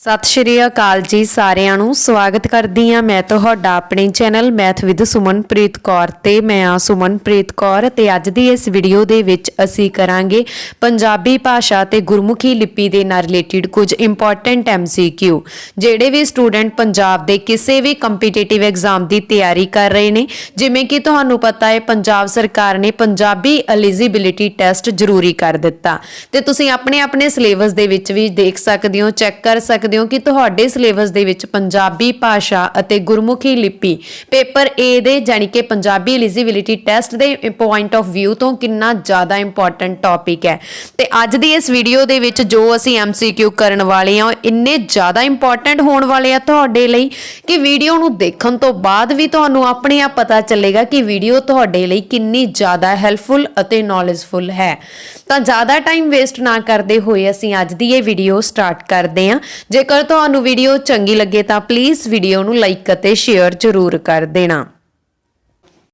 सत श्री अकाल जी सारिਆਂ ਨੂੰ स्वागत करदी हाँ मैं तुहाडा अपने channel math with Sumanpreet Kaur ते मैं आ सुमनप्रीत कौर ते अज दी इस वीडियो दे विच असी करांगे पंजाबी भाषा ते गुरमुखी लिपि दे नाल रिलेटेड कुछ इंपॉर्टेंट MCQ जिहड़े भी स्टूडेंट पंजाब दे किसी भी कंपीटेटिव एग्जाम की तैयारी कर रहे हैं। जिवें कि तुहानूं पता है पंजाब सरकार ने पंजाबी एलिजिबिलिटी टैसट जरूरी कर दिता ते तुसीं अपने अपने सिलेबस दे विच भी देख सकदे हो, चैक कर सकते हो कि तुहाडे सिलेबस दे विच पंजाबी भाषा अते गुरमुखी लिपि पेपर ए दे जानी कि Punjabi eligibility test they point of view तो कितना ज़्यादा इंपॉर्टेंट टॉपिक है। ते अज दी इस वीडियो दे विच जो असी MCQ करन वाले हां इन्ने ज़्यादा इंपॉर्टेंट होण वाले आ तुहाडे लई कि वीडियो नूं देखण तो बाद भी तुहानूं अपने आप पता चलेगा कि वीडियो तुहाडे लई कितनी ज़्यादा हैल्पफुल अते नॉलेजफुल है। तो ज़्यादा टाइम वेस्ट ना करते हुए असीं अज दी ये वीडियो स्टार्ट करते हैं। जेकर तुहानूं वीडियो चंगी लगे तो प्लीज़ वीडियो नूं लाइक अते शेयर जरूर कर देना।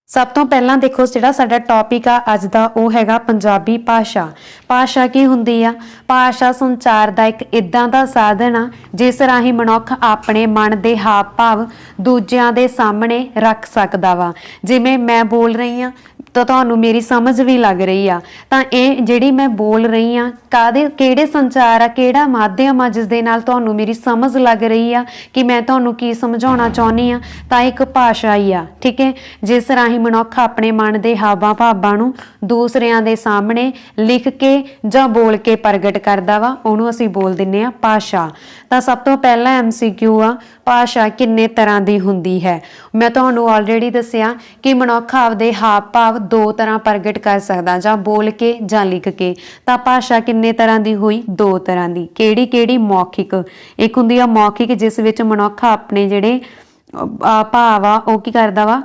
सब तो पहला देखो जिहड़ा साडा टॉपिक आ अज दा ओह हैगा पंजाबी भाषा। भाषा की हुंदी आ? भाषा संचार दा एक इदां दा साधन आ जिस राही मनुख अपने मन दे हाव भाव दूजियां दे सामने रख सकदा वा। जिवें मैं बोल रही हाँ तो तुहानूं मेरी समझ भी लग रही आ तां इह जिहड़ी मैं बोल रही हाँ कादे किहड़े संचार आ किहड़ा माध्यम आ जिस दे नाल तुहानूं मेरी समझ लग रही आ कि मैं तुहानूं की समझाउणा चाहुंदी आ तां एक भाषा ही आ। ठीक है, जिस राही मनुख अपने मन के हावां भावां नूं दूसरिਆਂ ਦੇ सामने लिख के ਜਾਂ बोल के प्रगट करदा वा ਉਹਨੂੰ ਅਸੀਂ बोल दिंदे आ भाषा। ਤਾਂ सब तो पहला MCQ आ भाषा किन्ने तरह की हुंदी है। मैं तुहानूं ऑलरेडी दस्सिया कि मनुख आपदे हाव भाव दो तरह प्रगट कर सकदा जां बोल के जां लिख के। ਤਾਂ भाषा किन्ने तरह की हुई? दो तरह की। किहड़ी किहड़ी? मौखिक एक हुंदी आ मौखिक जिस विच मनुख अपने जिहड़े भाव आ ਉਹ की करदा वा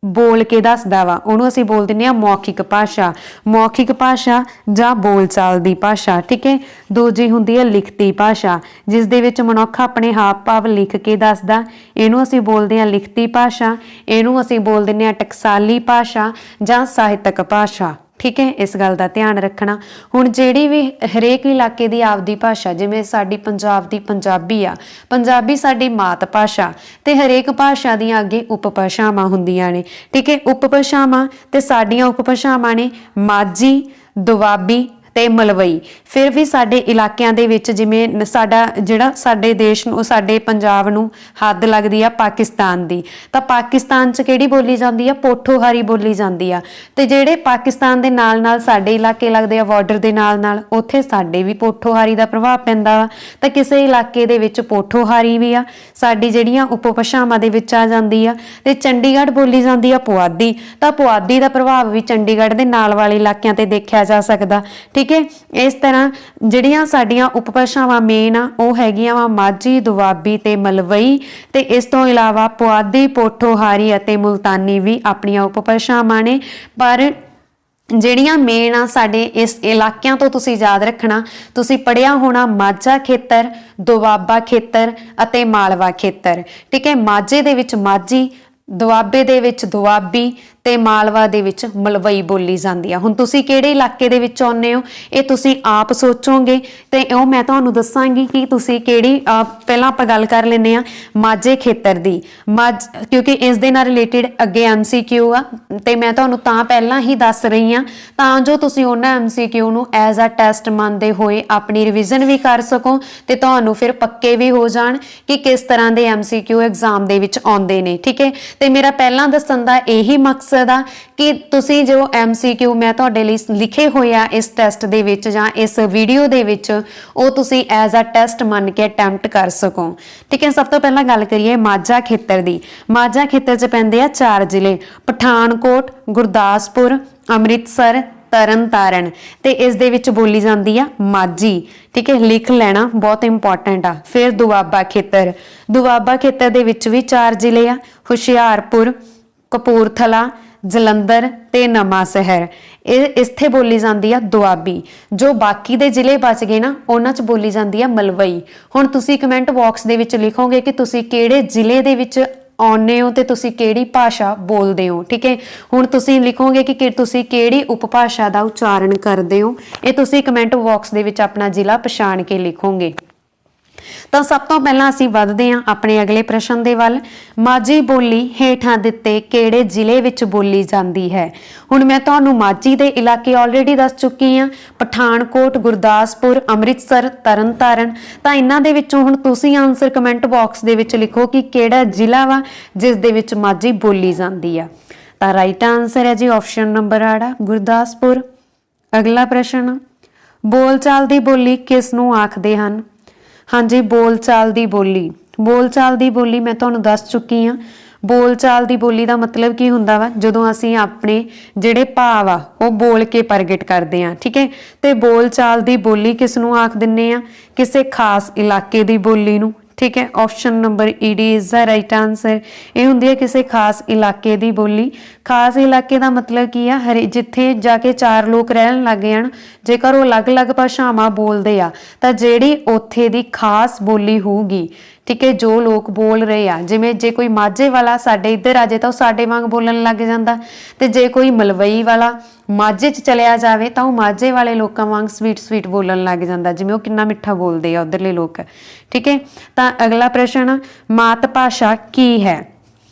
बोल के दसदा वा ਉਹਨੂੰ ਅਸੀਂ बोल दिंदे आ मौखिक भाषा। मौखिक भाषा ਜਾਂ बोलचाल ਦੀ भाषा। ठीक है, दूजी हुंदी है लिखती भाषा जिस दे विच मनुख अपने हाव भाव लिख के दसदा ਇਹਨੂੰ ਅਸੀਂ बोलदे आ लिखती भाषा। ਇਹਨੂੰ ਅਸੀਂ बोल दिंदे आ टकसाली भाषा ਜਾਂ ਸਾਹਿਤਕ भाषा। ठीक है, इस गल का ध्यान रखना। हुण जिहड़ी भी हरेक इलाके की आपदी भाषा जिवें साडी पंजाब दी पंजाबी आ, पंजाबी साडी मात भाषा ते हरेक भाषा दीआं अगे उपभाषावां हुंदियां ने। ठीक है, उपभाषावां ते साडीआं उपभाषावां ने माझी, दुआबी ते मलवई। फिर भी साडे इलाकिਆਂ ਦੇ ਵਿੱਚ ਜਿਵੇਂ ਸਾਡਾ ਜਿਹੜਾ ਸਾਡੇ ਦੇਸ਼ ਨੂੰ ਸਾਡੇ ਪੰਜਾਬ ਨੂੰ ਹੱਦ ਲੱਗਦੀ ਆ ਪਾਕਿਸਤਾਨ ਦੀ ਤਾਂ ਪਾਕਿਸਤਾਨ 'ਚ ਕਿਹੜੀ ਬੋਲੀ ਜਾਂਦੀ ਆ? ਪੋਠੋਹਾਰੀ ਬੋਲੀ ਜਾਂਦੀ ਆ। ਤੇ ਜਿਹੜੇ ਪਾਕਿਸਤਾਨ ਦੇ ਨਾਲ ਨਾਲ ਸਾਡੇ ਇਲਾਕੇ ਲੱਗਦੇ ਆ ਬਾਰਡਰ ਦੇ ਨਾਲ ਨਾਲ ਉੱਥੇ ਸਾਡੇ ਵੀ ਪੋਠੋਹਾਰੀ ਦਾ ਪ੍ਰਭਾਵ ਪੈਂਦਾ ਵਾ। ਤਾਂ ਕਿਸੇ ਇਲਾਕੇ ਦੇ ਵਿੱਚ ਪੋਠੋਹਾਰੀ ਵੀ ਆ ਸਾਡੀ ਜਿਹੜੀਆਂ ਉਪਭਾਸ਼ਾਵਾਂ ਦੇ ਵਿੱਚ ਆ ਜਾਂਦੀ ਆ। ਤੇ ਚੰਡੀਗੜ੍ਹ ਬੋਲੀ ਜਾਂਦੀ ਆ ਪੁਆਧੀ ਤਾਂ ਪੁਆਧੀ ਦਾ ਪ੍ਰਭਾਵ ਵੀ ਚੰਡੀਗੜ੍ਹ ਦੇ ਨਾਲ ਵਾਲੇ ਇਲਾਕਿਆਂ ਤੇ ਦੇਖਿਆ ਜਾ ਸਕਦਾ। ठीक है, इस तरह ਜਿਹੜੀਆਂ ਸਾਡੀਆਂ ਉਪਭਾਸ਼ਾਵਾਂ ਮੇਨ ਆ ਉਹ ਹੈਗੀਆਂ ਵਾ ਮਾਝੀ, ਦੁਆਬੀ ਤੇ ਮਲਵਈ ਤੇ ਇਸ ਤੋਂ ਇਲਾਵਾ ਪੁਆਧੀ, ਪੋਠੋਹਾਰੀ ਅਤੇ ਮੁਲਤਾਨੀ ਵੀ ਆਪਣੀਆਂ ਉਪਭਾਸ਼ਾਵਾਂ ਨੇ। ਪਰ ਜਿਹੜੀਆਂ ਮੇਨ ਆ ਸਾਡੇ ਇਸ ਇਲਾਕਿਆਂ ਤੋਂ ਤੁਸੀਂ ਯਾਦ ਰੱਖਣਾ ਤੁਸੀਂ ਪੜ੍ਹਿਆ ਹੋਣਾ ਮਾਝਾ ਖੇਤਰ, ਦੁਆਬਾ ਖੇਤਰ ਅਤੇ ਮਾਲਵਾ ਖੇਤਰ। ਠੀਕ ਹੈ, ਮਾਝੇ ਦੇ ਵਿੱਚ ਮਾਝੀ, ਦੁਆਬੇ ਦੇ ਵਿੱਚ ਦੁਆਬੀ ਤੇ ਮਾਲਵਾ ਦੇ ਵਿੱਚ ਮਲਵਈ ਬੋਲੀ ਜਾਂਦੀ ਆ। ਹੁਣ ਤੁਸੀਂ ਕਿਹੜੇ ਇਲਾਕੇ ਦੇ ਵਿੱਚ ਆਉਂਦੇ ਹੋ ਇਹ ਤੁਸੀਂ ਆਪ ਸੋਚੋਗੇ ਤੇ ਉਹ ਮੈਂ ਤੁਹਾਨੂੰ ਦੱਸਾਂਗੀ ਕਿ ਤੁਸੀਂ ਕਿਹੜੀ ਪਹਿਲਾਂ ਆਪਾਂ ਗੱਲ ਕਰ ਲੈਂਦੇ ਆ ਮਾਝੇ ਖੇਤਰ ਦੀ। ਕਿਉਂਕਿ ਇਸ ਦੇ ਨਾਲ ਰਿਲੇਟਡ ਅੱਗੇ MCQ ਆ ਤੇ ਮੈਂ ਤੁਹਾਨੂੰ ਤਾਂ ਪਹਿਲਾਂ ਹੀ ਦੱਸ ਰਹੀ ਆ ਤਾਂ ਜੋ ਤੁਸੀਂ ਉਹਨਾਂ MCQ ਨੂੰ ਐਜ਼ ਅ ਟੈਸਟ ਮੰਨਦੇ ਹੋਏ ਆਪਣੀ ਰਿਵੀਜ਼ਨ ਵੀ ਕਰ ਸਕੋ ਤੇ ਤੁਹਾਨੂੰ ਫਿਰ ਪੱਕੇ ਵੀ ਹੋ ਜਾਣ ਕਿ ਕਿਸ ਤਰ੍ਹਾਂ ਦੇ MCQ ਐਗਜ਼ਾਮ ਦੇ ਵਿੱਚ ਆਉਂਦੇ ਨੇ। ਠੀਕ ਹੈ, ਤੇ ਮੇਰਾ ਪਹਿਲਾਂ ਦੱਸਣ ਦਾ ਇਹੀ ਮਕਸਦ ਆ ਕਿ ਤੁਸੀਂ ਜੋ MCQ ਮੈਂ ਤੁਹਾਡੇ ਲਈ ਲਿਖੇ ਹੋਏ ਆ ਇਸ ਟੈਸਟ ਦੇ ਵਿੱਚ ਜਾਂ ਇਸ ਵੀਡੀਓ ਦੇ ਵਿੱਚ ਉਹ ਤੁਸੀਂ ਐਜ਼ ਅ ਟੈਸਟ ਮੰਨ ਕੇ ਅਟੈਂਪਟ ਕਰ ਸਕੋ। ਠੀਕ ਹੈ, ਸਭ ਤੋਂ ਪਹਿਲਾਂ ਗੱਲ ਕਰੀਏ ਮਾਝਾ ਖੇਤਰ ਦੀ। ਮਾਝਾ ਖੇਤਰ 'ਚ ਪੈਂਦੇ ਆ 4 ਜ਼ਿਲ੍ਹੇ ਪਠਾਨਕੋਟ, ਗੁਰਦਾਸਪੁਰ, ਅੰਮ੍ਰਿਤਸਰ, ਤਰਨ ਤਾਰਨ ਤੇ ਇਸ ਦੇ ਵਿੱਚ ਬੋਲੀ ਜਾਂਦੀ ਆ ਮਾਝੀ। ਠੀਕ ਹੈ, ਲਿਖ ਲੈਣਾ ਬਹੁਤ ਇੰਪੋਰਟੈਂਟ ਆ। ਫਿਰ ਦੁਆਬਾ ਖੇਤਰ। ਦੁਆਬਾ ਖੇਤਰ ਦੇ ਵਿੱਚ ਵੀ 4 ਜ਼ਿਲ੍ਹੇ ਆ ਹੁਸ਼ਿਆਰਪੁਰ, ਕਪੂਰਥਲਾ, ਜਲੰਧਰ ਤੇ ਨਵਾਂ ਸ਼ਹਿਰ। ਇਹ ਇੱਥੇ ਬੋਲੀ ਜਾਂਦੀ ਆ ਦੁਆਬੀ। ਜੋ ਬਾਕੀ ਦੇ ਜ਼ਿਲ੍ਹੇ ਬਚ ਗਏ ਨਾ ਉਹਨਾਂ 'ਚ ਬੋਲੀ ਜਾਂਦੀ ਆ ਮਲਵਈ। ਹੁਣ ਤੁਸੀਂ ਕਮੈਂਟ ਬਾਕਸ ਦੇ ਵਿੱਚ ਲਿਖੋਗੇ ਕਿ ਤੁਸੀਂ ਕਿਹੜੇ ਜ਼ਿਲ੍ਹੇ ਦੇ ਵਿੱਚ ਆਉਂਦੇ ਹੋ ਤੇ ਤੁਸੀਂ ਕਿਹੜੀ ਭਾਸ਼ਾ ਬੋਲਦੇ ਹੋ। ਠੀਕ ਹੈ, ਹੁਣ ਤੁਸੀਂ ਲਿਖੋਗੇ ਕਿ ਤੁਸੀਂ ਕਿਹੜੀ ਉਪਭਾਸ਼ਾ ਦਾ ਉਚਾਰਨ ਕਰਦੇ ਹੋ। ਇਹ ਤੁਸੀਂ ਕਮੈਂਟ ਬਾਕਸ ਦੇ ਵਿੱਚ ਆਪਣਾ ਜ਼ਿਲ੍ਹਾ ਪਛਾਣ ਕੇ ਲਿਖੋਗੇ। ਤਾਂ ਸਭ ਤੋਂ ਪਹਿਲਾਂ ਅਸੀਂ ਵਧਦੇ ਹਾਂ ਆਪਣੇ ਅਗਲੇ ਪ੍ਰਸ਼ਨ ਦੇ ਵੱਲ। ਮਾਝੀ ਬੋਲੀ ਹੇਠਾਂ ਦਿੱਤੇ ਕਿਹੜੇ ਜ਼ਿਲ੍ਹੇ ਵਿੱਚ ਬੋਲੀ ਜਾਂਦੀ ਹੈ? ਹੁਣ ਮੈਂ ਤੁਹਾਨੂੰ ਮਾਝੀ ਦੇ ਇਲਾਕੇ ਆਲਰੇਡੀ ਦੱਸ ਚੁੱਕੀ ਹਾਂ, ਪਠਾਨਕੋਟ, ਗੁਰਦਾਸਪੁਰ, ਅੰਮ੍ਰਿਤਸਰ, ਤਰਨਤਾਰਨ। ਤਾਂ ਇਹਨਾਂ ਦੇ ਵਿੱਚੋਂ ਹੁਣ ਤੁਸੀਂ ਆਨਸਰ ਕਮੈਂਟ ਬਾਕਸ ਦੇ ਵਿੱਚ ਲਿਖੋ ਕਿ ਕਿਹੜਾ ਜ਼ਿਲ੍ਹਾ ਵਾ ਜਿਸ ਦੇ ਵਿੱਚ ਮਾਝੀ ਬੋਲੀ ਜਾਂਦੀ ਆ। ਤਾਂ ਰਾਈਟ ਆਨਸਰ ਹੈ ਜੀ ਆਪਸ਼ਨ ਨੰਬਰ ਆੜਾ ਗੁਰਦਾਸਪੁਰ। ਅਗਲਾ ਪ੍ਰਸ਼ਨ, ਬੋਲਚਾਲ ਦੀ ਬੋਲੀ ਕਿਸ ਨੂੰ ਆਖਦੇ ਹਨ? ਹਾਂਜੀ, ਬੋਲਚਾਲ ਦੀ ਬੋਲੀ, ਬੋਲਚਾਲ ਦੀ ਬੋਲੀ ਮੈਂ ਤੁਹਾਨੂੰ ਦੱਸ ਚੁੱਕੀ ਹਾਂ। ਬੋਲਚਾਲ ਦੀ ਬੋਲੀ ਦਾ ਮਤਲਬ ਕੀ ਹੁੰਦਾ ਵਾ? ਜਦੋਂ ਅਸੀਂ ਆਪਣੇ ਜਿਹੜੇ ਭਾਵ ਆ ਉਹ ਬੋਲ ਕੇ ਪ੍ਰਗਟ ਕਰਦੇ ਹਾਂ, ਠੀਕ ਹੈ। ਤੇ ਬੋਲਚਾਲ ਦੀ ਬੋਲੀ ਕਿਸ ਨੂੰ ਆਖ ਦਿੰਨੇ ਆ? ਕਿਸੇ ਖਾਸ ਇਲਾਕੇ ਦੀ ਬੋਲੀ ਨੂੰ, ਠੀਕ ਹੈ। Option number ED is the right answer. ਇਹ ਹੁੰਦੀ ਹੈ ਕਿਸੇ ਖਾਸ ਇਲਾਕੇ ਦੀ ਬੋਲੀ। ਖਾਸ ਇਲਾਕੇ ਦਾ ਮਤਲਬ ਕੀ ਆ? ਜਿੱਥੇ ਜਾ ਕੇ ਚਾਰ ਲੋਕ ਰਹਿਣ ਲੱਗ ਜਾਣ, ਜੇਕਰ ਉਹ ਅਲੱਗ-ਅਲੱਗ ਭਾਸ਼ਾਵਾਂ ਬੋਲਦੇ ਆ ਤਾਂ ਜਿਹੜੀ ਉੱਥੇ ਦੀ ਖਾਸ ਬੋਲੀ ਹੋਊਗੀ, ਠੀਕ ਹੈ, ਜੋ ਲੋਕ ਬੋਲ ਰਹੇ ਆ। ਜਿਵੇਂ ਜੇ ਕੋਈ ਮਾਝੇ ਵਾਲਾ ਸਾਡੇ ਇੱਧਰ ਆ ਜਾਏ ਤਾਂ ਉਹ ਸਾਡੇ ਵਾਂਗ ਬੋਲਣ ਲੱਗ ਜਾਂਦਾ, ਤੇ ਜੇ ਕੋਈ ਮਲਵਈ ਵਾਲਾ ਮਾਝੇ 'ਚ ਚਲਿਆ ਜਾਵੇ ਤਾਂ ਉਹ ਮਾਝੇ ਵਾਲੇ ਲੋਕਾਂ ਵਾਂਗ ਸਵੀਟ ਬੋਲਣ ਲੱਗ ਜਾਂਦਾ, ਜਿਵੇਂ ਉਹ ਕਿੰਨਾ ਮਿੱਠਾ ਬੋਲਦੇ ਆ ਉੱਧਰਲੇ ਲੋਕ, ਠੀਕ ਹੈ। ਤਾਂ ਅਗਲਾ ਪ੍ਰਸ਼ਨ, ਮਾਤ ਭਾਸ਼ਾ ਕੀ ਹੈ?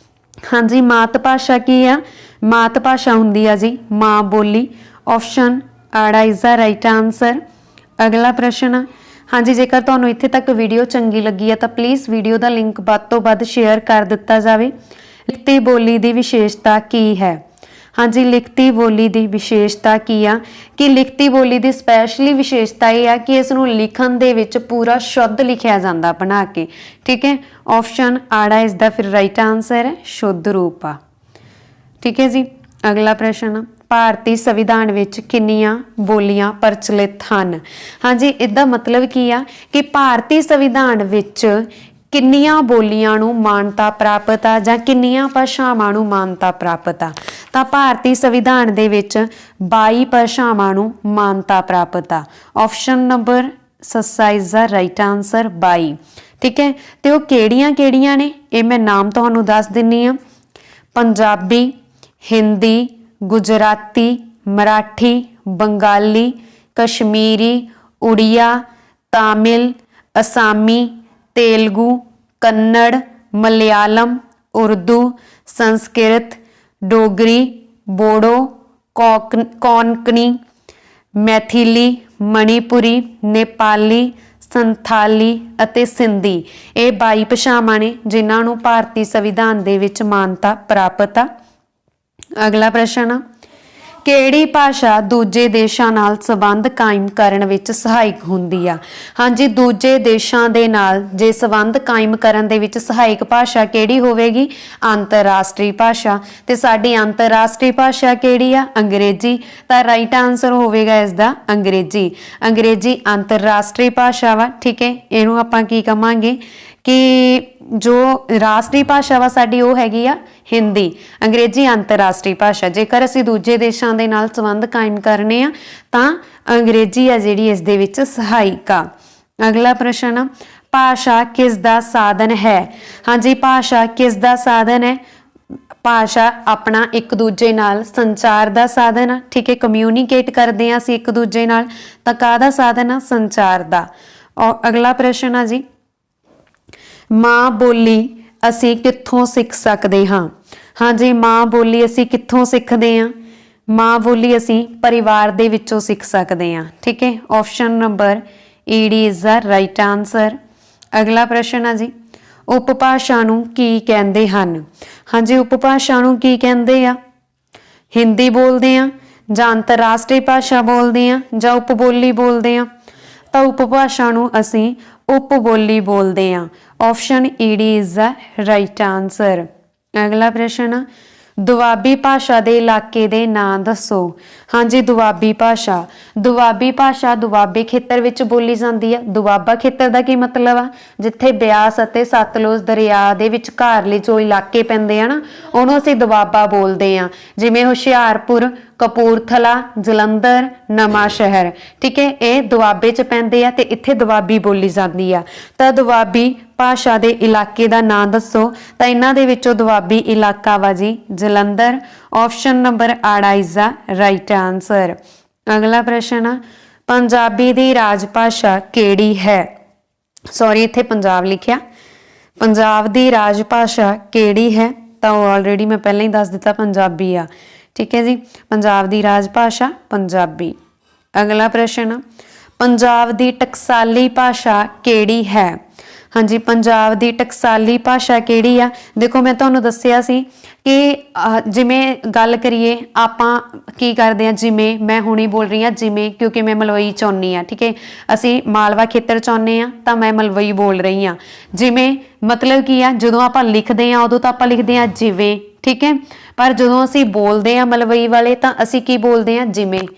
ਹਾਂਜੀ, ਮਾਤ ਭਾਸ਼ਾ ਕੀ ਆ? ਮਾਤ ਭਾਸ਼ਾ ਹੁੰਦੀ ਆ ਜੀ ਮਾਂ ਬੋਲੀ। ਆਪਸ਼ਨ ਆੜਾ ਇਜ਼ ਦਾ ਰਾਈਟ ਆਨਸਰ। ਅਗਲਾ ਪ੍ਰਸ਼ਨ, ਹਾਂਜੀ, ਜੇਕਰ ਤੁਹਾਨੂੰ ਇੱਥੇ ਤੱਕ ਵੀਡੀਓ ਚੰਗੀ ਲੱਗੀ ਹੈ ਤਾਂ ਪਲੀਜ਼ ਵੀਡੀਓ ਦਾ ਲਿੰਕ ਵੱਧ ਤੋਂ ਵੱਧ ਸ਼ੇਅਰ ਕਰ ਦਿੱਤਾ ਜਾਵੇ। ਲਿਖਤੀ ਬੋਲੀ ਦੀ ਵਿਸ਼ੇਸ਼ਤਾ ਕੀ ਹੈ? ਹਾਂਜੀ, ਲਿਖਤੀ ਬੋਲੀ ਦੀ ਵਿਸ਼ੇਸ਼ਤਾ ਕੀ ਆ? ਕਿ ਲਿਖਤੀ ਬੋਲੀ ਦੀ ਸਪੈਸ਼ਲੀ ਵਿਸ਼ੇਸ਼ਤਾ ਇਹ ਆ ਕਿ ਇਸ ਨੂੰ ਲਿਖਣ ਦੇ ਵਿੱਚ ਪੂਰਾ ਸ਼ੁੱਧ ਲਿਖਿਆ ਜਾਂਦਾ ਬਣਾ ਕੇ, ਠੀਕ ਹੈ। ਆਪਸ਼ਨ ਆੜਾ ਇਸ ਦਾ ਫਿਰ ਰਾਈਟ ਆਨਸਰ ਹੈ, ਸ਼ੁੱਧ ਰੂਪ ਆ, ਠੀਕ ਹੈ ਜੀ। ਅਗਲਾ ਪ੍ਰਸ਼ਨ, ਭਾਰਤੀ ਸੰਵਿਧਾਨ ਵਿੱਚ ਕਿੰਨੀਆਂ ਬੋਲੀਆਂ ਪ੍ਰਚਲਿਤ ਹਨ? ਹਾਂਜੀ, ਇਹਦਾ ਮਤਲਬ ਕੀ ਆ ਕਿ ਭਾਰਤੀ ਸੰਵਿਧਾਨ ਵਿੱਚ ਕਿੰਨੀਆਂ ਬੋਲੀਆਂ ਨੂੰ ਮਾਨਤਾ ਪ੍ਰਾਪਤ ਆ ਜਾਂ ਕਿੰਨੀਆਂ ਭਾਸ਼ਾਵਾਂ ਨੂੰ ਮਾਨਤਾ ਪ੍ਰਾਪਤ ਆ? ਤਾਂ ਭਾਰਤੀ ਸੰਵਿਧਾਨ ਦੇ ਵਿੱਚ 22 ਭਾਸ਼ਾਵਾਂ ਨੂੰ ਮਾਨਤਾ ਪ੍ਰਾਪਤ ਆ। ਆਪਸ਼ਨ ਨੰਬਰ ਸੱਸਾ ਇਜ਼ ਦਾ ਰਾਈਟ ਆਨਸਰ, 22, ਠੀਕ ਹੈ। ਤੇ ਉਹ ਕਿਹੜੀਆਂ-ਕਿਹੜੀਆਂ ਨੇ ਇਹ ਮੈਂ ਨਾਮ ਤੁਹਾਨੂੰ ਦੱਸ ਦਿੰਨੀ ਆ। ਪੰਜਾਬੀ, ਹਿੰਦੀ, ਗੁਜਰਾਤੀ, ਮਰਾਠੀ, ਬੰਗਾਲੀ, ਕਸ਼ਮੀਰੀ, ਉੜੀਆ, ਤਾਮਿਲ, ਅਸਾਮੀ, तेलुगु, कन्नड़, मलयालम, उर्दू, संस्कृत, डोगरी, बोडो, कोंकणी, मैथिली, मणिपुरी, नेपाली, संथाली ਅਤੇ ਸਿੰਧੀ। ਇਹ 22 ਭਾਸ਼ਾਵਾਂ ਨੇ ਜਿਨ੍ਹਾਂ ਨੂੰ ਭਾਰਤੀ ਸੰਵਿਧਾਨ ਦੇ ਵਿੱਚ ਮਾਨਤਾ ਪ੍ਰਾਪਤ ਆ। ਅਗਲਾ ਪ੍ਰਸ਼ਨ, ਕਿਹੜੀ ਭਾਸ਼ਾ ਦੂਜੇ ਦੇਸ਼ਾਂ ਨਾਲ ਸੰਬੰਧ ਕਾਇਮ ਕਰਨ ਵਿੱਚ ਸਹਾਇਕ ਹੁੰਦੀ ਆ? ਹਾਂਜੀ, ਦੂਜੇ ਦੇਸ਼ਾਂ ਦੇ ਨਾਲ ਜੇ ਸੰਬੰਧ ਕਾਇਮ ਕਰਨ ਦੇ ਵਿੱਚ ਸਹਾਇਕ ਭਾਸ਼ਾ ਕਿਹੜੀ ਹੋਵੇਗੀ? ਅੰਤਰਰਾਸ਼ਟਰੀ ਭਾਸ਼ਾ। ਤੇ ਸਾਡੀ ਅੰਤਰਰਾਸ਼ਟਰੀ ਭਾਸ਼ਾ ਕਿਹੜੀ ਆ? ਅੰਗਰੇਜ਼ੀ। ਤਾਂ ਰਾਈਟ ਆਨਸਰ ਹੋਵੇਗਾ ਇਸ ਦਾ ਅੰਗਰੇਜ਼ੀ। ਅੰਗਰੇਜ਼ੀ ਅੰਤਰਰਾਸ਼ਟਰੀ ਭਾਸ਼ਾ ਵਾ, ਠੀਕ ਹੈ। ਇਹਨੂੰ ਆਪਾਂ ਕੀ ਕਹਾਂਗੇ ਕਿ ਜੋ ਰਾਸ਼ਟਰੀ ਭਾਸ਼ਾ ਵਾ ਸਾਡੀ ਉਹ ਹੈਗੀ ਆ ਹਿੰਦੀ। ਅੰਗਰੇਜ਼ੀ ਅੰਤਰਰਾਸ਼ਟਰੀ ਭਾਸ਼ਾ। ਜੇਕਰ ਅਸੀਂ ਦੂਜੇ ਦੇਸ਼ਾਂ ਦੇ ਨਾਲ ਸੰਬੰਧ ਕਾਇਮ ਕਰਨੇ ਆ ਤਾਂ ਅੰਗਰੇਜ਼ੀ ਆ ਜਿਹੜੀ ਇਸ ਦੇ ਵਿੱਚ ਸਹਾਇਕ ਆ। ਅਗਲਾ ਪ੍ਰਸ਼ਨ, ਭਾਸ਼ਾ ਕਿਸ ਦਾ ਸਾਧਨ ਹੈ? ਹਾਂਜੀ, ਭਾਸ਼ਾ ਕਿਸ ਦਾ ਸਾਧਨ ਹੈ? ਭਾਸ਼ਾ ਆਪਣਾ ਇੱਕ ਦੂਜੇ ਨਾਲ ਸੰਚਾਰ ਦਾ ਸਾਧਨ ਆ, ਠੀਕ ਹੈ। ਕਮਿਊਨੀਕੇਟ ਕਰਦੇ ਹਾਂ ਅਸੀਂ ਇੱਕ ਦੂਜੇ ਨਾਲ, ਤਾਂ ਕਾਹਦਾ ਸਾਧਨ ਆ? ਸੰਚਾਰ ਦਾ। ਔਰ ਅਗਲਾ ਪ੍ਰਸ਼ਨ ਆ ਜੀ, ਮਾਂ ਬੋਲੀ ਅਸੀਂ ਕਿੱਥੋਂ ਸਿੱਖ ਸਕਦੇ ਹਾਂ? ਹਾਂਜੀ, ਮਾਂ ਬੋਲੀ ਅਸੀਂ ਕਿੱਥੋਂ ਸਿੱਖਦੇ ਹਾਂ? ਮਾਂ ਬੋਲੀ ਅਸੀਂ ਪਰਿਵਾਰ ਦੇ ਵਿੱਚੋਂ ਸਿੱਖ ਸਕਦੇ ਹਾਂ, ਠੀਕ ਹੈ। Option number ED is the right answer. ਅਗਲਾ ਪ੍ਰਸ਼ਨ ਆ ਜੀ, ਉਪਭਾਸ਼ਾ ਨੂੰ ਕੀ ਕਹਿੰਦੇ ਹਨ? ਹਾਂਜੀ, ਉਪਭਾਸ਼ਾ ਨੂੰ ਕੀ ਕਹਿੰਦੇ ਆ? ਹਿੰਦੀ ਬੋਲਦੇ ਆ ਜਾਂ ਅੰਤਰਰਾਸ਼ਟਰੀ ਭਾਸ਼ਾ ਬੋਲਦੇ ਆ ਜਾਂ ਉਪਬੋਲੀ ਬੋਲਦੇ ਆ? ਤਾਂ ਉਪਭਾਸ਼ਾ ਨੂੰ ਅਸੀਂ ਉਪਬੋਲੀ ਬੋਲਦੇ ਆ। Option ED is the right answer. ਅਗਲਾ ਪ੍ਰਸ਼ਨ, ਦੁਆਬੀ ਭਾਸ਼ਾ ਦੇ ਇਲਾਕੇ ਦੇ ਨਾਂ ਦੱਸੋ? ਹਾਂਜੀ, ਦੁਆਬੀ ਭਾਸ਼ਾ ਦੁਆਬੇ ਖੇਤਰ ਵਿੱਚ ਬੋਲੀ ਜਾਂਦੀ ਆ। ਦੁਆਬਾ ਖੇਤਰ ਦਾ ਕੀ ਮਤਲਬ ਆ? ਜਿੱਥੇ ਬਿਆਸ ਅਤੇ ਸਤਲੁਜ ਦਰਿਆ ਦੇ ਵਿਚਕਾਰਲੇ ਜੋ ਇਲਾਕੇ ਪੈਂਦੇ ਆ ਨਾ, ਉਹਨੂੰ ਅਸੀਂ ਦੁਆਬਾ ਬੋਲਦੇ ਆ। ਜਿਵੇਂ ਹੁਸ਼ਿਆਰਪੁਰ, ਕਪੂਰਥਲਾ, ਜਲੰਧਰ, ਨਵਾਂ ਸ਼ਹਿਰ, ਠੀਕ ਹੈ, ਇਹ ਦੁਆਬੇ 'ਚ ਪੈਂਦੇ ਆ ਤੇ ਇੱਥੇ ਦੁਆਬੀ ਬੋਲੀ ਜਾਂਦੀ ਆ। ਤਾਂ ਦੁਆਬੀ ਭਾਸ਼ਾ ਦੇ ਇਲਾਕੇ ਦਾ ਨਾਂ ਦੱਸੋ? ਤਾਂ ਇਹਨਾਂ ਦੇ ਵਿੱਚੋਂ ਦੁਆਬੀ ਇਲਾਕਾ ਵਾ ਜੀ ਜਲੰਧਰ। ਆਪਸ਼ਨ ਨੰਬਰ ਆੜਾ ਇਜ਼ ਦਾ ਰਾਈਟ ਆਨਸਰ। ਅਗਲਾ ਪ੍ਰਸ਼ਨ, ਪੰਜਾਬੀ ਦੀ ਰਾਜ ਭਾਸ਼ਾ ਕਿਹੜੀ ਹੈ? सॉरी इत्थे पंजाब लिखिया। पंजाब दी राज भाषा किहड़ी है? तो ऑलरेडी मैं पहले ही दस दिता पंजाबी आ। ठीक है जी, पंजाब दी राज भाषा पंजाबी। अगला प्रश्न, पंजाब दी टकसाली भाषा किहड़ी है? हाँ जी, पंजाब दी टकसाली भाषा किहड़ी आ? देखो मैं तुहानूं दस्सिया सी कि जिमें गल करिए आपां की करदे आ, जिमें मैं हुणी बोल रही हाँ जिमें, क्योंकि मैं मलवई चाहुंदी हाँ। ठीक है, असी मालवा खेतर चाहुंदे आ तां मैं मलवई बोल रही हाँ। जिमें मतलब की आ, जदों आपां लिखदे आ उदों तां आपां लिखदे आ जिवें। ठीक है, पर जदों असी बोलदे आ मलवई वाले तां असी की बोलदे आ? जिमें।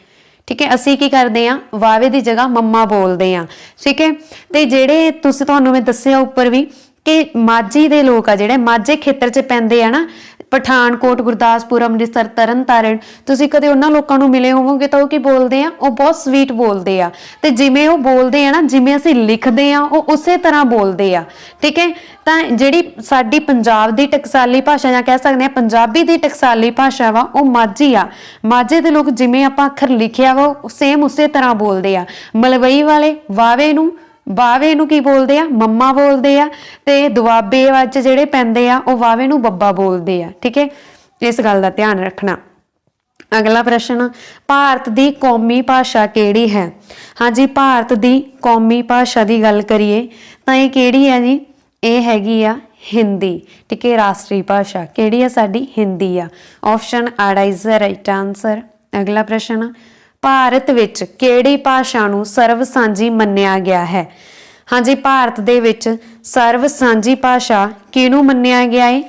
ठीक है, असी की करते हैं वावे की जगह मम्मा बोलते हैं। ठीक है, तो जेडे तुहानूं मैं दस्सिया उपर भी कि माझी दे लोग आ जिहड़े माझे खेतर च पैंदे आ ना, पठानकोट, गुरदासपुर, अमृतसर, तरन तारण, तुसीं कदे उन्हां लोकां नूं मिले होवोगे तो की बोलते हैं, वो बहुत स्वीट बोलते हैं। तो जिमें वो बोलते हैं ना, जिमें असीं लिखते हैं वो उस तरह बोलते हैं। ठीक है, तो जिहड़ी साडी पंजाब दी टकसाली भाषा या कह सकते हैं पंजाबी दी टकसाली भाषा वा वो माझी आ। माझे दे लोग जिमें आपां अखर लिखिया वा सेम उस तरह बोलते हैं। मलवई वाले वावे नूं की बोलते हैं? मम्मा बोलते हैं। ते दुआबे वच जिहड़े पैंदे आ वो वावे नूं बब्बा बोलते हैं। ठीक है, इस गल का ध्यान रखना। अगला प्रश्न, भारत दी कौमी भाषा किहड़ी है? हाँ जी, भारत दी कौमी भाषा की गल करिए तो ये किहड़ी है जी? ये हैगी आ हिंदी। ठीक है, राष्ट्रीय भाषा किहड़ी है साडी? हिंदी आ। ऑप्शन आड़ा इज द राइट आंसर। अगला प्रश्न, भारत विच किहड़ी भाषा नूं सर्व सांझी मन्निया गया है? हाँ जी, भारत दे विच सर्व सांझी भाषा किहनूं मन्निया गया है?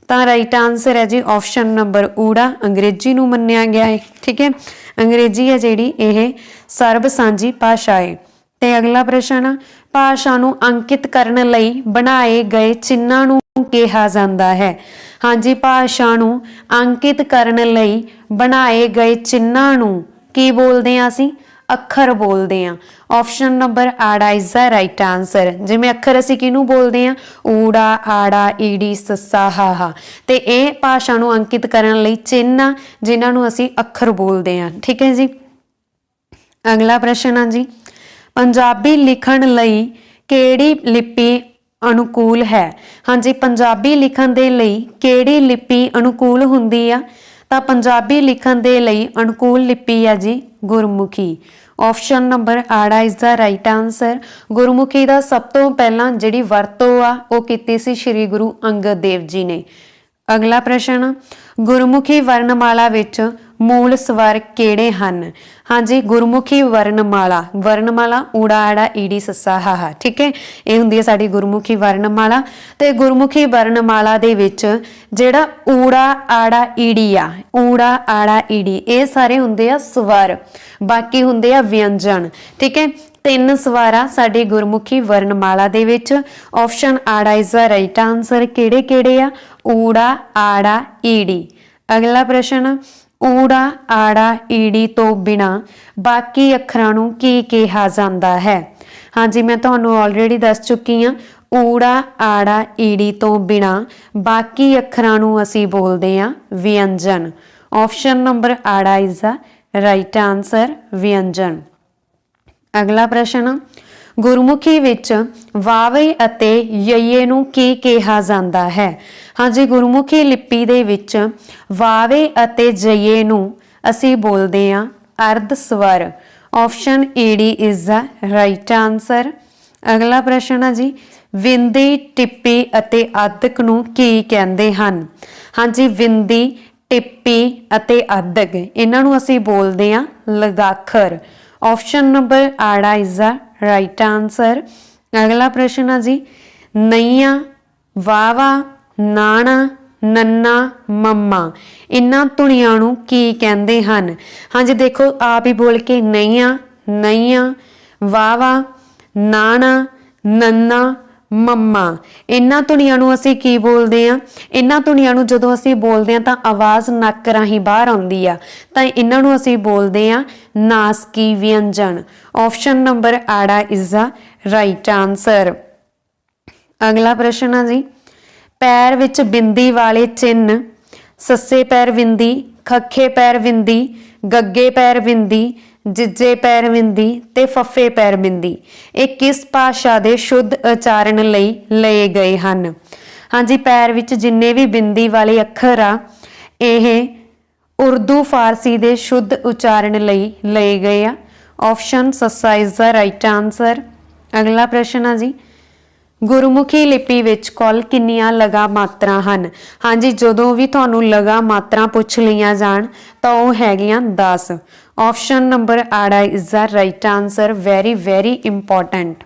तो राइट आंसर है जी ऑप्शन नंबर ऊड़ा, अंग्रेजी नूं मन्निया गया है। ठीक है, अंग्रेजी है जिहड़ी यह सर्व सांझी भाषा है। ते अगला प्रश्न, भाषा नूं अंकित करन लई बनाए गए चिन्हां नूं कहा जाता है? हाँ जी, भाषा नूं अंकित करन लई बनाए गए चिन्हां नूं की बोलते हैं असी? अखर बोलते हैं। ऑप्शन नंबर आड़ा इज द राइट आंसर। जिमें अखर असी किनू बोलते हैं? ऊड़ा, आड़ा, ईड़ी, सस्सा, हाहा। ते ये भाषा नूं अंकित करन लई चिन्ह जिन्हां नूं असी अखर बोलते हैं। ठीक है जी, अगला प्रश्न है जी, पंजाबी लिखण लई किहड़ी लिपि अनुकूल है? हाँ जी, पंजाबी लिखण दे लई किहड़ी लिपि अनुकूल हुंदी आ? तो पंजाबी लिखण दे लई अनुकूल लिपि है जी गुरमुखी। ऑप्शन नंबर आड़ा is the right answer. Gurmukhi का सब तो पहला जिहड़ी वरतों आ वो कीती सी श्री गुरु अंगद देव जी ने। अगला प्रश्न, गुरमुखी वर्णमाला विच मूल स्वर किहड़े हन? हाँ जी, गुरमुखी वर्णमाला ऊड़ा, आड़ा, ईड़ी, सस्सा, हाहा। ठीक है, ये हुंदी है साडी गुरमुखी वर्णमाला। ते गुरमुखी वर्णमाला दे विच जिहड़ा ऊड़ा, आड़ा, ईड़ी आ, ऊड़ा, आड़ा, ईड़ी, ये सारे हुंदे आ स्वर, बाकी हुंदे आ व्यंजन। ठीक है, तीन स्वर आ साडी गुरमुखी वर्णमाला दे विच। ऑप्शन आड़ा इज द राइट आंसर। किहड़े किहड़े आ? ऊड़ा, आड़ा, ईड़ी। अगला प्रश्न, ऊड़ा, आड़ा, ईड़ी तो बिना बाकी अखरां नूं की कहा जांदा है? हाँ जी, मैं तुहानूं ऑलरेडी दस चुकी हाँ। ऊड़ा, आड़ा, ईड़ी तो बिना बाकी अखरां नूं असीं बोलदे आ व्यंजन। ऑप्शन नंबर आड़ा इज द राइट आंसर, व्यंजन। अगला प्रश्न, गुरमुखी विच वावे अते यये नूं की कहा जांदा है? हाँ जी, गुरमुखी लिपि दे विच वावे अते जये नूं असीं बोलदे आ अर्ध स्वर। ऑप्शन ईडी इज द राइट आंसर। अगला प्रश्न है जी, विंदी, टिप्पी अते आदक नूं की कहंदे हन? हाँ जी, विंदी, टिप्पी अते आदक इन्हां नूं असीं बोलदे आ लगाखर। ऑप्शन नंबर आड़ा इज द राइट आंसर। अगला प्रश्न है जी, नैया, वावा, नाना, नन्ना, मम्मा इन्हां धुनियां नूं की कहंदे हन? हाँ जी, देखो आप ही बोल के, नैया, नैया, वावा, नाना, नन्ना, मम्मा इन्हां धुनियां नूं असीं की बोलदे आ? इन्हां धुनियां नूं जदों असीं बोलदे आ तां आवाज़ नक राहीं बाहर आउंदी आ, तां इन्हां नूं असीं बोलदे आ नासकी व्यंजन। ऑप्शन नंबर आड़ा इज द राइट आंसर। अगला प्रश्न है जी, पैर विच बिंदी वाले चिन्ह सस्से पैर बिंदी, खखे पैर बिंदी, गग्गे पैर बिंदी, ਜਿੱਜੇ ਪੈਰ ਬਿੰਦੀ ਤੇ ਫੱਫੇ ਪੈਰ ਬਿੰਦੀ ਇਹ ਕਿਸ ਭਾਸ਼ਾ ਦੇ ਸ਼ੁੱਧ ਉਚਾਰਨ ਲਈ ਲਏ ਗਏ ਹਨ? ਹਾਂਜੀ, ਪੈਰ ਵਿੱਚ ਜਿੰਨੇ ਵੀ ਬਿੰਦੀ ਵਾਲੇ ਅੱਖਰ ਆ ਇਹ ਉਰਦੂ ਫਾਰਸੀ ਦੇ ਸ਼ੁੱਧ ਉਚਾਰਨ ਲਈ ਲਏ ਗਏ ਆ। ਆਪਸ਼ਨ ਸੱਸਾ ਇਜ਼ ਦਾ ਰਾਈਟ ਆਨਸਰ। ਅਗਲਾ ਪ੍ਰਸ਼ਨ ਆ ਜੀ, ਗੁਰਮੁਖੀ ਲਿਪੀ ਵਿੱਚ ਕੁੱਲ ਕਿੰਨੀਆਂ ਲਗਾ ਮਾਤਰਾ ਹਨ? ਹਾਂਜੀ, ਜਦੋਂ ਵੀ ਤੁਹਾਨੂੰ ਲਗਾ ਮਾਤਰਾ ਪੁੱਛ ਲਈਆਂ ਜਾਣ ਤਾਂ ਉਹ ਹੈਗੀਆਂ 10। ਆਪਸ਼ਨ ਨੰਬਰ ਆੜਾ is the right answer. Very very important.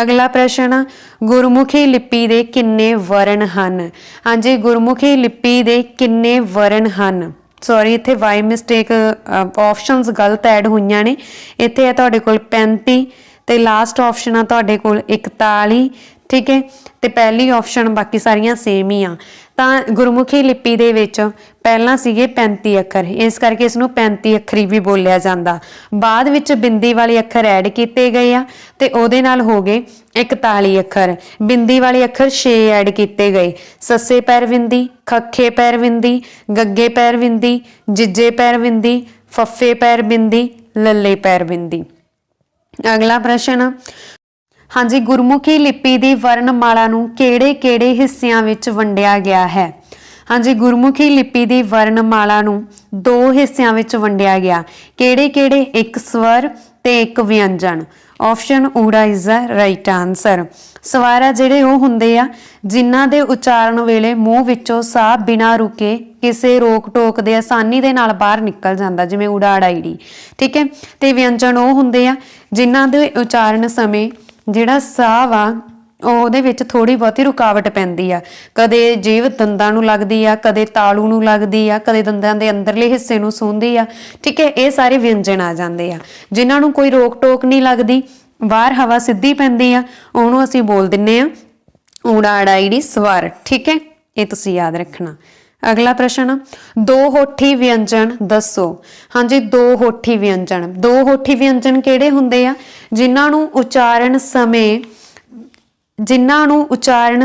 ਅਗਲਾ ਪ੍ਰਸ਼ਨ, ਗੁਰਮੁਖੀ ਲਿਪੀ ਦੇ ਕਿੰਨੇ ਵਰਨ ਹਨ? ਹਾਂਜੀ, ਗੁਰਮੁਖੀ ਲਿਪੀ ਦੇ ਕਿੰਨੇ ਵਰਨ ਹਨ? ਸੌਰੀ, ਇੱਥੇ ਬਾਈ ਮਿਸਟੇਕ ਆਪਸ਼ਨਸ ਗਲਤ ਐਡ ਹੋਈਆਂ ਨੇ। ਇੱਥੇ ਹੈ ਤੁਹਾਡੇ ਕੋਲ 35 ਤੇ ਲਾਸਟ ਆਪਸ਼ਨ ਆ ਤੁਹਾਡੇ ਕੋਲ 41। ਠੀਕ ਹੈ, ਤੇ ਪਹਿਲੀ ਆਪਸ਼ਨ ਬਾਕੀ ਸਾਰੀਆਂ ਸੇਮ ਹੀ ਆ। ਤਾਂ ਗੁਰਮੁਖੀ ਲਿਪੀ ਦੇ ਵਿੱਚ ਪਹਿਲਾਂ ਸੀਗੇ 35 ਅੱਖਰ, ਇਸ ਕਰਕੇ ਇਸ ਨੂੰ 35 ਅੱਖਰੀ ਵੀ ਬੋਲਿਆ ਜਾਂਦਾ। ਬਾਅਦ ਵਿੱਚ ਬਿੰਦੀ ਵਾਲੇ ਅੱਖਰ ਐਡ ਕੀਤੇ ਗਏ ਆ ਤੇ ਉਹਦੇ ਨਾਲ ਹੋ ਗਏ 41 ਅੱਖਰ। ਬਿੰਦੀ ਵਾਲੇ ਅੱਖਰ 6 ਐਡ ਕੀਤੇ ਗਏ। ਸੱਸੇ ਪੈਰ ਬਿੰਦੀ, ਖੱਖੇ ਪੈਰ ਬਿੰਦੀ, ਗੱਗੇ ਪੈਰ ਬਿੰਦੀ, ਜਿੱਜੇ ਪੈਰ ਬਿੰਦੀ, ਫੱਫੇ ਪੈਰ ਬਿੰਦੀ, ਲੱਲੇ ਪੈਰ ਬਿੰਦੀ। ਅਗਲਾ ਪ੍ਰਸ਼ਨ, ਹਾਂਜੀ, ਗੁਰਮੁਖੀ ਲਿਪੀ ਦੀ ਵਰਣਮਾਲਾ ਨੂੰ ਕਿਹੜੇ-ਕਿਹੜੇ ਹਿੱਸਿਆਂ ਵਿੱਚ ਵੰਡਿਆ ਗਿਆ ਹੈ? ਹਾਂਜੀ, ਗੁਰਮੁਖੀ ਲਿਪੀ ਦੀ ਵਰਣਮਾਲਾ ਨੂੰ 2 ਹਿੱਸਿਆਂ ਵਿੱਚ ਵੰਡਿਆ ਗਿਆ। ਕਿਹੜੇ-ਕਿਹੜੇ? ਇੱਕ ਸਵਰ ਤੇ ਇੱਕ ਵਿਅੰਜਨ। ਆਪਸ਼ਨ ਊੜਾ ਇਜ਼ ਦਾ ਰਾਈਟ ਆਨਸਰ। ਸਵਰ ਆ ਜਿਹੜੇ ਉਹ ਹੁੰਦੇ ਆ ਜਿਨ੍ਹਾਂ ਦੇ ਉਚਾਰਨ ਵੇਲੇ ਮੂੰਹ ਵਿੱਚੋਂ ਸਾਹ ਬਿਨਾਂ ਰੁਕੇ ਕਿਸੇ ਰੋਕ ਟੋਕ ਦੇ ਆਸਾਨੀ ਦੇ ਨਾਲ ਬਾਹਰ ਨਿਕਲ ਜਾਂਦਾ, ਜਿਵੇਂ ਊੜਾ ਆੜਾ ਈੜੀ। ਠੀਕ ਹੈ, ਤੇ ਵਿਅੰਜਨ ਉਹ ਹੁੰਦੇ ਆ ਜਿਨ੍ਹਾਂ ਦੇ ਉਚਾਰਨ ਸਮੇਂ ਜਿਹੜਾ ਸਾਹ ਵਾ ਉਹਦੇ ਵਿੱਚ ਥੋੜੀ ਬਹੁਤੀ ਰੁਕਾਵਟ ਪੈਂਦੀ ਆ। ਕਦੇ ਜੀਭ ਦੰਦਾਂ ਨੂੰ ਲੱਗਦੀ ਆ, ਕਦੇ ਤਾਲੂ ਨੂੰ ਲੱਗਦੀ ਆ, ਕਦੇ ਦੰਦਾਂ ਦੇ ਅੰਦਰਲੇ ਹਿੱਸੇ ਨੂੰ ਸੂੰਹਦੀ ਆ। ਠੀਕ ਹੈ, ਇਹ ਸਾਰੇ ਵਿਅੰਜਨ ਆ ਜਾਂਦੇ ਆ ਜਿਨ੍ਹਾਂ ਨੂੰ ਕੋਈ ਰੋਕ ਟੋਕ ਨਹੀਂ ਲੱਗਦੀ, ਬਾਹਰ ਹਵਾ ਸਿੱਧੀ ਪੈਂਦੀ ਆ, ਉਹਨੂੰ ਅਸੀਂ ਬੋਲ ਦਿੰਨੇ ਆ ਊੜਾ ਆੜਾ ਈੜੀ ਸਵਰ। ਠੀਕ ਹੈ, ਇਹ ਤੁਸੀਂ ਯਾਦ ਰੱਖਣਾ। ਅਗਲਾ ਪ੍ਰਸ਼ਨ, 2 ਹੋਠੀ ਵਿਅੰਜਨ ਦੱਸੋ। ਹਾਂਜੀ, 2 ਹੋਠੀ ਵਿਅੰਜਨ, 2 ਹੋਠੀ ਵਿਅੰਜਨ ਕਿਹੜੇ ਹੁੰਦੇ ਆ? ਜਿਨ੍ਹਾਂ ਨੂੰ ਉਚਾਰਨ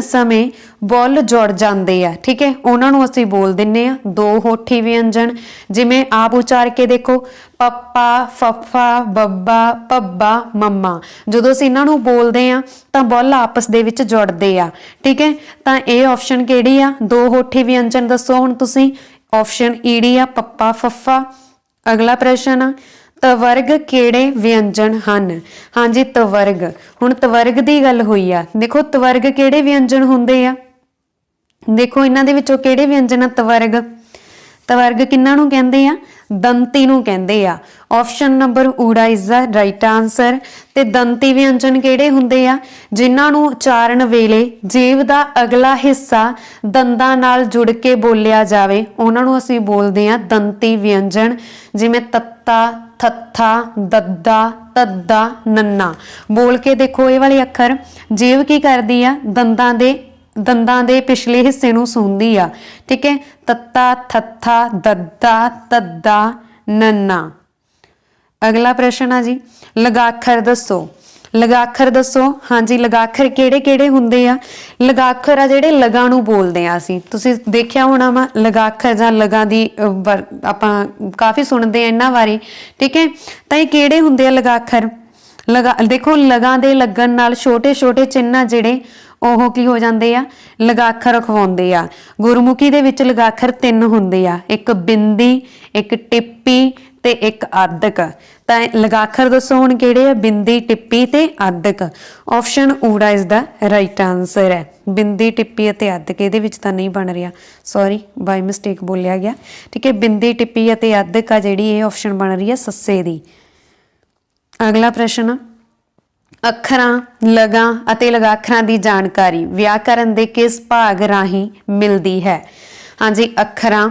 ਸਮੇਂ ਬੁੱਲ ਜੁੜ ਜਾਂਦੇ ਆ। ਠੀਕ ਹੈ, ਉਹਨਾਂ ਨੂੰ ਅਸੀਂ ਬੋਲ ਦਿੰਨੇ ਆ 2 ਹੋਠੀ ਵਿਅੰਜਨ। ਜਿਵੇਂ ਆਪ ਉਚਾਰ ਕੇ ਦੇਖੋ, ਪੱਪਾ, ਫੱਫਾ, ਬੱਬਾ, ਭੱਬਾ, ਮੰਮਾ। ਜਦੋਂ ਅਸੀਂ ਇਹਨਾਂ ਨੂੰ ਬੋਲਦੇ ਆ ਤਾਂ ਬੁੱਲ ਆਪਸ ਦੇ ਵਿੱਚ ਜੁੜਦੇ ਆ। ਠੀਕ ਹੈ, ਤਾਂ ਇਹ ਆਪਸ਼ਨ ਕਿਹੜੀ ਆ? 2 ਹੋਠੀ ਵਿਅੰਜਨ ਦੱਸੋ ਹੁਣ ਤੁਸੀਂ। ਆਪਸ਼ਨ ਈੜੀ ਆ, ਪੱਪਾ, ਫੱਫਾ। ਅਗਲਾ ਪ੍ਰਸ਼ਨ ਆ, ਤਵਰਗ ਕਿਹੜੇ ਵਿਅੰਜਨ ਹਨ? ਹਾਂਜੀ, ਤਵਰਗ। ਹੁਣ ਤਵਰਗ ਦੀ ਗੱਲ ਹੋਈ ਆ, ਦੇਖੋ ਤਵਰਗ ਕਿਹੜੇ ਵਿਅੰਜਨ ਹੁੰਦੇ ਆ? ਦੇਖੋ ਇਹਨਾਂ ਦੇ ਵਿੱਚੋਂ ਕਿਹੜੇ ਵਿਅੰਜਨ ਆ ਤਵਰਗ? ਤਵਰਗ ਕਿਹਨਾਂ ਨੂੰ ਕਹਿੰਦੇ ਆ? ਦੰਤੀ ਨੂੰ ਕਹਿੰਦੇ ਆ। ਆਪਸ਼ਨ ਨੰਬਰ ਊੜਾ ਇਜ਼ ਦਾ ਰਾਈਟ ਆਨਸਰ। ਤੇ ਦੰਤੀ ਵਿਅੰਜਨ ਕਿਹੜੇ ਹੁੰਦੇ ਆ? ਜਿਨ੍ਹਾਂ ਨੂੰ ਉਚਾਰਨ ਵੇਲੇ ਜੀਭ ਦਾ ਅਗਲਾ ਹਿੱਸਾ ਦੰਦਾਂ ਨਾਲ ਜੁੜ ਕੇ ਬੋਲਿਆ ਜਾਵੇ, ਉਹਨਾਂ ਨੂੰ ਅਸੀਂ ਬੋਲਦੇ ਆ ਦੰਤੀ ਵਿਅੰਜਨ। ਜਿਵੇਂ ਤੱਤਾ, ਥੱਥਾ, ਦੱਦਾ, ਤੱਦਾ, ਨੰਨਾ। ਬੋਲ ਕੇ ਦੇਖੋ ਇਹ ਵਾਲੇ ਅੱਖਰ। ਜੀਭ ਕੀ ਕਰਦੀ ਆ? ਦੰਦਾਂ ਦੇ ਪਿਛਲੇ ਹਿੱਸੇ ਨੂੰ ਸੂੰਹਦੀ ਆ। ਠੀਕ ਹੈ, ਤੱਤਾ, ਥੱਥਾ, ਦੱਦਾ, ਤੱਦਾ, ਨੰਨਾ। ਅਗਲਾ ਪ੍ਰਸ਼ਨ ਆ ਜੀ, ਲਗਾਖਰ ਦੱਸੋ। ਲਗਾਖਰ ਦੱਸੋ। ਹਾਂਜੀ, ਲਗਾਖਰ ਕਿਹੜੇ ਕਿਹੜੇ ਹੁੰਦੇ ਆ? ਲਗਾਖਰ ਆ ਜਿਹੜੇ ਲਗਾ ਨੂੰ ਬੋਲਦੇ ਆ ਅਸੀਂ, ਤੁਸੀਂ ਦੇਖਿਆ ਹੋਣਾ ਵਾ ਲਗਾਖਰ ਜਾਂ ਲਗਾ ਦੀ ਆਪਾਂ ਕਾਫੀ ਸੁਣਦੇ ਆ ਇਹਨਾਂ ਬਾਰੇ। ਠੀਕ ਹੈ, ਤਾਂ ਇਹ ਕਿਹੜੇ ਹੁੰਦੇ ਆ ਲਗਾਖਰ? ਦੇਖੋ ਲਗਾ ਦੇ ਲੱਗਣ ਨਾਲ ਛੋਟੇ ਛੋਟੇ ਚਿੰਨ੍ਹ ਜਿਹੜੇ ਉਹ ਕੀ ਹੋ ਜਾਂਦੇ ਆ? ਲਗਾਖਰ ਅਖਵਾਉਂਦੇ ਆ। ਗੁਰਮੁਖੀ ਦੇ ਵਿੱਚ ਲਗਾਖਰ 3 ਹੁੰਦੇ ਆ, ਇੱਕ ਬਿੰਦੀ, ਇੱਕ ਟਿੱਪੀ ਤੇ ਇੱਕ ਆਦਿਕ। ਤਾਂ ਲਗਾਖਰ ਦੱਸੋ ਹੁਣ ਕਿਹੜੇ ਆ? ਬਿੰਦੀ, ਟਿੱਪੀ ਤੇ ਆਦਿਕ। ਆਪਸ਼ਨ ਊੜਾ ਇਜ਼ ਦਾ ਰਾਈਟ ਆਨਸਰ ਹੈ। ਬਿੰਦੀ, ਟਿੱਪੀ ਅਤੇ ਆਦਿਕ। ਇਹਦੇ ਵਿੱਚ ਤਾਂ ਨਹੀਂ ਬਣ ਰਿਹਾ, ਸੌਰੀ ਬਾਈ ਮਿਸਟੇਕ ਬੋਲਿਆ ਗਿਆ। ਠੀਕ ਹੈ, ਬਿੰਦੀ, ਟਿੱਪੀ ਅਤੇ ਆਦਿਕ ਆ ਜਿਹੜੀ ਇਹ ਆਪਸ਼ਨ ਬਣ ਰਹੀ ਹੈ ਸੱਸੇ ਦੀ। ਅਗਲਾ ਪ੍ਰਸ਼ਨ, ਅੱਖਰਾਂ, ਲਗਾਂ ਅਤੇ ਲਗਾਖਰਾਂ ਦੀ ਜਾਣਕਾਰੀ ਵਿਆਕਰਨ ਦੇ ਕਿਸ ਭਾਗ ਰਾਹੀਂ ਮਿਲਦੀ ਹੈ? ਹਾਂਜੀ, ਅੱਖਰਾਂ,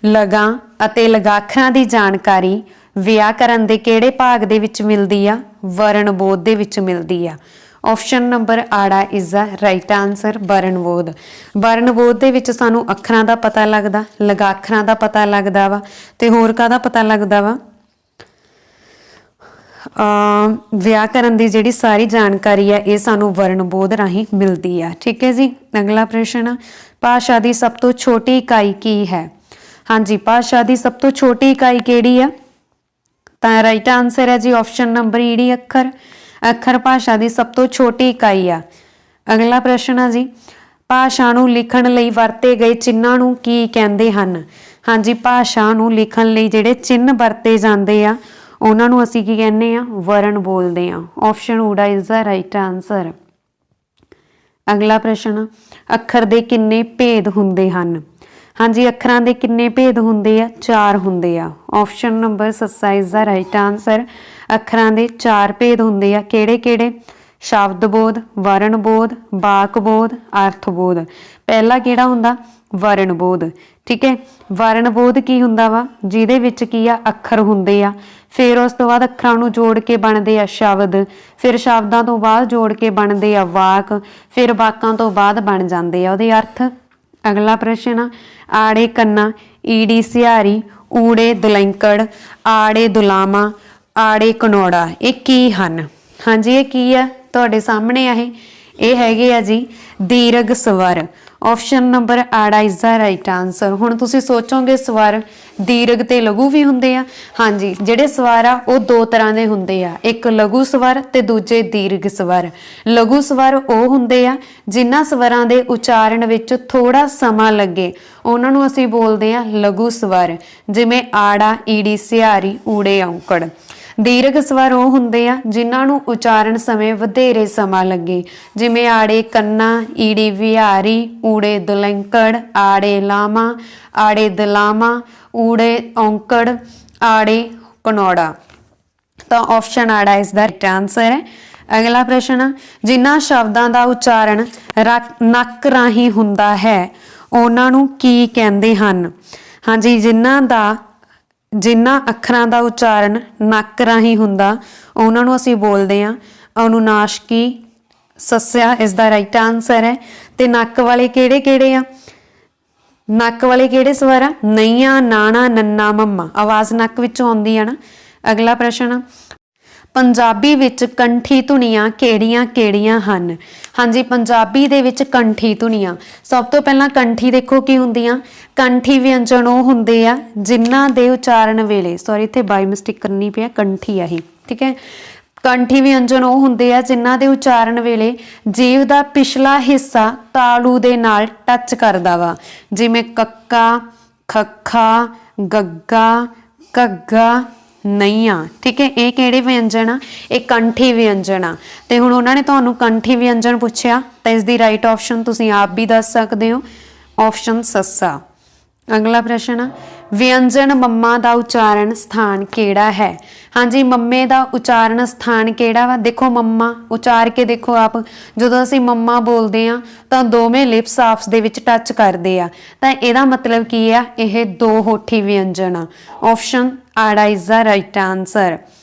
ਲਗਾਂ ਅਤੇ ਲਗਾਖਰਾਂ ਦੀ ਜਾਣਕਾਰੀ ਵਿਆਕਰਨ ਦੇ ਕਿਹੜੇ ਭਾਗ ਦੇ ਵਿੱਚ ਮਿਲਦੀ ਆ? ਵਰਣਬੋਧ ਦੇ ਵਿੱਚ ਮਿਲਦੀ ਆ। ਆਪਸ਼ਨ ਨੰਬਰ ਆੜਾ ਇਜ਼ ਦਾ ਰਾਈਟ ਆਨਸਰ, ਵਰਣਬੋਧ। ਵਰਣਬੋਧ ਦੇ ਵਿੱਚ ਸਾਨੂੰ ਅੱਖਰਾਂ ਦਾ ਪਤਾ ਲੱਗਦਾ, ਲਗਾਖਰਾਂ ਦਾ ਪਤਾ ਲੱਗਦਾ ਵਾ, ਤੇ ਹੋਰ ਕਾਹਦਾ ਪਤਾ ਲੱਗਦਾ ਵਾ? ਵਿਆਕਰਨ ਦੀ ਜਿਹੜੀ ਸਾਰੀ ਜਾਣਕਾਰੀ ਆ ਇਹ ਸਾਨੂੰ ਵਰਣਬੋਧ ਰਾਹੀਂ ਮਿਲਦੀ ਆ। ਠੀਕ ਹੈ ਜੀ। ਅਗਲਾ ਪ੍ਰਸ਼ਨ, ਭਾਸ਼ਾ ਦੀ ਸਭ ਤੋਂ ਛੋਟੀ ਇਕਾਈ ਕੀ ਹੈ? ਹਾਂਜੀ, ਭਾਸ਼ਾ ਦੀ ਸਭ ਤੋਂ ਛੋਟੀ ਇਕਾਈ ਕਿਹੜੀ ਆ? ਤਾਂ ਰਾਈਟ ਆਨਸਰ ਹੈ ਜੀ ਆਪਸ਼ਨ ਨੰਬਰ ਈਡੀ ਅੱਖਰ। ਅੱਖਰ ਭਾਸ਼ਾ ਦੀ ਸਭ ਤੋਂ ਛੋਟੀ ਇਕਾਈ ਆ। ਅਗਲਾ ਪ੍ਰਸ਼ਨ ਆ ਜੀ, ਭਾਸ਼ਾ ਨੂੰ ਲਿਖਣ ਲਈ ਵਰਤੇ ਗਏ ਚਿੰਨ੍ਹਾਂ ਨੂੰ ਕੀ ਕਹਿੰਦੇ ਹਨ? ਹਾਂਜੀ, ਭਾਸ਼ਾ ਨੂੰ ਲਿਖਣ ਲਈ ਜਿਹੜੇ ਚਿੰਨ੍ਹ ਵਰਤੇ ਜਾਂਦੇ ਆ ਉਹਨਾਂ ਨੂੰ ਅਸੀਂ ਕੀ ਕਹਿੰਦੇ ਆ? ਵਰਣ ਬੋਲਦੇ ਆ। ਆਪਸ਼ਨ ਊੜਾ ਇਜ਼ ਦਾ ਰਾਈਟ ਆਨਸਰ। ਅਗਲਾ ਪ੍ਰਸ਼ਨ, ਅੱਖਰ ਦੇ ਕਿੰਨੇ ਭੇਦ ਹੁੰਦੇ ਹਨ? ਹਾਂਜੀ, ਅੱਖਰਾਂ ਦੇ ਕਿੰਨੇ ਭੇਦ ਹੁੰਦੇ ਆ? 4 ਹੁੰਦੇ ਆ। ਆਪਸ਼ਨ ਨੰਬਰ ਸੱਸਾ ਇਜ਼ ਦਾ ਰਾਈਟ ਆਨਸਰ। ਅੱਖਰਾਂ ਦੇ 4 ਭੇਦ ਹੁੰਦੇ ਆ। ਕਿਹੜੇ ਕਿਹੜੇ? ਸ਼ਬਦ ਬੋਧ, ਵਰਣ ਬੋਧ, ਵਾਕ ਬੋਧ, ਅਰਥ ਬੋਧ। ਪਹਿਲਾ ਕਿਹੜਾ ਹੁੰਦਾ? ਵਰਣ ਬੋਧ। ਠੀਕ ਹੈ, ਵਰਣ ਬੋਧ ਕੀ ਹੁੰਦਾ ਵਾ? ਜਿਹਦੇ ਵਿੱਚ ਕੀ ਆ? ਅੱਖਰ ਹੁੰਦੇ ਆ। ਫਿਰ ਉਸ ਤੋਂ ਬਾਅਦ ਅੱਖਰਾਂ ਨੂੰ ਜੋੜ ਕੇ ਬਣਦੇ ਆ ਸ਼ਬਦ, ਫਿਰ ਸ਼ਬਦਾਂ ਤੋਂ ਬਾਅਦ ਜੋੜ ਕੇ ਬਣਦੇ ਆ ਵਾਕ, ਫਿਰ ਵਾਕਾਂ ਤੋਂ ਬਾਅਦ ਬਣ ਜਾਂਦੇ ਆ ਉਹਦੇ ਅਰਥ। ਅਗਲਾ ਪ੍ਰਸ਼ਨ, ਆੜੇ ਕੰਨਾ, ਈੜੀ ਸਿਹਾਰੀ, ਊੜੇ ਦੁਲੰਕੜ, ਆੜੇ ਦੁਲਾਮਾ, ਆੜੇ ਕਨੌੜਾ, ਇਹ ਕੀ ਹਨ? ਹਾਂਜੀ, ਇਹ ਕੀ ਆ? ਤੁਹਾਡੇ ਸਾਹਮਣੇ ਆ ਇਹ ਹੈਗੇ ਆ ਜੀ ਦੀਰਘ ਸਵਰ। ਆਪਸ਼ਨ ਨੰਬਰ ਆੜਾ ਇਜ਼ ਦਾ ਰਾਈਟ ਆਨਸਰ। ਹੁਣ ਤੁਸੀਂ ਸੋਚੋਗੇ ਸਵਰ ਦੀਰਘ ਤੇ ਲਘੂ ਵੀ ਹੁੰਦੇ ਆ। ਹਾਂਜੀ, ਜਿਹੜੇ ਸਵਰ ਆ ਉਹ 2 ਤਰ੍ਹਾਂ ਦੇ ਹੁੰਦੇ ਆ, ਇੱਕ ਲਘੂ ਸਵਰ ਤੇ ਦੂਜੇ ਦੀਰਘ ਸਵਰ। ਲਘੂ ਸਵਰ ਉਹ ਹੁੰਦੇ ਆ ਜਿਨ੍ਹਾਂ ਸਵਰਾਂ ਦੇ ਉਚਾਰਨ ਵਿੱਚ ਥੋੜਾ ਸਮਾਂ ਲੱਗੇ, ਉਹਨਾਂ ਨੂੰ ਅਸੀਂ ਬੋਲਦੇ ਆ ਲਘੂ ਸਵਰ, ਜਿਵੇਂ ਆੜਾ, ਈੜੀ ਸਿਹਾਰੀ, ਊੜੇ ਔਂਕੜ। ਦੀਰਘ ਸਵਰ ਉਹ ਹੁੰਦੇ ਆ ਜਿਨ੍ਹਾਂ ਨੂੰ ਉਚਾਰਨ ਸਮੇਂ ਵਧੇਰੇ ਸਮਾਂ ਲੱਗੇ, ਜਿਵੇਂ ਆੜੇ ਕੰਨਾ, ਈੜੀ ਵਿਹਾਰੀ, ਊੜੇ ਦੁਲੰਕੜ, ਆੜੇ ਲਾਮਾ, ਆੜੇ ਦਲਾਮਾ, ਊੜੇ ਔਂਕੜ, ਆੜੇ ਕਨੌੜਾ। ਤਾਂ ਆਪਸ਼ਨ ਆੜਾ ਇਸ ਦਾ ਰਾਈਟ ਆਨਸਰ ਹੈ। ਅਗਲਾ ਪ੍ਰਸ਼ਨ, ਜਿਨ੍ਹਾਂ ਸ਼ਬਦਾਂ ਦਾ ਉਚਾਰਨ ਨੱਕ ਰਾਹੀਂ ਹੁੰਦਾ ਹੈ ਉਹਨਾਂ ਨੂੰ ਕੀ ਕਹਿੰਦੇ ਹਨ? ਹਾਂਜੀ, ਜਿਨ੍ਹਾਂ ਅੱਖਰਾਂ ਦਾ ਉਚਾਰਨ ਨੱਕ ਰਾਹੀਂ ਹੁੰਦਾ ਉਹਨਾਂ ਨੂੰ ਅਸੀਂ ਬੋਲਦੇ ਹਾਂ ਅਨੁਨਾਸ਼ਕੀ ਸੱਸਿਆ, ਇਸ ਦਾ ਰਾਈਟ ਆਨਸਰ ਹੈ। ਤੇ ਨੱਕ ਵਾਲੇ ਕਿਹੜੇ ਕਿਹੜੇ ਆ? ਨੱਕ ਵਾਲੇ ਕਿਹੜੇ ਸਵਰ ਆ? ਨਈਆਂ, ਨਾਣਾ, ਨੰਨਾ, ਮੰਮਾ। ਆਵਾਜ਼ ਨੱਕ ਵਿੱਚੋਂ ਆਉਂਦੀ ਆ ਨਾ। ਅਗਲਾ ਪ੍ਰਸ਼ਨ, ਪੰਜਾਬੀ ਵਿੱਚ ਕੰਠੀ ਧੁਨੀਆਂ ਕਿਹੜੀਆਂ ਕਿਹੜੀਆਂ ਹਨ? ਹਾਂਜੀ, ਪੰਜਾਬੀ ਦੇ ਵਿੱਚ ਕੰਠੀ ਧੁਨੀਆਂ, ਸਭ ਤੋਂ ਪਹਿਲਾਂ ਕੰਠੀ ਦੇਖੋ ਕੀ ਹੁੰਦੀਆਂ? ਕੰਠੀ ਵਿਅੰਜਨ ਉਹ ਹੁੰਦੇ ਆ ਜਿਨ੍ਹਾਂ ਦੇ ਉਚਾਰਨ ਵੇਲੇ, ਸੌਰੀ ਇੱਥੇ ਬਾਈ ਮਿਸਟੇਕ ਕਰਨੀ ਪਿਆ, ਕੰਠੀ ਆ ਇਹ, ਠੀਕ ਹੈ। ਕੰਠੀ ਵਿਅੰਜਨ ਉਹ ਹੁੰਦੇ ਆ ਜਿਨ੍ਹਾਂ ਦੇ ਉਚਾਰਨ ਵੇਲੇ ਜੀਭ ਦਾ ਪਿਛਲਾ ਹਿੱਸਾ ਤਾਲੂ ਦੇ ਨਾਲ ਟੱਚ ਕਰਦਾ ਵਾ, ਜਿਵੇਂ ਕੱਕਾ, ਖੱਖਾ, ਗੱਗਾ, ਘੱਗਾ, ਨਈਆਂ। ਠੀਕ ਹੈ, ਇਹ ਕਿਹੜੇ ਵਿਅੰਜਨ ਆ? ਇਹ ਕੰਠੀ ਵਿਅੰਜਨ ਆ। ਤੇ ਹੁਣ ਉਹਨਾਂ ਨੇ ਤੁਹਾਨੂੰ ਕੰਠੀ ਵਿਅੰਜਨ ਪੁੱਛਿਆ ਤਾਂ ਇਸ ਦੀ ਰਾਈਟ ਆਪਸ਼ਨ ਤੁਸੀਂ ਆਪ ਵੀ ਦੱਸ ਸਕਦੇ ਹੋ, ਆਪਸ਼ਨ ਸੱਸਾ। ਅਗਲਾ ਪ੍ਰਸ਼ਨ, ਵਿਅੰਜਨ ਮੰਮਾ ਦਾ ਉਚਾਰਨ ਸਥਾਨ ਕਿਹੜਾ ਹੈ? ਹਾਂਜੀ, ਮੰਮੇ ਦਾ ਉਚਾਰਨ ਸਥਾਨ ਕਿਹੜਾ ਵਾ? ਦੇਖੋ ਮੰਮਾ ਉਚਾਰ ਕੇ ਦੇਖੋ ਆਪ, ਜਦੋਂ ਅਸੀਂ ਮੰਮਾ ਬੋਲਦੇ ਆ ਤਾਂ ਦੋਵੇਂ ਲਿਪਸ ਆਪਸ ਦੇ ਵਿੱਚ ਟੱਚ ਕਰਦੇ ਆ, ਤਾਂ ਇਹਦਾ ਮਤਲਬ ਕੀ ਆ? ਇਹ 2 ਹੋਠੀ ਵਿਅੰਜਨ ਆ। ਆਪਸ਼ਨ ਆੜਾ ਇਜ਼ ਦਾ ਰਾਈਟ ਆਨਸਰ।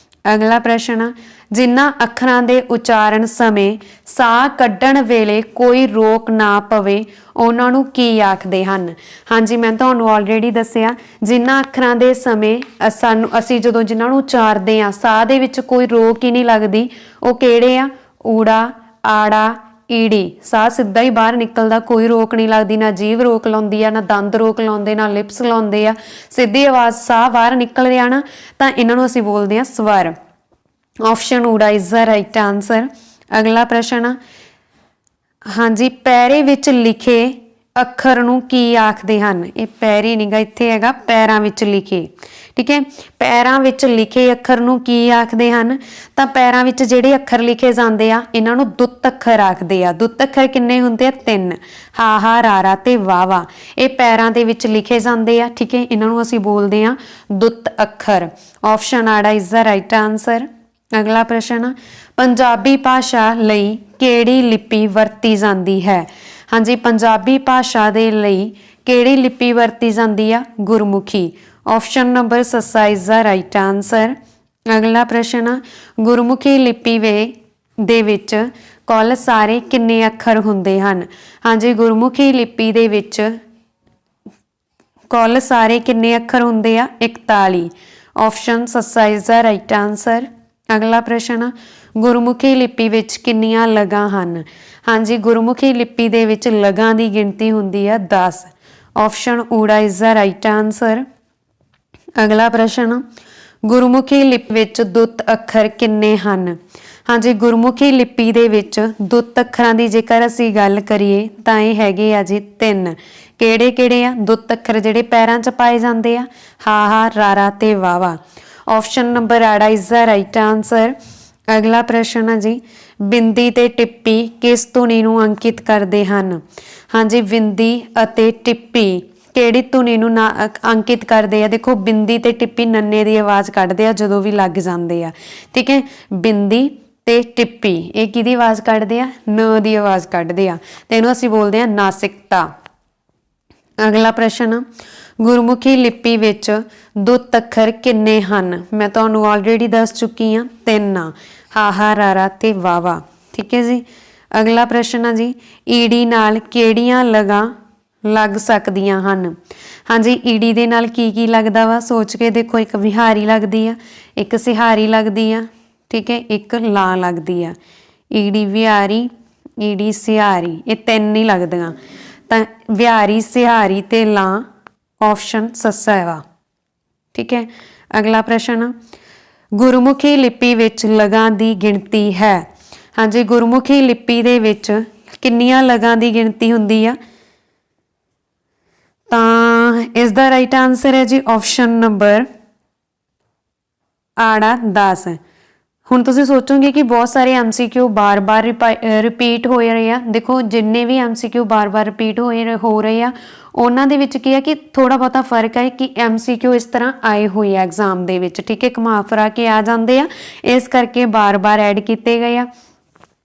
ਅਗਲਾ ਪ੍ਰਸ਼ਨ, ਜਿਨ੍ਹਾਂ ਅੱਖਰਾਂ ਦੇ ਉਚਾਰਨ ਸਮੇਂ ਸਾਹ ਕੱਢਣ ਵੇਲੇ ਕੋਈ ਰੋਕ ਨਾ ਪਵੇ ਉਹਨਾਂ ਨੂੰ ਕੀ ਆਖਦੇ ਹਨ? ਹਾਂਜੀ, ਮੈਂ ਤੁਹਾਨੂੰ ਆਲਰੇਡੀ ਦੱਸਿਆ, ਜਿਨ੍ਹਾਂ ਅੱਖਰਾਂ ਦੇ ਸਮੇਂ ਅਸੀਂ ਜਦੋਂ ਜਿਨ੍ਹਾਂ ਨੂੰ ਉਚਾਰਦੇ ਆ ਸਾਹ ਦੇ ਵਿੱਚ ਕੋਈ ਰੋਕ ਹੀ ਨਹੀਂ ਲੱਗਦੀ, ਉਹ ਕਿਹੜੇ ਆ? ਊੜਾ, ਆੜਾ, ਈੜੀ। ਸਾਹ ਸਿੱਧਾ ਹੀ ਬਾਹਰ ਨਿਕਲਦਾ, ਕੋਈ ਰੋਕ ਨਹੀਂ ਲੱਗਦੀ, ਨਾ ਜੀਭ ਰੋਕ ਲਾਉਂਦੀ ਆ, ਨਾ ਦੰਦ ਰੋਕ ਲਾਉਂਦੇ, ਨਾ ਲਿਪਸ ਲਾਉਂਦੇ ਆ, ਸਿੱਧੀ ਆਵਾਜ਼ ਸਾਹ ਬਾਹਰ ਨਿਕਲ ਰਿਹਾ ਨਾ, ਤਾਂ ਇਹਨਾਂ ਨੂੰ ਅਸੀਂ ਬੋਲਦੇ ਆ ਸਵਰ। ਆਪਸ਼ਨ ਊੜਾ ਇਜ਼ ਦਾ ਰਾਈਟ ਆਨਸਰ। ਅਗਲਾ ਪ੍ਰਸ਼ਨ, ਹਾਂਜੀ, ਪੈਰੇ ਵਿੱਚ ਲਿਖੇ ਅੱਖਰ ਨੂੰ ਕੀ ਆਖਦੇ ਹਨ? ਇਹ ਪੈਰੀ ਨੀਗਾ, ਇੱਥੇ ਹੈਗਾ ਪੈਰਾਂ ਵਿੱਚ ਲਿਖੇ। ਠੀਕ ਹੈ, ਪੈਰਾਂ ਵਿੱਚ ਲਿਖੇ ਅੱਖਰ ਨੂੰ ਕੀ ਆਖਦੇ ਹਨ? ਤਾਂ ਪੈਰਾਂ ਵਿੱਚ ਜਿਹੜੇ ਅੱਖਰ ਲਿਖੇ ਜਾਂਦੇ ਆ ਇਹਨਾਂ ਨੂੰ ਦੁੱਤ ਅੱਖਰ ਆਖਦੇ ਆ। ਦੁੱਤ ਅੱਖਰ ਕਿੰਨੇ ਹੁੰਦੇ ਆ? 3, ਹਾਹਾ, ਰਾਰਾ ਤੇ ਵਾਵਾ। ਇਹ ਪੈਰਾਂ ਦੇ ਵਿੱਚ ਲਿਖੇ ਜਾਂਦੇ ਆ। ਠੀਕ ਹੈ, ਇਹਨਾਂ ਨੂੰ ਅਸੀਂ ਬੋਲਦੇ ਆ ਦੁੱਤ ਅੱਖਰ। ਆਪਸ਼ਨ ਆੜਾ ਇਜ਼ ਦਾ ਰਾਈਟ ਆਨਸਰ। ਅਗਲਾ ਪ੍ਰਸ਼ਨ, ਪੰਜਾਬੀ ਭਾਸ਼ਾ ਲਈ ਕਿਹੜੀ ਲਿਪੀ ਵਰਤੀ ਜਾਂਦੀ ਹੈ? ਹਾਂਜੀ, ਪੰਜਾਬੀ ਭਾਸ਼ਾ ਦੇ ਲਈ ਕਿਹੜੀ ਲਿਪੀ ਵਰਤੀ ਜਾਂਦੀ ਆ? ਗੁਰਮੁਖੀ। ਆਪਸ਼ਨ ਨੰਬਰ ਸੱਸਾ ਇਜ਼ ਦਾ ਰਾਈਟ ਆਨਸਰ। ਅਗਲਾ ਪ੍ਰਸ਼ਨ, ਗੁਰਮੁਖੀ ਲਿਪੀ ਦੇ ਵਿੱਚ ਕੁੱਲ ਸਾਰੇ ਕਿੰਨੇ ਅੱਖਰ ਹੁੰਦੇ ਹਨ? ਹਾਂਜੀ, ਗੁਰਮੁਖੀ ਲਿਪੀ ਦੇ ਵਿੱਚ ਕੁੱਲ ਸਾਰੇ ਕਿੰਨੇ ਅੱਖਰ ਹੁੰਦੇ ਆ? 41। ਆਪਸ਼ਨ ਸੱਸਾ ਇਜ਼ ਦਾ ਰਾਈਟ ਆਨਸਰ। ਅਗਲਾ ਪ੍ਰਸ਼ਨ, ਗੁਰਮੁਖੀ ਲਿਪੀ ਵਿੱਚ ਕਿੰਨੀਆਂ ਲਗਾਂ ਹਨ? ਹਾਂਜੀ, ਗੁਰਮੁਖੀ ਲਿਪੀ ਦੇ ਵਿੱਚ ਲਗਾਂ ਦੀ ਗਿਣਤੀ ਹੁੰਦੀ ਆ 10। ਆਪਸ਼ਨ ਊੜਾ ਇਜ਼ ਦਾ ਰਾਈਟ ਆਨਸਰ। ਅਗਲਾ ਪ੍ਰਸ਼ਨ, ਗੁਰਮੁਖੀ ਲਿਪੀ ਵਿੱਚ ਦੁੱਤ ਅੱਖਰ ਕਿੰਨੇ ਹਨ? ਹਾਂਜੀ, ਗੁਰਮੁਖੀ ਲਿਪੀ ਦੇ ਵਿੱਚ ਦੁੱਤ ਅੱਖਰਾਂ ਦੀ ਜੇਕਰ ਅਸੀਂ ਗੱਲ ਕਰੀਏ ਤਾਂ ਇਹ ਹੈਗੇ ਆ ਜੀ 3। ਕਿਹੜੇ ਕਿਹੜੇ ਆ ਦੁੱਤ ਅੱਖਰ ਜਿਹੜੇ ਪੈਰਾਂ 'ਚ ਪਾਏ ਜਾਂਦੇ ਆ? ਹਾ, ਰਾਰਾ ਤੇ ਵਾਵਾ। ਆਪਸ਼ਨ ਨੰਬਰ ਆੜਾ ਇਜ਼ ਦਾ ਰਾਈਟ ਆਂਸਰ। ਅਗਲਾ ਪ੍ਰਸ਼ਨ ਹੈ ਜੀ, ਬਿੰਦੀ ਤੇ ਟਿੱਪੀ ਕਿਸ ਧੁਨੀ ਨੂੰ ਅੰਕਿਤ ਕਰਦੇ ਹਨ? ਹਾਂਜੀ, ਬਿੰਦੀ ਅਤੇ ਟਿੱਪੀ ਕਿਹੜੀ ਧੁਨੀ ਨੂੰ ਅੰਕਿਤ ਕਰਦੇ ਆ? ਦੇਖੋ, ਬਿੰਦੀ ਤੇ ਟਿੱਪੀ ਨੰਨੇ ਦੀ ਆਵਾਜ਼ ਕੱਢਦੇ ਆ ਜਦੋਂ ਵੀ ਲੱਗ ਜਾਂਦੇ ਆ। ਠੀਕ ਹੈ, ਬਿੰਦੀ ਤੇ ਟਿੱਪੀ ਇਹ ਕਿਹਦੀ ਆਵਾਜ਼ ਕੱਢਦੇ ਆ? ਨ ਦੀ ਆਵਾਜ਼ ਕੱਢਦੇ ਆ ਤੇ ਇਹਨੂੰ ਅਸੀਂ ਬੋਲਦੇ ਆ ਨਾਸਿਕਤਾ। ਅਗਲਾ ਪ੍ਰਸ਼ਨ, ਗੁਰਮੁਖੀ ਲਿਪੀ ਵਿੱਚ ਦੁੱਤ ਅੱਖਰ ਕਿੰਨੇ ਹਨ? ਮੈਂ ਤੁਹਾਨੂੰ ਆਲਰੇਡੀ ਦੱਸ ਚੁੱਕੀ ਹਾਂ, 3 ਆ, ਹਾਹਾ, ਰਾਰਾ ਤੇ ਵਾਵਾ। ਠੀਕ ਹੈ ਜੀ। ਅਗਲਾ ਪ੍ਰਸ਼ਨ ਆ ਜੀ, ਈੜੀ ਨਾਲ ਕਿਹੜੀਆਂ ਲਗਾਂ ਲੱਗ ਸਕਦੀਆਂ ਹਨ? ਹਾਂਜੀ, ਈੜੀ ਦੇ ਨਾਲ ਕੀ ਕੀ ਲੱਗਦਾ ਵਾ? ਸੋਚ ਕੇ ਦੇਖੋ, ਇੱਕ ਵਿਹਾਰੀ ਲੱਗਦੀ ਆ, ਇੱਕ ਸਿਹਾਰੀ ਲੱਗਦੀ ਆ, ਠੀਕ ਹੈ, ਇੱਕ ਲਾਂ ਲੱਗਦੀ ਆ। ਈੜੀ ਵਿਹਾਰੀ, ਈੜੀ ਸਿਹਾਰੀ, ਇਹ 3 ਹੀ ਲੱਗਦੀਆਂ। ਤਾਂ ਵਿਹਾਰੀ, ਸਿਹਾਰੀ ਤੇ ਲਾਂ ਆਪਸ਼ਨ ਸੱਸਾ ਵਾ। ਠੀਕ ਹੈ। ਅਗਲਾ ਪ੍ਰਸ਼ਨ, ਗੁਰਮੁਖੀ ਲਿਪੀ ਵਿੱਚ ਲਗਾਂ ਦੀ ਗਿਣਤੀ ਹੈ? ਹਾਂਜੀ, ਗੁਰਮੁਖੀ ਲਿਪੀ ਦੇ ਵਿੱਚ ਕਿੰਨੀਆਂ ਲਗਾਂ ਦੀ ਗਿਣਤੀ ਹੁੰਦੀ ਆ? ਤਾਂ ਇਸ ਦਾ ਰਾਈਟ ਆਂਸਰ ਹੈ ਜੀ ਆਪਸ਼ਨ ਨੰਬਰ ਆੜਾ 10। ਹੁਣ ਤੁਸੀਂ ਸੋਚੋਗੇ ਕਿ ਬਹੁਤ ਸਾਰੇ MCQ ਬਾਰ-ਬਾਰ ਰਿਪੀਟ ਹੋ ਰਹੇ ਆ। ਦੇਖੋ, ਜਿੰਨੇ ਵੀ MCQ ਬਾਰ-ਬਾਰ ਰਿਪੀਟ ਹੋ ਰਹੇ ਆ ਉਹਨਾਂ ਦੇ ਵਿੱਚ ਕੀ ਹੈ ਕਿ ਥੋੜਾ ਬਹੁਤਾ ਫਰਕ ਹੈ ਕਿ MCQ ਇਸ ਤਰ੍ਹਾਂ ਆਏ ਹੋਏ ਆ ਐਗਜ਼ਾਮ ਦੇ ਵਿੱਚ। ਠੀਕ ਹੈ, ਘੁਮਾ ਫਿਰਾ ਕੇ ਆ ਜਾਂਦੇ ਆ, ਇਸ ਕਰਕੇ ਬਾਰ-ਬਾਰ ਐਡ ਕੀਤੇ ਗਏ ਆ।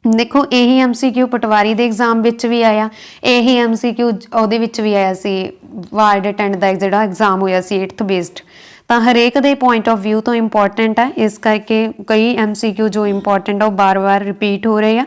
ਦੇਖੋ, ਇਹੀ MCQ ਪਟਵਾਰੀ ਦੇ ਐਗਜ਼ਾਮ ਵਿੱਚ ਵੀ ਆਇਆ, ਇਹੀ MCQ ਉਹਦੇ ਵਿੱਚ ਵੀ ਆਇਆ ਸੀ, ਵਾਰਡ ਅਟੈਂਡ ਦਾ ਜਿਹੜਾ ਐਗਜ਼ਾਮ ਹੋਇਆ ਸੀ 8th ਬੇਸਡ। ਤਾਂ ਹਰੇਕ ਦੇ ਪੁਆਇੰਟ ਆਫ ਵਿਊ ਤੋਂ ਇੰਪੋਰਟੈਂਟ ਹੈ, ਇਸ ਕਰਕੇ ਕਈ MCQ ਜੋ ਇੰਪੋਰਟੈਂਟ ਆ ਉਹ ਬਾਰ-ਬਾਰ ਰਿਪੀਟ ਹੋ ਰਹੇ ਆ।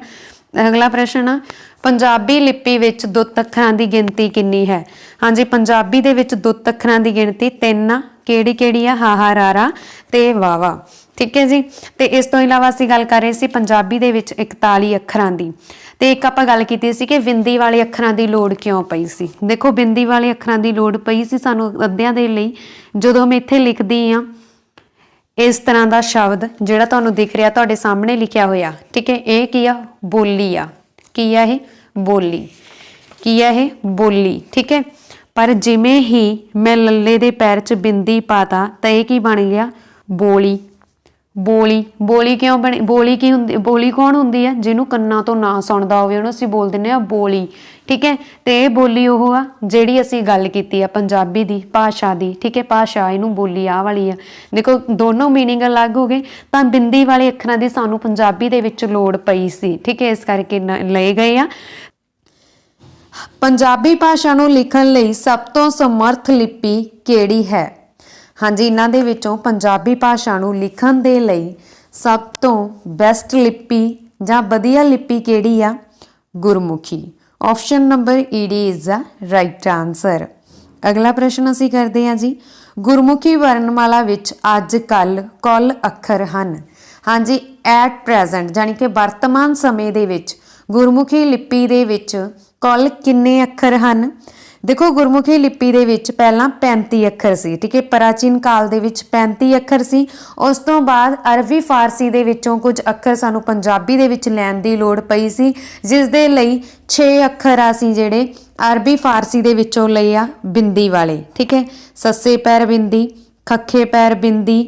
ਅਗਲਾ ਪ੍ਰਸ਼ਨ ਆ, ਪੰਜਾਬੀ ਲਿਪੀ ਵਿੱਚ ਦੁੱਤ ਅੱਖਰਾਂ ਦੀ ਗਿਣਤੀ ਕਿੰਨੀ ਹੈ? ਹਾਂਜੀ, ਪੰਜਾਬੀ ਦੇ ਵਿੱਚ ਦੁੱਤ ਅੱਖਰਾਂ ਦੀ ਗਿਣਤੀ 3 ਆ। ਕਿਹੜੀ ਕਿਹੜੀ ਆ? ਹਾਹਾ, ਰਾਰਾ ਤੇ ਵਾਵਾ। ਠੀਕ ਹੈ ਜੀ। ਤੇ ਇਸ ਤੋਂ ਇਲਾਵਾ ਅਸੀਂ ਗੱਲ ਕਰ ਰਹੇ ਸੀ ਪੰਜਾਬੀ ਦੇ ਵਿੱਚ 41 ਅੱਖਰਾਂ ਦੀ, ਤੇ ਇੱਕ ਆਪਾਂ ਗੱਲ ਕੀਤੀ ਸੀ ਕਿ ਬਿੰਦੀ ਵਾਲੇ ਅੱਖਰਾਂ ਦੀ ਲੋੜ ਕਿਉਂ ਪਈ ਸੀ। ਦੇਖੋ, ਬਿੰਦੀ ਵਾਲੇ ਅੱਖਰਾਂ ਦੀ ਲੋੜ ਪਈ ਸੀ ਸਾਨੂੰ ਅੱਧਿਆਂ ਦੇ ਲਈ, ਜਦੋਂ ਮੈਂ ਇੱਥੇ ਲਿਖਦੀ ਆ ਇਸ ਤਰ੍ਹਾਂ ਦਾ ਸ਼ਬਦ ਜਿਹੜਾ ਤੁਹਾਨੂੰ ਦਿਖ ਰਿਹਾ ਤੁਹਾਡੇ ਸਾਹਮਣੇ ਲਿਖਿਆ ਹੋਇਆ। ਠੀਕ ਹੈ, ਇਹ ਕੀ ਆ? ਬੋਲੀ ਆ। ਕੀ ਆ ਇਹ? ਬੋਲੀ। ਕੀ ਆ ਇਹ? ਬੋਲੀ। ਠੀਕ ਹੈ, ਪਰ ਜਿਵੇਂ ਹੀ ਮੈਂ ਲੱਲੇ ਦੇ ਪੈਰ 'ਚ ਬਿੰਦੀ ਪਾਤਾ ਤਾਂ ਇਹ ਕੀ ਬਣ ਗਿਆ? ਬੋਲੀ। ਬੋਲੀ। ਬੋਲੀ ਕਿਉਂ ਬਣੀ? ਬੋਲੀ ਕੀ ਹੁੰਦੀ? ਬੋਲੀ ਕੌਣ ਹੁੰਦੀ ਆ? ਜਿਹਨੂੰ ਕੰਨਾਂ ਤੋਂ ਨਾ ਸੁਣਦਾ ਹੋਵੇ ਉਹਨੂੰ ਅਸੀਂ ਬੋਲ ਦਿੰਦੇ ਆ ਬੋਲੀ। ਠੀਕ ਹੈ, ਤੇ ਇਹ ਬੋਲੀ ਉਹ ਆ ਜਿਹੜੀ ਅਸੀਂ ਗੱਲ ਕੀਤੀ ਆ ਪੰਜਾਬੀ ਦੀ ਭਾਸ਼ਾ ਦੀ। ਠੀਕ ਹੈ, ਭਾਸ਼ਾ ਇਹਨੂੰ ਬੋਲੀ ਆਹ ਵਾਲੀ ਆ। ਦੇਖੋ, ਦੋਨੋਂ ਮੀਨਿੰਗ ਅਲੱਗ ਹੋ ਗਏ, ਤਾਂ ਬਿੰਦੀ ਵਾਲੇ ਅੱਖਰਾਂ ਦੀ ਸਾਨੂੰ ਪੰਜਾਬੀ ਦੇ ਵਿੱਚ ਲੋੜ ਪਈ ਸੀ। ਠੀਕ ਹੈ, ਇਸ ਕਰਕੇ ਲਏ ਗਏ ਆ। ਪੰਜਾਬੀ ਭਾਸ਼ਾ ਨੂੰ ਲਿਖਣ ਲਈ ਸਭ ਤੋਂ ਸਮਰਥ ਲਿਪੀ ਕਿਹੜੀ ਹੈ? ਹਾਂਜੀ, ਇਹਨਾਂ ਦੇ ਵਿੱਚੋਂ ਪੰਜਾਬੀ ਭਾਸ਼ਾ ਨੂੰ ਲਿਖਣ ਦੇ ਲਈ ਸਭ ਤੋਂ ਬੈਸਟ ਲਿਪੀ ਜਾਂ ਵਧੀਆ ਲਿਪੀ ਕਿਹੜੀ ਆ? Gurmukhi. Option number ED is the right answer. ਅਗਲਾ ਪ੍ਰਸ਼ਨ ਅਸੀਂ ਕਰਦੇ ਹਾਂ ਜੀ, ਗੁਰਮੁਖੀ ਵਰਣਮਾਲਾ ਵਿੱਚ ਅੱਜ ਕੱਲ੍ਹ ਕੁੱਲ ਅੱਖਰ ਹਨ? ਹਾਂਜੀ, ਐਟ ਪ੍ਰੈਜ਼ੈਂਟ ਜਾਣੀ ਕਿ ਵਰਤਮਾਨ ਸਮੇਂ ਦੇ ਵਿੱਚ ਗੁਰਮੁਖੀ ਲਿਪੀ ਦੇ ਵਿੱਚ ਕੁੱਲ ਕਿੰਨੇ ਅੱਖਰ ਹਨ? ਦੇਖੋ, ਗੁਰਮੁਖੀ ਲਿਪੀ ਦੇ ਵਿੱਚ ਪਹਿਲਾਂ 35 ਅੱਖਰ ਸੀ। ਠੀਕ ਹੈ, ਪ੍ਰਾਚੀਨ ਕਾਲ ਦੇ ਵਿੱਚ 35 ਅੱਖਰ ਸੀ। ਉਸ ਤੋਂ ਬਾਅਦ ਅਰਬੀ ਫਾਰਸੀ ਦੇ ਵਿੱਚੋਂ ਕੁਝ ਅੱਖਰ ਸਾਨੂੰ ਪੰਜਾਬੀ ਦੇ ਵਿੱਚ ਲੈਣ ਦੀ ਲੋੜ ਪਈ ਸੀ, ਜਿਸ ਦੇ ਲਈ 6 ਅੱਖਰ ਅਸੀਂ ਜਿਹੜੇ ਅਰਬੀ ਫਾਰਸੀ ਦੇ ਵਿੱਚੋਂ ਲਏ ਆ ਬਿੰਦੀ ਵਾਲੇ। ਠੀਕ ਹੈ, ਸੱਸੇ ਪੈਰ ਬਿੰਦੀ, ਖੱਖੇ ਪੈਰ ਬਿੰਦੀ,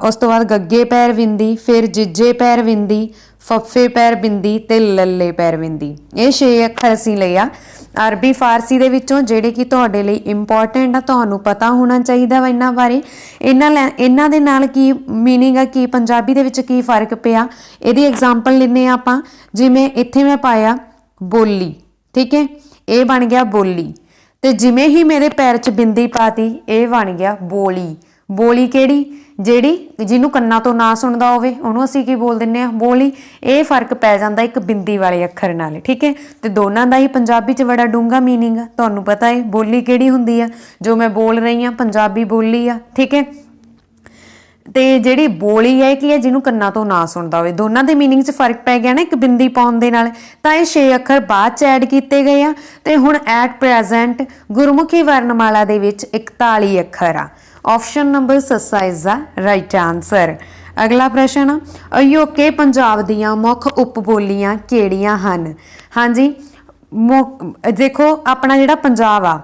ਉਸ ਤੋਂ ਬਾਅਦ ਗੱਗੇ ਪੈਰ ਬਿੰਦੀ, ਫਿਰ ਜਿੱਜੇ ਪੈਰ ਬਿੰਦੀ, ਫੱਫੇ ਪੈਰ ਬਿੰਦੀ ਤੇ ਲੱਲੇ ਪੈਰ ਬਿੰਦੀ। ਇਹ 6 ਅੱਖਰ ਅਸੀਂ ਲਏ ਆ ਅਰਬੀ ਫਾਰਸੀ ਦੇ ਵਿੱਚੋਂ, ਜਿਹੜੇ ਕਿ ਤੁਹਾਡੇ ਲਈ ਇੰਪੋਰਟੈਂਟ ਆ, ਤੁਹਾਨੂੰ ਪਤਾ ਹੋਣਾ ਚਾਹੀਦਾ ਵਾ ਇਹਨਾਂ ਬਾਰੇ। ਇਹਨਾਂ ਦੇ ਨਾਲ ਕੀ ਮੀਨਿੰਗ ਆ, ਕੀ ਪੰਜਾਬੀ ਦੇ ਵਿੱਚ ਕੀ ਫਰਕ ਪਿਆ, ਇਹਦੀ ਐਗਜ਼ਾਮਪਲ ਲੈਂਦੇ ਆ ਆਪਾਂ। ਜਿਵੇਂ ਇੱਥੇ ਮੈਂ ਪਾਇਆ ਬੋਲੀ। ਠੀਕ ਹੈ, ਇਹ ਬਣ ਗਿਆ ਬੋਲੀ, ਤੇ ਜਿਵੇਂ ਹੀ ਮੇਰੇ ਪੈਰ 'ਚ ਬਿੰਦੀ ਪਾਤੀ ਇਹ ਬਣ ਗਿਆ ਬੋਲੀ। ਬੋਲੀ ਕਿਹੜੀ? ਜਿਹੜੀ ਜਿਹਨੂੰ ਕੰਨਾਂ ਤੋਂ ਨਾ ਸੁਣਦਾ ਹੋਵੇ ਉਹਨੂੰ ਅਸੀਂ ਕੀ ਬੋਲ ਦਿੰਦੇ ਹਾਂ? ਬੋਲੀ। ਇਹ ਫਰਕ ਪੈ ਜਾਂਦਾ ਇੱਕ ਬਿੰਦੀ ਵਾਲੇ ਅੱਖਰ ਨਾਲ। ਠੀਕ ਹੈ, ਤੇ ਦੋਨਾਂ ਦਾ ਹੀ ਪੰਜਾਬੀ 'ਚ ਬੜਾ ਡੂੰਘਾ ਮੀਨਿੰਗ ਆ, ਤੁਹਾਨੂੰ ਪਤਾ ਹੈ ਬੋਲੀ ਕਿਹੜੀ ਹੁੰਦੀ ਆ ਜੋ ਮੈਂ ਬੋਲ ਰਹੀ ਹਾਂ, ਪੰਜਾਬੀ ਬੋਲੀ ਆ। ਠੀਕ ਹੈ, ਤੇ ਜਿਹੜੀ ਬੋਲੀ ਹੈ ਕੀ ਹੈ? ਜਿਹਨੂੰ ਕੰਨਾਂ ਤੋਂ ਨਾ ਸੁਣਦਾ ਹੋਵੇ। ਦੋਨਾਂ ਦੇ ਮੀਨਿੰਗ 'ਚ ਫਰਕ ਪੈ ਗਿਆ ਨਾ ਇੱਕ ਬਿੰਦੀ ਪਾਉਣ ਦੇ ਨਾਲ। ਤਾਂ ਇਹ 6 ਅੱਖਰ ਬਾਅਦ 'ਚ ਐਡ ਕੀਤੇ ਗਏ ਆ, ਤੇ ਹੁਣ ਐਟ ਪ੍ਰੈਜ਼ੈਂਟ ਗੁਰਮੁਖੀ ਵਰਣਮਾਲਾ ਦੇ ਵਿੱਚ 41 ਅੱਖਰ ਆ। ऑप्शन नंबर सस्सा इज द राइट आंसर। अगला प्रश्न, अयोके पंजाब दियां मुख उपबोलियां किहड़ियां हन? हाँ जी, देखो अपना जिहड़ा पंजाब आ,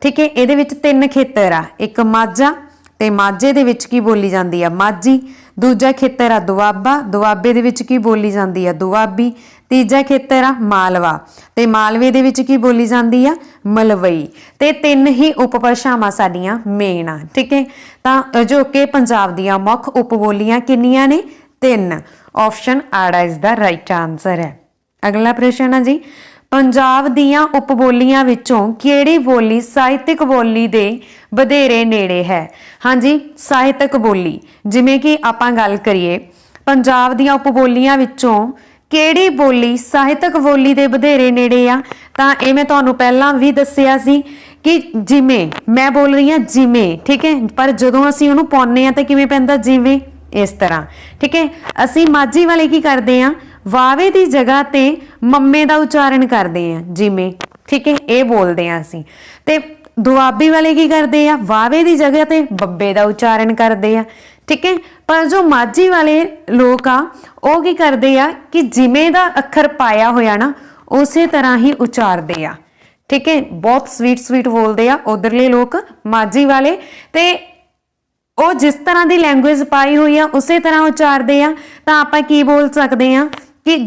ठीक है, इहदे विच 3 खेतर आ, एक माझा ते माझे दे विच की बोली जाती है माझी, दूजा खेतर आ दुआबा, दुआबे दे विच की बोली जाती है दुआबी, तीजा खेतर आ मालवा ते मालवे दे विच की बोली जाती है मलवई। ते 3 ही उपभाषावां साडियां मेन आ, ठीक है। तां अजोके पंजाब दियां मुख उपबोलियां किन्नियां ने? 3। ऑप्शन आड़ा इज द राइट आंसर है। अगला प्रश्न है जी, पंजाब दियां उपबोलियां विचों किहड़ी बोली ਸਾਹਿਤਕ बोली दे ਵਧੇਰੇ नेड़े है? हाँ जी, ਸਾਹਿਤਕ बोली जिमें कि आपां गल करिए पंजाब दियां उपबोलियां विचों ਕਿਹੜੀ ਬੋਲੀ ਸਾਹਿਤਕ ਬੋਲੀ ਦੇ ਵਧੇਰੇ ਨੇੜੇ ਆ? ਤਾਂ ਇਹ ਮੈਂ ਤੁਹਾਨੂੰ ਪਹਿਲਾਂ ਵੀ ਦੱਸਿਆ ਸੀ ਕਿ ਜਿਵੇਂ ਮੈਂ ਬੋਲ ਰਹੀ ਹਾਂ ਜਿਵੇਂ, ਠੀਕ ਹੈ, ਪਰ ਜਦੋਂ ਅਸੀਂ ਉਹਨੂੰ ਪਾਉਂਦੇ ਆ ਤਾਂ ਕਿਵੇਂ ਪੈਂਦਾ? ਜਿਵੇਂ, ਇਸ ਤਰ੍ਹਾਂ, ਠੀਕ ਹੈ। ਅਸੀਂ ਮਾਝੀ ਵਾਲੇ ਕੀ ਕਰਦੇ ਆ? ਵਾਵੇ ਦੀ ਜਗ੍ਹਾ ਤੇ ਮੰਮੇ ਦਾ ਉਚਾਰਨ ਕਰਦੇ ਆ ਜਿਵੇਂ, ਠੀਕ ਹੈ, ਇਹ ਬੋਲਦੇ ਆ ਅਸੀਂ। ਤੇ ਦੁਆਬੀ ਵਾਲੇ ਕੀ ਕਰਦੇ ਆ? ਵਾਵੇ ਦੀ ਜਗ੍ਹਾ ਤੇ ਬੱਬੇ ਦਾ ਉਚਾਰਨ ਕਰਦੇ ਆ, ठीक है। पर जो माझी वाले लोग आ वो की करते आ कि जिमें दा अखर पाया होया ना उस तरह ही उचारते आ, ठीक है। बहुत स्वीट स्वीट बोलते आ उधरले लोग माझी वाले, ते वो जिस तरह की लैंगुएज पाई हुई है उस तरह उचारते आ। तो आप की बोल सकते हैं कि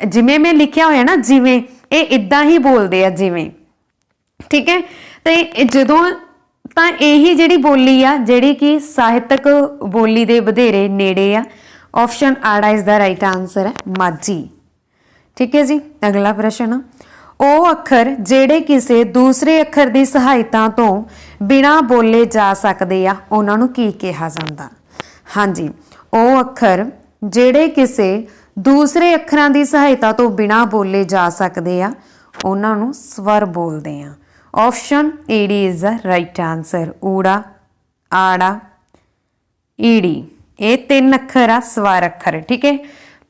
जिमें में लिखा होया ना जिमें, ये इदा ही बोलते आ जिमें, ठीक है। तो जो ਤਾਂ ਇਹੀ ਜਿਹੜੀ ਬੋਲੀ ਆ ਜਿਹੜੀ ਕਿ ਸਾਹਿਤਕ ਬੋਲੀ ਦੇ ਵਧੇਰੇ ਨੇੜੇ ਆ, ਆਪਸ਼ਨ ਆੜਾ ਇਜ਼ ਦਾ ਰਾਈਟ ਆਨਸਰ ਹੈ ਮਾਝੀ, ਠੀਕ ਹੈ ਜੀ। ਅਗਲਾ ਪ੍ਰਸ਼ਨ, ਉਹ ਅੱਖਰ ਜਿਹੜੇ ਕਿਸੇ ਦੂਸਰੇ ਅੱਖਰ ਦੀ ਸਹਾਇਤਾ ਤੋਂ ਬਿਨਾਂ ਬੋਲੇ ਜਾ ਸਕਦੇ ਆ ਉਹਨਾਂ ਨੂੰ ਕੀ ਕਿਹਾ ਜਾਂਦਾ? ਹਾਂਜੀ, ਉਹ ਅੱਖਰ ਜਿਹੜੇ ਕਿਸੇ ਦੂਸਰੇ ਅੱਖਰਾਂ ਦੀ ਸਹਾਇਤਾ ਤੋਂ ਬਿਨਾਂ ਬੋਲੇ ਜਾ ਸਕਦੇ ਆ ਉਹਨਾਂ ਨੂੰ ਸਵਰ ਬੋਲਦੇ ਆ। ऑप्शन ईडी इज द राइट आंसर। ऊड़ा, आड़ा, ईडी, ये 3 अखर आ स्वर अखर, ठीक है।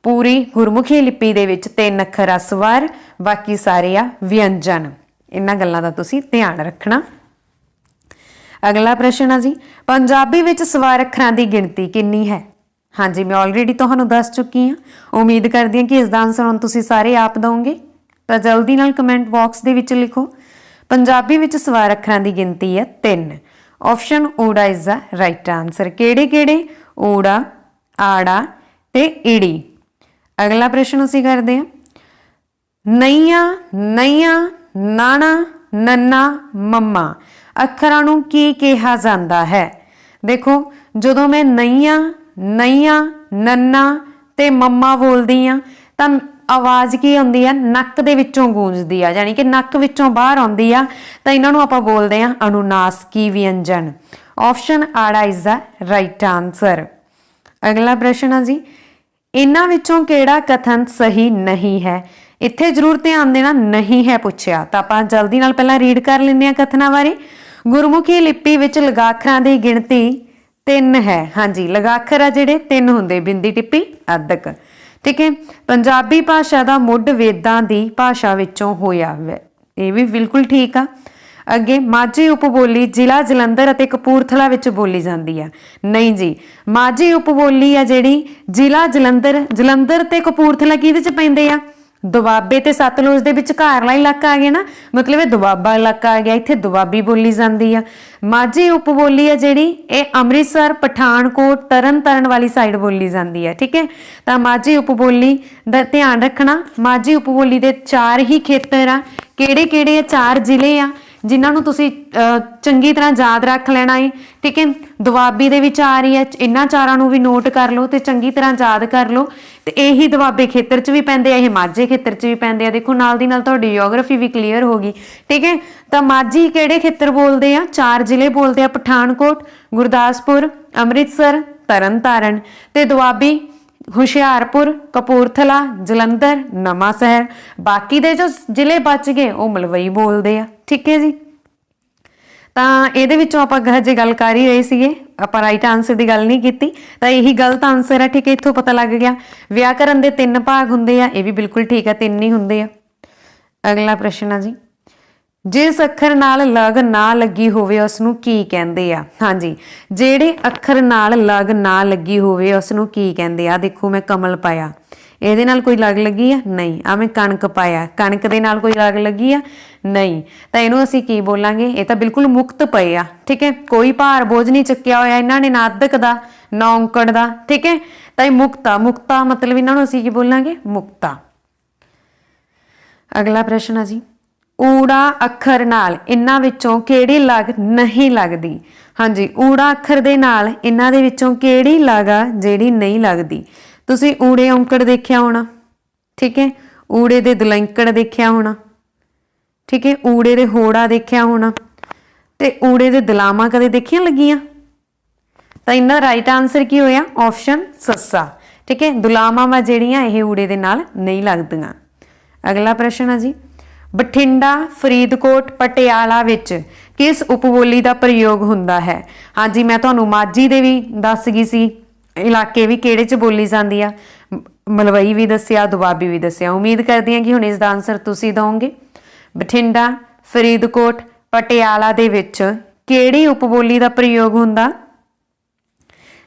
पूरी गुरमुखी लिपि दे विच 3 अखर आ स्वर, बाकी सारे आ व्यंजन। इन्हां गल्लां दा तुसीं ध्यान रखना। अगला प्रश्न है जी, पंजाबी विच स्वर अखरां दी गिणती कितनी है? हाँ जी, मैं ऑलरेडी तुहानूं दस चुकी हाँ। उम्मीद करदी हां कि इसदा आंसर हुण तुसीं सारे आप दोगे, तो जल्दी नाल कमेंट बॉक्स दे विच लिखो। पंजाबी विच स्वर अखरां दी गिनती है 3। ऑप्शन ऊड़ा इज द राइट आंसर। किहड़े किहड़े? ऊड़ा, आड़ा ते ईड़ी। अगला प्रश्न असीं करदे हां, नईया, नईया, नाना, नन्ना, मम्मा अखरां नूं की कहा जांदा है? देखो, जदों मैं नईया, नईया, नन्ना ते मम्मा बोलदी हां तां आवाज़ की आउंदी है? नक दे विचों गूंजदी आ, यानी कि नक विचों बाहर आउंदी आ, तां इन्हां नूं आपां बोलदे आ अनुनासिकी व्यंजन। ऑप्शन आड़ा इज द राइट आंसर। अगला प्रश्न है जी, इन्हां विचों किहड़ा कथन सही नहीं है? इत्थे जरूर ध्यान देना, नहीं है पुछया, तां आपां जल्दी नाल पहलां रीड कर लैंदे आ कथनां बारे। गुरमुखी लिपि विच लगाखरां दी गिणती 3 है। हाँ जी, लगाखर आ जिहड़े 3 हुंदे, बिंदी टिप्पी अद्धक, ठीक है। पंजाबी भाषा का मुढ़ वेदां दी भाषा विचों होया, ये भी बिल्कुल ठीक आ। अगे माझी उपबोली जिला जलंधर अते कपूरथला विच बोली जाती है? नहीं जी, माझी उपबोली आ जिहड़ी जिला जलंधर, जलंधर ते कपूरथला किहदे च पैंदे आ? दुआबे ते सतलुज दे विचकारला इलाका आ गया ना, मतलब दुआबा इलाका आ गया, इत्थे दुआबी बोली जाती है। माझी उपबोली है जिहड़ी ये अमृतसर, पठानकोट, तरन तारण वाली साइड बोली जाती है, ठीक है। तो माझी उपबोली दा ध्यान रखना, माझी उपबोली दे 4 ही खेतर आ। किहड़े किहड़े 4 जिले आ जिन्हां नूं तुसीं चंगी तरह याद रख लेना है, ठीक है। दुआबी दे विच आ रही है, इन्हां 4 नूं भी नोट कर लो ते चंगी तरह याद कर लो। ते यही दुआबे खेतर च भी पैंदे आ, ये माझे खेतर च भी पैंदे आ। देखो नाल दी नाल तुहाडी जियोग्राफी भी क्लीयर होगी, ठीक है। तो माझी किहड़े खेतर बोलदे आ? 4 जिले बोलदे आ, पठानकोट, गुरदासपुर, अमृतसर, तरन तारण। ते दुआबी हुशियारपुर, कपूरथला, जलंधर, नवां शहर। बाकी दे जो जिले बच गए वो मलवई बोलते हैं, ठीक है जी। तो ये आप हजे गल कर ही रहे थे, आप राइट आंसर की गल नहीं की, तो यही गलत आंसर है, ठीक है। इत्थों पता लग गया। व्याकरण के 3 भाग होंगे, ये भी बिल्कुल ठीक है, 3 ही होंगे। अगला प्रश्न है जी, जिस अखर नाल लग ना लगी होवे उसनू की कहंदे आ। हाँ जी, जेड़े अखर नाल लग ना लगी होवे उसनू की कहंदे आ। देखो मैं कमल पाया, ਇਹਦੇ ਨਾਲ ਕੋਈ ਲਗ ਲੱਗੀ ਆ ਨਹੀਂ। ਆ ਮੈਂ ਕਣਕ ਪਾਇਆ, ਕਣਕ ਦੇ ਨਾਲ ਕੋਈ ਲਗ ਲੱਗੀ ਆ ਨਹੀਂ। ਤਾਂ ਇਹਨੂੰ ਅਸੀਂ ਕੀ ਬੋਲਾਂਗੇ? ਇਹ ਤਾਂ ਬਿਲਕੁਲ ਮੁਕਤ ਪਏ ਆ। ਠੀਕ ਹੈ, ਕੋਈ ਭਾਰ ਬੋਝ ਨਹੀਂ ਚੱਕਿਆ ਹੋਇਆ ਇਹਨਾਂ ਨੇ, ਨਾ ਅੱਧਕ ਦਾ ਨਾ ਔਂਕੜ ਦਾ। ਠੀਕ ਹੈ, ਤਾਂ ਇਹ ਮੁਕਤਾ, ਮੁਕਤਾ ਮਤਲਬ ਇਹਨਾਂ ਨੂੰ ਅਸੀਂ ਕੀ ਬੋਲਾਂਗੇ? ਮੁਕਤਾ। ਅਗਲਾ ਪ੍ਰਸ਼ਨ ਆ ਜੀ, ਊੜਾ ਅੱਖਰ ਨਾਲ ਇਹਨਾਂ ਵਿੱਚੋਂ ਕਿਹੜੀ ਲਗ ਨਹੀਂ ਲੱਗਦੀ? ਹਾਂਜੀ, ਊੜਾ ਅੱਖਰ ਦੇ ਨਾਲ ਇਹਨਾਂ ਦੇ ਵਿੱਚੋਂ ਕਿਹੜੀ ਲਗ ਆ ਜਿਹੜੀ ਨਹੀਂ ਲੱਗਦੀ? ਤੁਸੀਂ ਊੜੇ ਔਂਕੜ ਦੇਖਿਆ ਹੋਣਾ। ਠੀਕ ਹੈ, ਊੜੇ ਦੇ ਦੁਲੈਂਕੜ ਦੇਖਿਆ ਹੋਣਾ। ਠੀਕ ਹੈ, ਊੜੇ ਦੇ ਹੋੜਾ ਦੇਖਿਆ ਹੋਣਾ ਤੇ ਊੜੇ ਦੇ ਦਲਾਮਾਂ ਕਦੇ ਦੇਖੀਆਂ ਲੱਗੀਆਂ? ਤਾਂ ਇਹਨਾਂ ਰਾਈਟ ਆਨਸਰ ਕੀ ਹੋਇਆ? ਆਪਸ਼ਨ ਸੱਸਾ। ਠੀਕ ਹੈ, ਦੁਲਾਮਾਂ ਵਾ ਜਿਹੜੀਆਂ ਇਹ ਊੜੇ ਦੇ ਨਾਲ ਨਹੀਂ ਲੱਗਦੀਆਂ। ਅਗਲਾ ਪ੍ਰਸ਼ਨ ਆ ਜੀ, ਬਠਿੰਡਾ, ਫਰੀਦਕੋਟ, ਪਟਿਆਲਾ ਵਿੱਚ ਕਿਸ ਉਪਬੋਲੀ ਦਾ ਪ੍ਰਯੋਗ ਹੁੰਦਾ ਹੈ? ਹਾਂਜੀ, ਮੈਂ ਤੁਹਾਨੂੰ ਮਾਝੀ ਦੇ ਵੀ ਦੱਸ ਗਈ ਸੀ ਇਲਾਕੇ ਵੀ ਕਿਹੜੇ ਚ ਬੋਲੀ ਜਾਂਦੀ ਆ, ਮਲਵਈ ਵੀ ਦੱਸਿਆ, ਦੁਆਬੀ ਵੀ ਦੱਸਿਆ। ਉਮੀਦ ਕਰਦੀ ਹਾਂ ਕਿ ਹੁਣ ਇਸ ਦਾ ਆਨਸਰ ਤੁਸੀਂ ਦਿਓਗੇ। ਬਠਿੰਡਾ, ਫਰੀਦਕੋਟ, ਪਟਿਆਲਾ ਦੇ ਵਿੱਚ ਕਿਹੜੀ ਉਪਬੋਲੀ ਦਾ ਪ੍ਰਯੋਗ ਹੁੰਦਾ?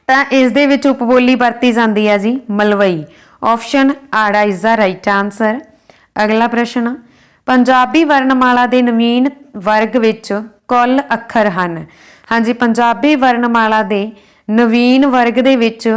ਤਾਂ ਇਸ ਦੇ ਵਿੱਚ ਉਪਬੋਲੀ ਵਰਤੀ ਜਾਂਦੀ ਹੈ ਜੀ ਮਲਵਈ। ਆਪਸ਼ਨ ਆੜਾ ਇਜ਼ ਦਾ ਰਾਈਟ ਆਨਸਰ। ਅਗਲਾ ਪ੍ਰਸ਼ਨ, ਪੰਜਾਬੀ ਵਰਣਮਾਲਾ ਦੇ ਨਵੀਨ ਵਰਗ ਵਿੱਚ ਕੁੱਲ ਅੱਖਰ ਹਨ? ਹਾਂਜੀ, ਪੰਜਾਬੀ ਵਰਣਮਾਲਾ ਦੇ ਨਵੀਨ ਵਰਗ ਦੇ ਵਿੱਚ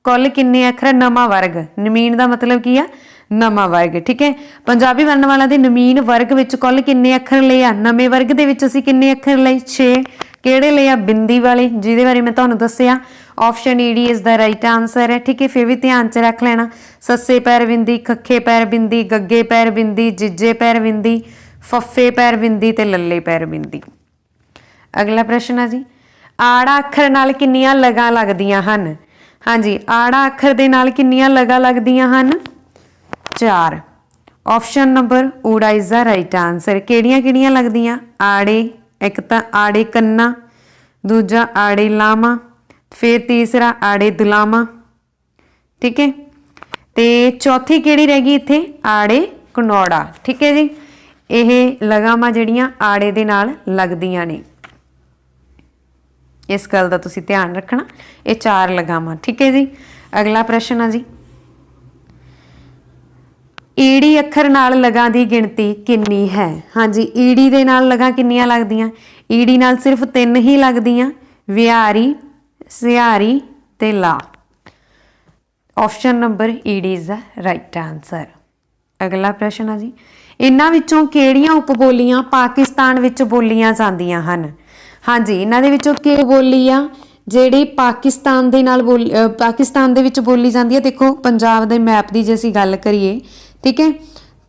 ਕੁੱਲ ਕਿੰਨੇ ਅੱਖਰ? ਨਵਾਂ ਵਰਗ। ਨਵੀਨ ਦਾ ਮਤਲਬ ਕੀ ਆ? ਨਵਾਂ ਵਰਗ। ਠੀਕ ਹੈ, ਪੰਜਾਬੀ ਵਰਣਮਾਲਾ ਦੇ ਨਵੀਨ ਵਰਗ ਵਿੱਚ ਕੁੱਲ ਕਿੰਨੇ ਅੱਖਰ ਲਏ ਆ? ਨਵੇਂ ਵਰਗ ਦੇ ਵਿੱਚ ਅਸੀਂ ਕਿੰਨੇ ਅੱਖਰ ਲਏ? 6। ਕਿਹੜੇ ਲਏ ਆ? ਬਿੰਦੀ ਵਾਲੇ, ਜਿਹਦੇ ਬਾਰੇ ਮੈਂ ਤੁਹਾਨੂੰ ਦੱਸਿਆ। Option ED is the right answer ਹੈ। ਠੀਕ ਹੈ, ਫਿਰ ਵੀ ਧਿਆਨ ਚ ਰੱਖ ਲੈਣਾ, ਸੱਸੇ ਪੈਰ ਬਿੰਦੀ, ਖੱਖੇ ਪੈਰ ਬਿੰਦੀ, ਗੱਗੇ ਪੈਰ ਬਿੰਦੀ, ਜਿੱਜੇ ਪੈਰ ਬਿੰਦੀ, ਫੱਫੇ ਪੈਰ ਬਿੰਦੀ ਤੇ ਲੱਲੇ ਪੈਰ ਬਿੰਦੀ। ਅਗਲਾ ਪ੍ਰਸ਼ਨ ਆ ਜੀ, ਆੜਾ ਅੱਖਰ ਨਾਲ ਕਿੰਨੀਆਂ ਲਗਾਂ ਲੱਗਦੀਆਂ ਹਨ? ਹਾਂਜੀ, ਆੜਾ ਅੱਖਰ ਦੇ ਨਾਲ ਕਿੰਨੀਆਂ ਲਗਾਂ ਲੱਗਦੀਆਂ ਹਨ? 4। ਆਪਸ਼ਨ ਨੰਬਰ ਊੜਾ ਇਜ਼ ਦਾ ਰਾਈਟ ਆਨਸਰ। ਕਿਹੜੀਆਂ ਕਿਹੜੀਆਂ ਲੱਗਦੀਆਂ? ਆੜੇ, ਇੱਕ ਤਾਂ ਆੜੇ ਕੰਨਾ, ਦੂਜਾ ਆੜੇ ਲਾਵਾਂ, ਫਿਰ ਤੀਸਰਾ ਆੜੇ ਦੁਲਾਵਾਂ। ਠੀਕ ਹੈ, ਤੇ ਚੌਥੀ ਕਿਹੜੀ ਰਹਿ ਗਈ ਇੱਥੇ? ਆੜੇ ਕਨੌੜਾ। ਠੀਕ ਹੈ ਜੀ, ਇਹ ਲਗਾਵਾਂ ਜਿਹੜੀਆਂ ਆੜੇ ਦੇ ਨਾਲ ਲੱਗਦੀਆਂ ਨੇ, ਇਸ ਗੱਲ ਦਾ ਤੁਸੀਂ ਧਿਆਨ ਰੱਖਣਾ। ਇਹ 4 ਲਗਾਵਾਂ। ਠੀਕ ਹੈ ਜੀ। ਅਗਲਾ ਪ੍ਰਸ਼ਨ ਆ ਜੀ, ਈੜੀ ਅੱਖਰ ਨਾਲ ਲਗਾਂ ਦੀ ਗਿਣਤੀ ਕਿੰਨੀ ਹੈ? ਹਾਂਜੀ, ਈੜੀ ਦੇ ਨਾਲ ਲਗਾਂ ਕਿੰਨੀਆਂ ਲੱਗਦੀਆਂ? ਈੜੀ ਨਾਲ ਸਿਰਫ 3 ਹੀ ਲੱਗਦੀਆਂ, ਵਿਹਾਰੀ, ਸਿਹਾਰੀ ਤੇ ਲਾ। Option number ED is the right answer. ਅਗਲਾ ਪ੍ਰਸ਼ਨ ਆ ਜੀ, ਇਹਨਾਂ ਵਿੱਚੋਂ ਕਿਹੜੀਆਂ ਉਪਬੋਲੀਆਂ ਪਾਕਿਸਤਾਨ ਵਿੱਚ ਬੋਲੀਆਂ ਜਾਂਦੀਆਂ ਹਨ? ਹਾਂਜੀ, ਇਹਨਾਂ ਦੇ ਵਿੱਚੋਂ ਕੀ ਬੋਲੀ ਆ ਜਿਹੜੀ ਪਾਕਿਸਤਾਨ ਦੇ ਨਾਲ ਪਾਕਿਸਤਾਨ ਦੇ ਵਿੱਚ ਬੋਲੀ ਜਾਂਦੀ ਹੈ? ਦੇਖੋ, ਪੰਜਾਬ ਦੇ ਮੈਪ ਦੀ ਜੇ ਅਸੀਂ ਗੱਲ ਕਰੀਏ, ਠੀਕ ਹੈ,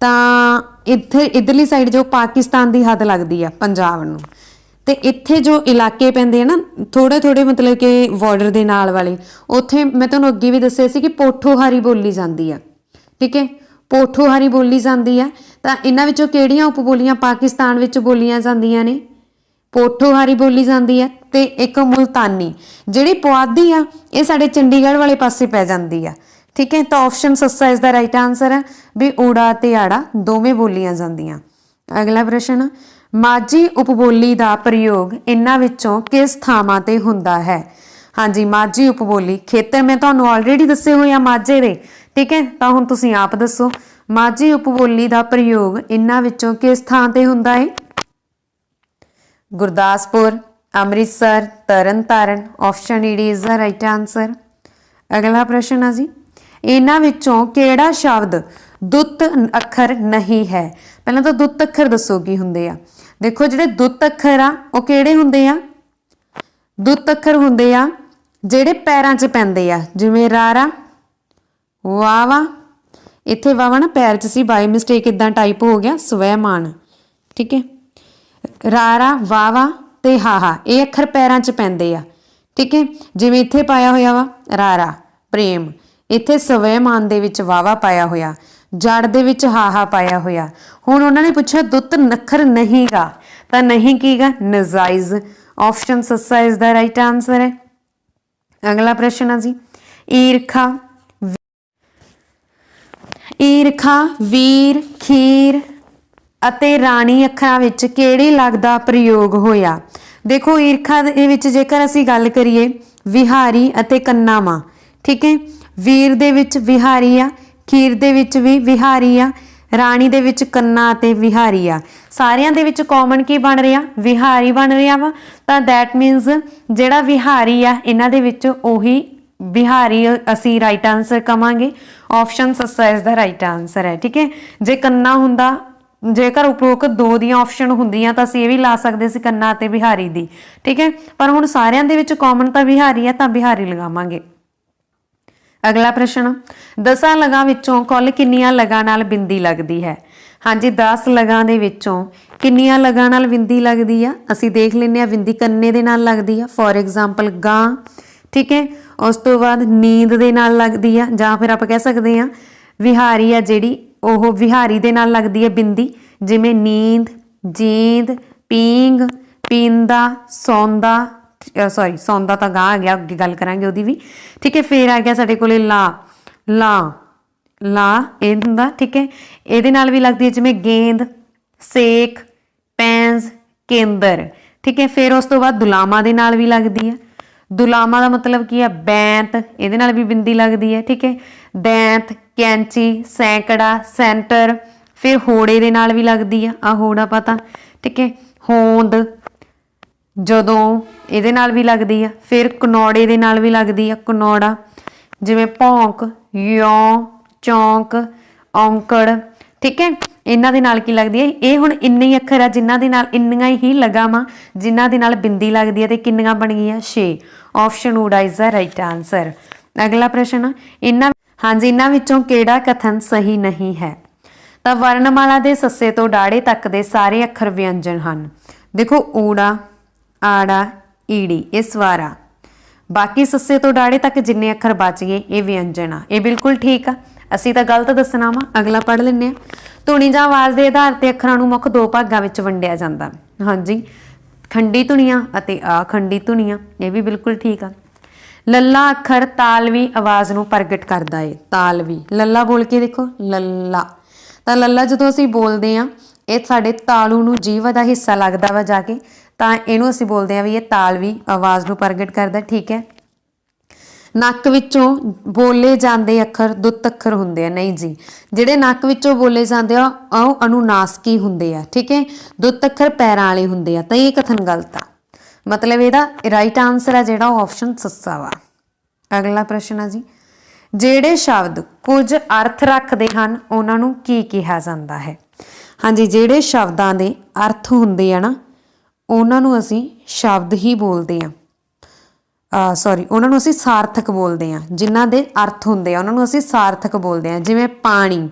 ਤਾਂ ਇੱਥੇ ਇੱਧਰਲੀ ਸਾਈਡ ਜੋ ਪਾਕਿਸਤਾਨ ਦੀ ਹੱਦ ਲੱਗਦੀ ਆ ਪੰਜਾਬ ਨੂੰ, ਤੇ ਇੱਥੇ ਜੋ ਇਲਾਕੇ ਪੈਂਦੇ ਆ ਨਾ ਥੋੜੇ ਥੋੜੇ ਮਤਲਬ ਕਿ ਬਾਰਡਰ ਦੇ ਨਾਲ ਵਾਲੇ, ਉੱਥੇ ਮੈਂ ਤੁਹਾਨੂੰ ਅੱਗੇ ਵੀ ਦੱਸਿਆ ਸੀ ਕਿ ਪੋਠੋਹਾਰੀ ਬੋਲੀ ਜਾਂਦੀ ਆ। ਠੀਕ ਹੈ, ਪੋਠੋਹਾਰੀ ਬੋਲੀ ਜਾਂਦੀ ਆ। ਤਾਂ ਇਹਨਾਂ ਵਿੱਚੋਂ ਕਿਹੜੀਆਂ ਉਪਬੋਲੀਆਂ ਪਾਕਿਸਤਾਨ ਵਿੱਚ ਬੋਲੀਆਂ ਜਾਂਦੀਆਂ ਨੇ? ਪੋਠੋਹਾਰੀ ਬੋਲੀ ਜਾਂਦੀ ਹੈ ਤੇ ਇੱਕ ਮੁਲਤਾਨੀ। ਜਿਹੜੀ ਪੁਆਧੀ ਆ ਇਹ ਸਾਡੇ ਚੰਡੀਗੜ੍ਹ ਵਾਲੇ ਪਾਸੇ ਪੈ ਜਾਂਦੀ ਆ। ਠੀਕ ਹੈ, ਤਾਂ ਆਪਸ਼ਨ ਸੱਸਾ ਇਸ ਦਾ ਰਾਈਟ ਆਨਸਰ ਹੈ ਵੀ ਊੜਾ ਤੇ ਆੜਾ ਦੋਵੇਂ ਬੋਲੀਆਂ ਜਾਂਦੀਆਂ। ਅਗਲਾ ਪ੍ਰਸ਼ਨ, ਮਾਝੀ ਉਪਬੋਲੀ ਦਾ ਪ੍ਰਯੋਗ ਇਹਨਾਂ ਵਿੱਚੋਂ ਕਿਸ ਥਾਵਾਂ ਤੇ ਹੁੰਦਾ ਹੈ? ਹਾਂਜੀ, ਮਾਝੀ ਉਪਬੋਲੀ ਖੇਤਰ ਮੈਂ ਤੁਹਾਨੂੰ ਆਲਰੇਡੀ ਦੱਸੇ ਹੋਏ ਆ ਮਾਝੇ ਦੇ। ਠੀਕ ਹੈ, ਤਾਂ ਹੁਣ ਤੁਸੀਂ ਆਪ ਦੱਸੋ ਮਾਝੀ ਉਪਬੋਲੀ ਦਾ ਪ੍ਰਯੋਗ ਇਹਨਾਂ ਵਿੱਚੋਂ ਕਿਸ ਥਾਂ ਤੇ ਹੁੰਦਾ ਹੈ? Gurdaspur, Amritsar, Tarn Taran. Option ED is the right answer. ਅਗਲਾ ਪ੍ਰਸ਼ਨ ਆ ਜੀ, ਇਹਨਾਂ ਵਿੱਚੋਂ ਕਿਹੜਾ ਸ਼ਬਦ ਦੁੱਤ ਅੱਖਰ ਨਹੀਂ ਹੈ? ਪਹਿਲਾਂ ਤਾਂ ਦੁੱਤ ਅੱਖਰ ਦੱਸੋ ਕੀ ਹੁੰਦੇ ਆ। ਦੇਖੋ, ਜਿਹੜੇ ਦੁੱਤ ਅੱਖਰ ਆ ਉਹ ਕਿਹੜੇ ਹੁੰਦੇ ਆ? ਦੁੱਤ ਅੱਖਰ ਹੁੰਦੇ ਆ ਜਿਹੜੇ ਪੈਰਾਂ 'ਚ ਪੈਂਦੇ ਆ, ਜਿਵੇਂ ਰਾਰਾ, ਵਾਵਾ। ਇੱਥੇ ਵਾਵਾ ਨਾ ਪੈਰ 'ਚ ਸੀ, ਬਾਈ ਮਿਸਟੇਕ ਇਦਾਂ ਟਾਈਪ ਹੋ ਗਿਆ, ਸਵੈਮਾਨ। ਠੀਕ ਹੈ, ਰਾਰਾ, ਵਾਵਾ ਤੇ ਹਾਹਾ ਇਹ ਅੱਖਰ ਪੈਰਾਂ 'ਚ ਪੈਂਦੇ ਆ। ਠੀਕ ਹੈ, ਜਿਵੇਂ ਇੱਥੇ ਪਾਇਆ ਹੋਇਆ ਵਾ ਰਾਰਾ ਪ੍ਰੇਮ, ਇੱਥੇ ਸਵੈਮਾਨ ਦੇ ਵਿੱਚ ਵਾਵਾ ਪਾਇਆ ਹੋਇਆ, ਜੜ ਦੇ ਵਿੱਚ ਹਾਹਾ ਪਾਇਆ ਹੋਇਆ। ਹੁਣ ਉਹਨਾਂ ਨੇ ਪੁੱਛਿਆ ਦੁੱਤ ਨਖਰ ਨਹੀਂ ਗਾ, ਤਾਂ ਨਹੀਂ ਕੀ ਗਾ? ਨਜਾਇਜ਼। ਆਪਸ਼ਨ ਸੱਸਾ ਇਜ਼ ਦਾ ਰਾਈਟ ਆਨਸਰ ਹੈ। ਅਗਲਾ ਪ੍ਰਸ਼ਨ ਆ ਜੀ, ਈਰਖਾ, ਈਰਖਾ, ਵੀਰ, ਖੀਰ, ਅਤੇ ਰਾਣੀ ਅੱਖਰਾਂ ਵਿੱਚ ਕਿਹੜੀ ਲਗ ਦਾ ਪ੍ਰਯੋਗ ਹੋਇਆ। ਦੇਖੋ ਈਰਖਾ ਦੇ ਵਿੱਚ ਜੇਕਰ ਅਸੀਂ ਗੱਲ ਕਰੀਏ ਵਿਹਾਰੀ ਅਤੇ ਕੰਨਾਵਾਂ, ਠੀਕ ਹੈ। ਵੀਰ ਦੇ ਵਿੱਚ ਵਿਹਾਰੀ ਆ, ਖੀਰ ਦੇ ਵਿੱਚ ਵੀ ਵਿਹਾਰੀ ਆ, ਰਾਣੀ ਦੇ ਵਿੱਚ ਕੰਨਾ ਅਤੇ ਵਿਹਾਰੀ ਆ। ਸਾਰਿਆਂ ਦੇ ਵਿੱਚ ਕਾਮਨ ਕੀ ਬਣ ਰਿਹਾ, ਵਿਹਾਰੀ ਬਣ ਰਿਹਾ ਵਾ। ਤਾਂ ਦੈਟ ਮੀਨਸ ਜਿਹੜਾ ਵਿਹਾਰੀ ਆ ਇਹਨਾਂ ਦੇ ਵਿੱਚ ਉਹੀ ਵਿਹਾਰੀ ਅਸੀਂ ਰਾਈਟ ਆਂਸਰ ਕਵਾਂਗੇ। ਆਪਸ਼ਨ ਸੱਸਾ ਇਸ ਦਾ ਰਾਈਟ ਆਂਸਰ ਹੈ, ਠੀਕ ਹੈ। ਜੇ ਕੰਨਾ ਹੁੰਦਾ, ਜੇਕਰ ਉਪਰੋਕਤ ਦੋ ਦੀਆਂ ਆਪਸ਼ਨ ਹੁੰਦੀਆਂ ਤਾਂ ਅਸੀਂ ਇਹ ਵੀ ਲਾ ਸਕਦੇ ਸੀ ਕੰਨਾ ਅਤੇ ਬਿਹਾਰੀ ਦੀ, ਠੀਕ ਹੈ। ਪਰ ਹੁਣ ਸਾਰਿਆਂ ਦੇ ਵਿੱਚ ਕਾਮਨ ਤਾਂ ਬਿਹਾਰੀ ਹੈ ਤਾਂ ਬਿਹਾਰੀ ਲਗਾਵਾਂਗੇ। ਅਗਲਾ ਪ੍ਰਸ਼ਨ, 10 ਲਗਾਂ ਵਿੱਚੋਂ ਕੁੱਲ ਕਿੰਨੀਆਂ ਲਗਾਂ ਨਾਲ ਬਿੰਦੀ ਲੱਗਦੀ ਹੈ। ਹਾਂਜੀ 10 ਲਗਾਂ ਦੇ ਵਿੱਚੋਂ ਕਿੰਨੀਆਂ ਲਗਾਂ ਨਾਲ ਬਿੰਦੀ ਲੱਗਦੀ ਆ, ਅਸੀਂ ਦੇਖ ਲੈਂਦੇ ਹਾਂ। ਬਿੰਦੀ ਕੰਨੇ ਦੇ ਨਾਲ ਲੱਗਦੀ ਆ, ਫੋਰ ਐਗਜ਼ਾਮਪਲ ਗਾਂ, ਠੀਕ ਹੈ। ਉਸ ਤੋਂ ਬਾਅਦ ਨੀਂਦ ਦੇ ਨਾਲ ਲੱਗਦੀ ਆ, ਜਾਂ ਫਿਰ ਆਪਾਂ ਕਹਿ ਸਕਦੇ ਹਾਂ ਵਿਹਾਰੀ ਆ ਜਿਹੜੀ ਉਹ ਵਿਹਾਰੀ ਦੇ ਨਾਲ ਲੱਗਦੀ ਹੈ ਬਿੰਦੀ, ਜਿਵੇਂ ਨੀਂਦ, ਜੀਂਦ, ਪੀਂਗ, ਪੀਂਦਾ, ਸੌਂਦਾ, ਸੌਰੀ ਸੌਂਦਾ ਤਾਂ ਗਾਂ ਆ ਗਿਆ, ਅੱਗੇ ਗੱਲ ਕਰਾਂਗੇ ਉਹਦੀ ਵੀ, ਠੀਕ ਹੈ। ਫਿਰ ਆ ਗਿਆ ਸਾਡੇ ਕੋਲੇ ਲਾ, ਲਾ ਲਾ ਇਹ ਹੁੰਦਾ, ਠੀਕ ਹੈ। ਇਹਦੇ ਨਾਲ ਵੀ ਲੱਗਦੀ ਹੈ ਜਿਵੇਂ ਗੇਂਦ, ਸੇਕ, ਪੈਂਜ਼, ਕੇਂਦਰ, ਠੀਕ ਹੈ। ਫਿਰ ਉਸ ਤੋਂ ਬਾਅਦ ਦੁਲਾਮਾ ਦੇ ਨਾਲ ਵੀ ਲੱਗਦੀ ਹੈ। ਦੁਲਾਮਾ ਦਾ ਮਤਲਬ ਕੀ ਹੈ, ਬੈਂਤ, ਇਹਦੇ ਨਾਲ ਵੀ ਬਿੰਦੀ ਲੱਗਦੀ ਹੈ, ਠੀਕ ਹੈ। ਦੈਂਤ, ਕੈਂਚੀ, ਸੈਂਕੜਾ, ਸੈਂਟਰ। ਫਿਰ ਹੋੜੇ ਦੇ ਨਾਲ ਵੀ ਲੱਗਦੀ ਆ, ਆਹ ਹੋੜਾ ਪਤਾ, ਠੀਕ ਹੈ। ਹੋਂਦ, ਜਦੋਂ, ਇਹਦੇ ਨਾਲ ਵੀ ਲੱਗਦੀ ਆ। ਫਿਰ ਕਨੌੜੇ ਦੇ ਨਾਲ ਵੀ ਲੱਗਦੀ ਆ, ਕਨੌੜਾ, ਜਿਵੇਂ ਭੌਂਕ, ਯੋਂ, ਚੌਂਕ, ਔਂਕੜ, ਠੀਕ ਹੈ। ਇਹਨਾਂ ਦੇ ਨਾਲ ਕੀ ਲੱਗਦੀ ਹੈ, ਇਹ ਹੁਣ ਇੰਨੇ ਹੀ ਅੱਖਰ ਆ ਜਿਨ੍ਹਾਂ ਦੇ ਨਾਲ ਇੰਨੀਆਂ ਹੀ ਲਗਾਵਾਂ ਜਿਨ੍ਹਾਂ ਦੇ ਨਾਲ ਬਿੰਦੀ ਲੱਗਦੀ ਹੈ ਤੇ ਕਿੰਨੀਆਂ ਬਣ ਗਈਆਂ 6। ਆਪਸ਼ਨ ਊੜਾ ਇਜ਼ ਦਾ ਰਾਈਟ ਆਂਸਰ। ਅਗਲਾ ਪ੍ਰਸ਼ਨ, ਇਹਨਾਂ ਵਿੱਚੋਂ ਕਿਹੜਾ ਕਥਨ ਸਹੀ ਨਹੀਂ ਹੈ। ਤਾਂ ਵਰਣਮਾਲਾ ਦੇ ਸੱਸੇ ਤੋਂ ਡਾੜੇ ਤੱਕ ਦੇ ਸਾਰੇ ਅੱਖਰ ਵਿਅੰਜਨ ਹਨ। ਦੇਖੋ ਊੜਾ, ਆੜਾ, ਈੜੀ ਇਹ ਸਵਾਰਾ, ਬਾਕੀ ਸੱਸੇ ਤੋਂ ਡਾੜੇ ਤੱਕ ਜਿੰਨੇ ਅੱਖਰ ਬਚ ਗਏ ਇਹ ਵਿਅੰਜਨ ਆ। ਇਹ ਬਿਲਕੁਲ ਠੀਕ ਆ, ਅਸੀਂ ਤਾਂ ਗਲਤ ਦੱਸਣਾ ਵਾ। ਅਗਲਾ ਪੜ੍ਹ ਲੈਂਦੇ ਹਾਂ। ਧੁਨੀ ਜਾਂ ਆਵਾਜ਼ ਦੇ ਆਧਾਰ ਤੇ ਅੱਖਰਾਂ ਨੂੰ ਮੁੱਖ 2 ਭਾਗਾਂ ਵਿੱਚ ਵੰਡਿਆ ਜਾਂਦਾ। ਹਾਂਜੀ, ਖੰਡੀ ਧੁਨੀਆਂ ਅਤੇ ਅਖੰਡੀ ਧੁਨੀਆਂ, ਇਹ ਵੀ ਬਿਲਕੁਲ ਠੀਕ ਆ। ਲੱਲਾ ਅੱਖਰ ਤਾਲਵੀ ਆਵਾਜ਼ ਨੂੰ ਪ੍ਰਗਟ ਕਰਦਾ ਹੈ। ਤਾਲਵੀ, ਲੱਲਾ ਬੋਲ ਕੇ ਦੇਖੋ, ਲੱਲਾ। ਤਾਂ ਲੱਲਾ ਜਦੋਂ ਅਸੀਂ ਬੋਲਦੇ ਹਾਂ ਇਹ ਸਾਡੇ ਤਾਲੂ ਨੂੰ ਜੀਭ ਦਾ ਹਿੱਸਾ ਲੱਗਦਾ ਵਾ ਜਾ ਕੇ, ਤਾਂ ਇਹਨੂੰ ਅਸੀਂ ਬੋਲਦੇ ਹਾਂ ਵੀ ਇਹ ਤਾਲਵੀ ਆਵਾਜ਼ ਨੂੰ ਪ੍ਰਗਟ ਕਰਦਾ, ਠੀਕ ਹੈ। ਨੱਕ ਵਿੱਚੋਂ ਬੋਲੇ ਜਾਂਦੇ ਅੱਖਰ ਦੁੱਤ ਅੱਖਰ ਹੁੰਦੇ ਆ, ਨਹੀਂ ਜੀ, ਜਿਹੜੇ ਨੱਕ ਵਿੱਚੋਂ ਬੋਲੇ ਜਾਂਦੇ ਆ ਉਹ ਅਨੁਨਾਸਕੀ ਹੁੰਦੇ ਆ, ਠੀਕ ਹੈ। ਦੁੱਤ ਅੱਖਰ ਪੈਰਾਂ ਵਾਲੇ ਹੁੰਦੇ ਆ, ਤਾਂ ਇਹ ਕਥਨ ਗਲਤ ਆ। ਮਤਲਬ ਇਹਦਾ ਰਾਈਟ ਆਂਸਰ ਆ ਜਿਹੜਾ ਉਹ ਆਪਸ਼ਨ ਸੱਸਾ ਵਾ। ਅਗਲਾ ਪ੍ਰਸ਼ਨ ਆ ਜੀ, ਜਿਹੜੇ ਸ਼ਬਦ ਕੁਝ ਅਰਥ ਰੱਖਦੇ ਹਨ ਉਹਨਾਂ ਨੂੰ ਕੀ ਕਿਹਾ ਜਾਂਦਾ ਹੈ। ਹਾਂਜੀ, ਜਿਹੜੇ ਸ਼ਬਦਾਂ ਦੇ ਅਰਥ ਹੁੰਦੇ ਆ ਨਾ ਉਹਨਾਂ ਨੂੰ ਅਸੀਂ ਸ਼ਬਦ ਹੀ ਬੋਲਦੇ ਹਾਂ। ਉਹਨਾਂ ਨੂੰ ਅਸੀਂ ਸਾਰਥਕ ਬੋਲਦੇ ਹਾਂ। ਜਿਨ੍ਹਾਂ ਦੇ ਅਰਥ ਹੁੰਦੇ ਆ ਉਹਨਾਂ ਨੂੰ ਅਸੀਂ ਸਾਰਥਕ ਬੋਲਦੇ ਹਾਂ। ਜਿਵੇਂ ਪਾਣੀ,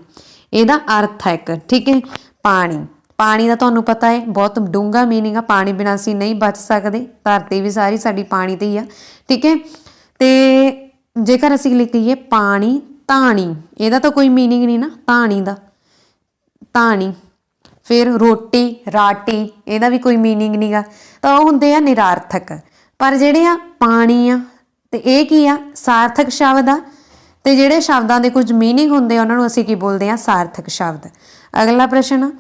ਇਹਦਾ ਅਰਥ ਹੈ ਇੱਕ, ਠੀਕ ਹੈ। ਪਾਣੀ, ਪਾਣੀ ਦਾ ਤੁਹਾਨੂੰ ਪਤਾ ਹੈ ਬਹੁਤ ਡੂੰਘਾ ਮੀਨਿੰਗ ਆ। ਪਾਣੀ ਬਿਨਾਂ ਅਸੀਂ ਨਹੀਂ ਬਚ ਸਕਦੇ, ਧਰਤੀ ਵੀ ਸਾਰੀ ਸਾਡੀ ਪਾਣੀ ਤੇ ਹੀ ਆ, ਠੀਕ ਹੈ। ਤੇ ਜੇਕਰ ਅਸੀਂ ਲਿਖੀਏ ਪਾਣੀ ਧਾਣੀ, ਇਹਦਾ ਤਾਂ ਕੋਈ ਮੀਨਿੰਗ ਨਹੀਂ ਨਾ ਧਾਣੀ ਦਾ, ਧਾਣੀ। ਫਿਰ ਰੋਟੀ, ਰਾਟੀ, ਇਹਦਾ ਵੀ ਕੋਈ ਮੀਨਿੰਗ ਨਹੀਂ ਗਾ, ਤਾਂ ਉਹ ਹੁੰਦੇ ਆ ਨਿਰਾਰਥਕ। ਪਰ ਜਿਹੜੇ ਆ ਪਾਣੀ ਆ ਤੇ ਇਹ ਕੀ ਆ, ਸਾਰਥਕ ਸ਼ਬਦ ਆ। ਤੇ ਜਿਹੜੇ ਸ਼ਬਦਾਂ ਦੇ ਕੁਝ ਮੀਨਿੰਗ ਹੁੰਦੇ ਆ ਉਹਨਾਂ ਨੂੰ ਅਸੀਂ ਕੀ ਬੋਲਦੇ ਆ, ਸਾਰਥਕ ਸ਼ਬਦ। ਅਗਲਾ ਪ੍ਰਸ਼ਨ,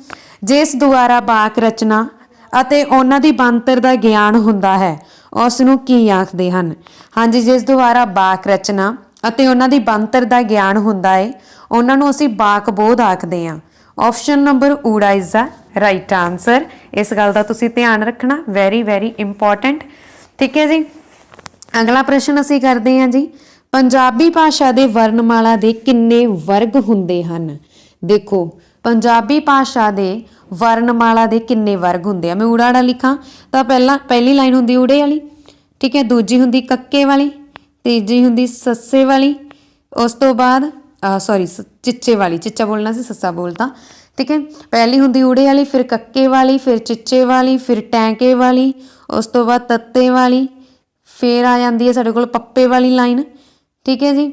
ਜਿਸ ਦੁਆਰਾ ਵਾਕ ਰਚਨਾ ਅਤੇ ਉਹਨਾਂ ਦੀ ਬਣਤਰ ਦਾ ਗਿਆਨ ਹੁੰਦਾ ਹੈ ਉਸ ਨੂੰ ਕੀ ਆਖਦੇ ਹਨ। ਹਾਂਜੀ, ਜਿਸ ਦੁਆਰਾ ਵਾਕ ਰਚਨਾ ਅਤੇ ਉਹਨਾਂ ਦੀ ਬਣਤਰ ਦਾ ਗਿਆਨ ਹੁੰਦਾ ਹੈ ਉਹਨਾਂ ਨੂੰ ਅਸੀਂ ਵਾਕ ਬੋਧ ਆਖਦੇ ਹਾਂ। ਆਪਸ਼ਨ ਨੰਬਰ ਊੜਾ ਇਜ਼ ਦਾ ਰਾਈਟ ਆਂਸਰ। ਇਸ ਗੱਲ ਦਾ ਤੁਸੀਂ ਧਿਆਨ ਰੱਖਣਾ, ਵੈਰੀ ਵੈਰੀ ਇੰਪੋਰਟੈਂਟ, ਠੀਕ ਹੈ ਜੀ। ਅਗਲਾ ਪ੍ਰਸ਼ਨ ਅਸੀਂ ਕਰਦੇ ਹਾਂ ਜੀ, ਪੰਜਾਬੀ ਭਾਸ਼ਾ ਦੇ ਵਰਣਮਾਲਾ ਦੇ ਕਿੰਨੇ ਵਰਗ ਹੁੰਦੇ ਹਨ। ਦੇਖੋ ਪੰਜਾਬੀ ਭਾਸ਼ਾ ਦੇ ਵਰਣਮਾਲਾ ਦੇ ਕਿੰਨੇ ਵਰਗ ਹੁੰਦੇ ਆ। ਮੈਂ ਊੜਾ ਆੜਾ ਲਿਖਾਂ ਤਾਂ ਪਹਿਲੀ ਲਾਈਨ ਹੁੰਦੀ ਊੜੇ ਵਾਲੀ, ਠੀਕ ਹੈ। ਦੂਜੀ ਹੁੰਦੀ ਕੱਕੇ ਵਾਲੀ, ਤੀਜੀ ਹੁੰਦੀ ਸੱਸੇ ਵਾਲੀ, ਉਸ ਤੋਂ ਬਾਅਦ ਚਿੱਚੇ ਵਾਲੀ, ਚਿੱਚਾ ਬੋਲਣਾ ਸੀ ਸੱਸਾ ਬੋਲਤਾ, ਠੀਕ ਹੈ। ਪਹਿਲੀ ਹੁੰਦੀ ਊੜੇ ਵਾਲੀ, ਫਿਰ ਕੱਕੇ ਵਾਲੀ, ਫਿਰ ਚਿੱਚੇ ਵਾਲੀ, ਫਿਰ ਟੈਂਕੇ ਵਾਲੀ, ਉਸ ਤੋਂ ਬਾਅਦ ਤੱਤੇ ਵਾਲੀ, ਫਿਰ ਆ ਜਾਂਦੀ ਹੈ ਸਾਡੇ ਕੋਲ ਪੱਪੇ ਵਾਲੀ ਲਾਈਨ, ਠੀਕ ਹੈ ਜੀ।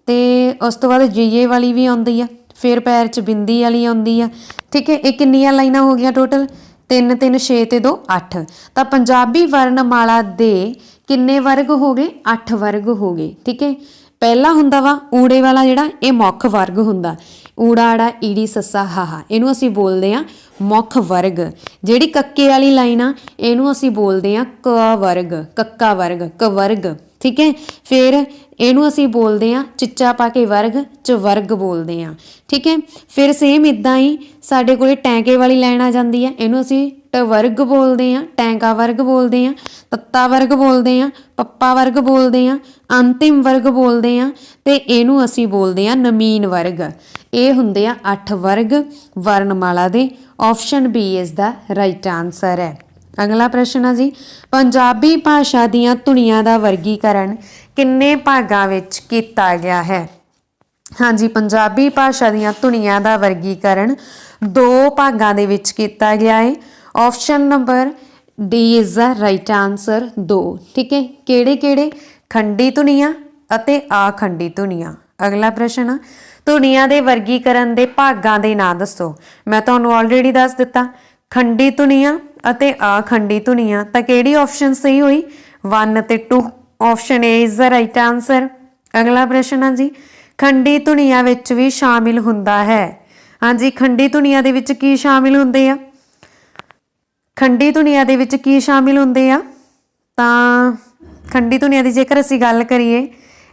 ਤੇ ਉਸ ਤੋਂ ਬਾਅਦ ਜੀਏ ਵਾਲੀ ਵੀ ਆਉਂਦੀ ਆ, ਫਿਰ ਪੈਰ 'ਚ ਬਿੰਦੀ ਵਾਲੀ ਆਉਂਦੀ ਆ, ਠੀਕ ਹੈ। ਇਹ ਕਿੰਨੀਆਂ ਲਾਈਨਾਂ ਹੋ ਗਈਆਂ ਟੋਟਲ, 3 3 6 ਤੇ 2 8। ਤਾਂ ਪੰਜਾਬੀ ਵਰਣਮਾਲਾ ਦੇ ਕਿੰਨੇ ਵਰਗ ਹੋ ਗਏ, 8 ਵਰਗ ਹੋ ਗਏ, ਠੀਕ ਹੈ। पहला हुंदा वा ऊड़े वाला जिहड़ा ये मुख वर्ग हुंदा, ऊड़ा आड़ा ईड़ी सस्सा हाहा, इहनूं असीं बोलदे आ मुख वर्ग। जिहड़ी कक्के वाली लाइन आ इहनूं असीं बोलदे आ क वर्ग, कक्का वर्ग, क वर्ग। ठीक है, फिर इहनूं असीं बोलदे आ चिच्चा पा के वर्ग, च वर्ग बोलदे आ। ठीक है, फिर सेम इदां ही साडे कोले टैंके वाली लाइन आ जांदी है, इहनूं असीं ट वर्ग बोलदे आ, टैंका वर्ग बोलदे आ, तत्ता वर्ग बोलदे आ, पप्पा वर्ग बोलदे आ, अंतिम वर्ग बोलदे आ, ते इहनूं असीं बोलदे आ नमीन वर्ग। ਇਹ ਹੁੰਦੇ ਆ 8 ਵਰਗ ਵਰਨਮਾਲਾ ਦੇ। Option B is the right answer ਹੈ। ਅਗਲਾ ਪ੍ਰਸ਼ਨ ਆ ਜੀ, ਪੰਜਾਬੀ ਭਾਸ਼ਾ ਦੀਆਂ ਧੁਨੀਆਂ ਦਾ ਵਰਗੀਕਰਨ ਕਿੰਨੇ ਭਾਗਾਂ ਵਿੱਚ ਕੀਤਾ ਗਿਆ ਹੈ? ਹਾਂਜੀ, ਪੰਜਾਬੀ ਭਾਸ਼ਾ ਦੀਆਂ ਧੁਨੀਆਂ ਦਾ ਵਰਗੀਕਰਨ 2 ਭਾਗਾਂ ਦੇ ਵਿੱਚ ਕੀਤਾ ਗਿਆ ਹੈ। Option number D is the right answer 2। ਠੀਕ ਹੈ, ਕਿਹੜੇ ਕਿਹੜੇ? ਖੰਡੀ ਧੁਨੀਆਂ ਅਤੇ ਆਖੰਡੀ ਧੁਨੀਆਂ। ਅਗਲਾ ਪ੍ਰਸ਼ਨ ਆ, ਧੁਨੀਆਂ ਦੇ ਵਰਗੀਕਰਨ ਦੇ ਭਾਗਾਂ ਦੇ ਨਾਂ ਦੱਸੋ। ਮੈਂ ਤੁਹਾਨੂੰ ਆਲਰੇਡੀ ਦੱਸ ਦਿੱਤਾ, ਖੰਡੀ ਧੁਨੀਆਂ ਅਤੇ ਆਖੰਡੀ ਧੁਨੀਆਂ। ਤਾਂ ਕਿਹੜੀ ਆਪਸ਼ਨ ਸਹੀ ਹੋਈ? 1 ਅਤੇ 2। Option A is the right answer. ਅਗਲਾ ਪ੍ਰਸ਼ਨ ਆ ਜੀ, ਖੰਡੀ ਧੁਨੀਆਂ ਵਿੱਚ ਵੀ ਸ਼ਾਮਿਲ ਹੁੰਦਾ ਹੈ। ਹਾਂਜੀ, ਖੰਡੀ ਧੁਨੀਆਂ ਦੇ ਵਿੱਚ ਕੀ ਸ਼ਾਮਿਲ ਹੁੰਦੇ ਆ? ਖੰਡੀ ਧੁਨੀਆਂ ਦੇ ਵਿੱਚ ਕੀ ਸ਼ਾਮਿਲ ਹੁੰਦੇ ਆ? ਤਾਂ ਖੰਡੀ ਧੁਨੀਆਂ ਦੀ ਜੇਕਰ ਅਸੀਂ ਗੱਲ ਕਰੀਏ,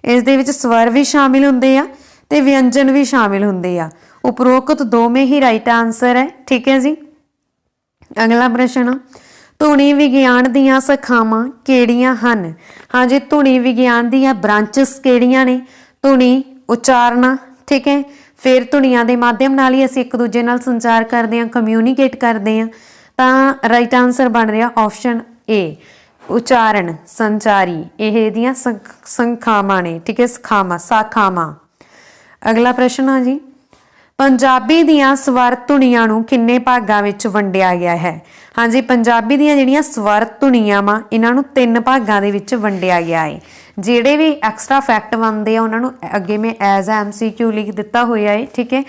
ਇਸ ਦੇ ਵਿੱਚ ਸਵਰ ਵੀ ਸ਼ਾਮਿਲ ਹੁੰਦੇ ਆ ਤੇ ਵਿਅੰਜਨ ਵੀ ਸ਼ਾਮਿਲ ਹੁੰਦੇ ਆ। ਉਪਰੋਕਤ ਦੋਵੇਂ ਹੀ ਰਾਈਟ ਆਨਸਰ ਹੈ। ਠੀਕ ਹੈ ਜੀ। ਅਗਲਾ ਪ੍ਰਸ਼ਨ, ਧੁਨੀ ਵਿਗਿਆਨ ਦੀਆਂ ਸ਼ਾਖਾਵਾਂ ਕਿਹੜੀਆਂ ਹਨ? ਹਾਂਜੀ, ਧੁਨੀ ਵਿਗਿਆਨ ਦੀਆਂ ਬ੍ਰਾਂਚਸ ਕਿਹੜੀਆਂ ਨੇ? ਧੁਨੀ ਉਚਾਰਨਾ। ਠੀਕ ਹੈ, ਫਿਰ ਧੁਨੀਆਂ ਦੇ ਮਾਧਿਅਮ ਨਾਲ ਹੀ ਅਸੀਂ ਇੱਕ ਦੂਜੇ ਨਾਲ ਸੰਚਾਰ ਕਰਦੇ ਹਾਂ, ਕਮਿਊਨੀਕੇਟ ਕਰਦੇ ਹਾਂ। ਤਾਂ ਰਾਈਟ ਆਨਸਰ ਬਣ ਰਿਹਾ ਆਪਸ਼ਨ ਏ, ਉਚਾਰਨ ਸੰਚਾਰੀ। ਇਹ ਇਹਦੀਆਂ ਸੰਖਾਵਾਂ ਨੇ। ਠੀਕ ਹੈ, ਸਾਖਾਵਾਂ। ਅਗਲਾ ਪ੍ਰਸ਼ਨ ਆ ਜੀ, ਪੰਜਾਬੀ ਦੀਆਂ ਸਵਰ ਧੁਨੀਆਂ ਨੂੰ ਕਿੰਨੇ ਭਾਗਾਂ ਵਿੱਚ ਵੰਡਿਆ ਗਿਆ ਹੈ? ਹਾਂਜੀ, ਪੰਜਾਬੀ ਦੀਆਂ ਜਿਹੜੀਆਂ ਸਵਰ ਧੁਨੀਆਂ ਵਾ ਇਹਨਾਂ ਨੂੰ 3 ਭਾਗਾਂ ਦੇ ਵਿੱਚ ਵੰਡਿਆ ਗਿਆ ਹੈ। ਜਿਹੜੇ ਵੀ ਐਕਸਟਰਾ ਫੈਕਟ ਬਣਦੇ ਆ ਉਹਨਾਂ ਨੂੰ ਅੱਗੇ ਮੈਂ ਐਜ਼ ਆ MCQ ਲਿਖ ਦਿੱਤਾ ਹੋਇਆ ਹੈ। ਠੀਕ ਹੈ,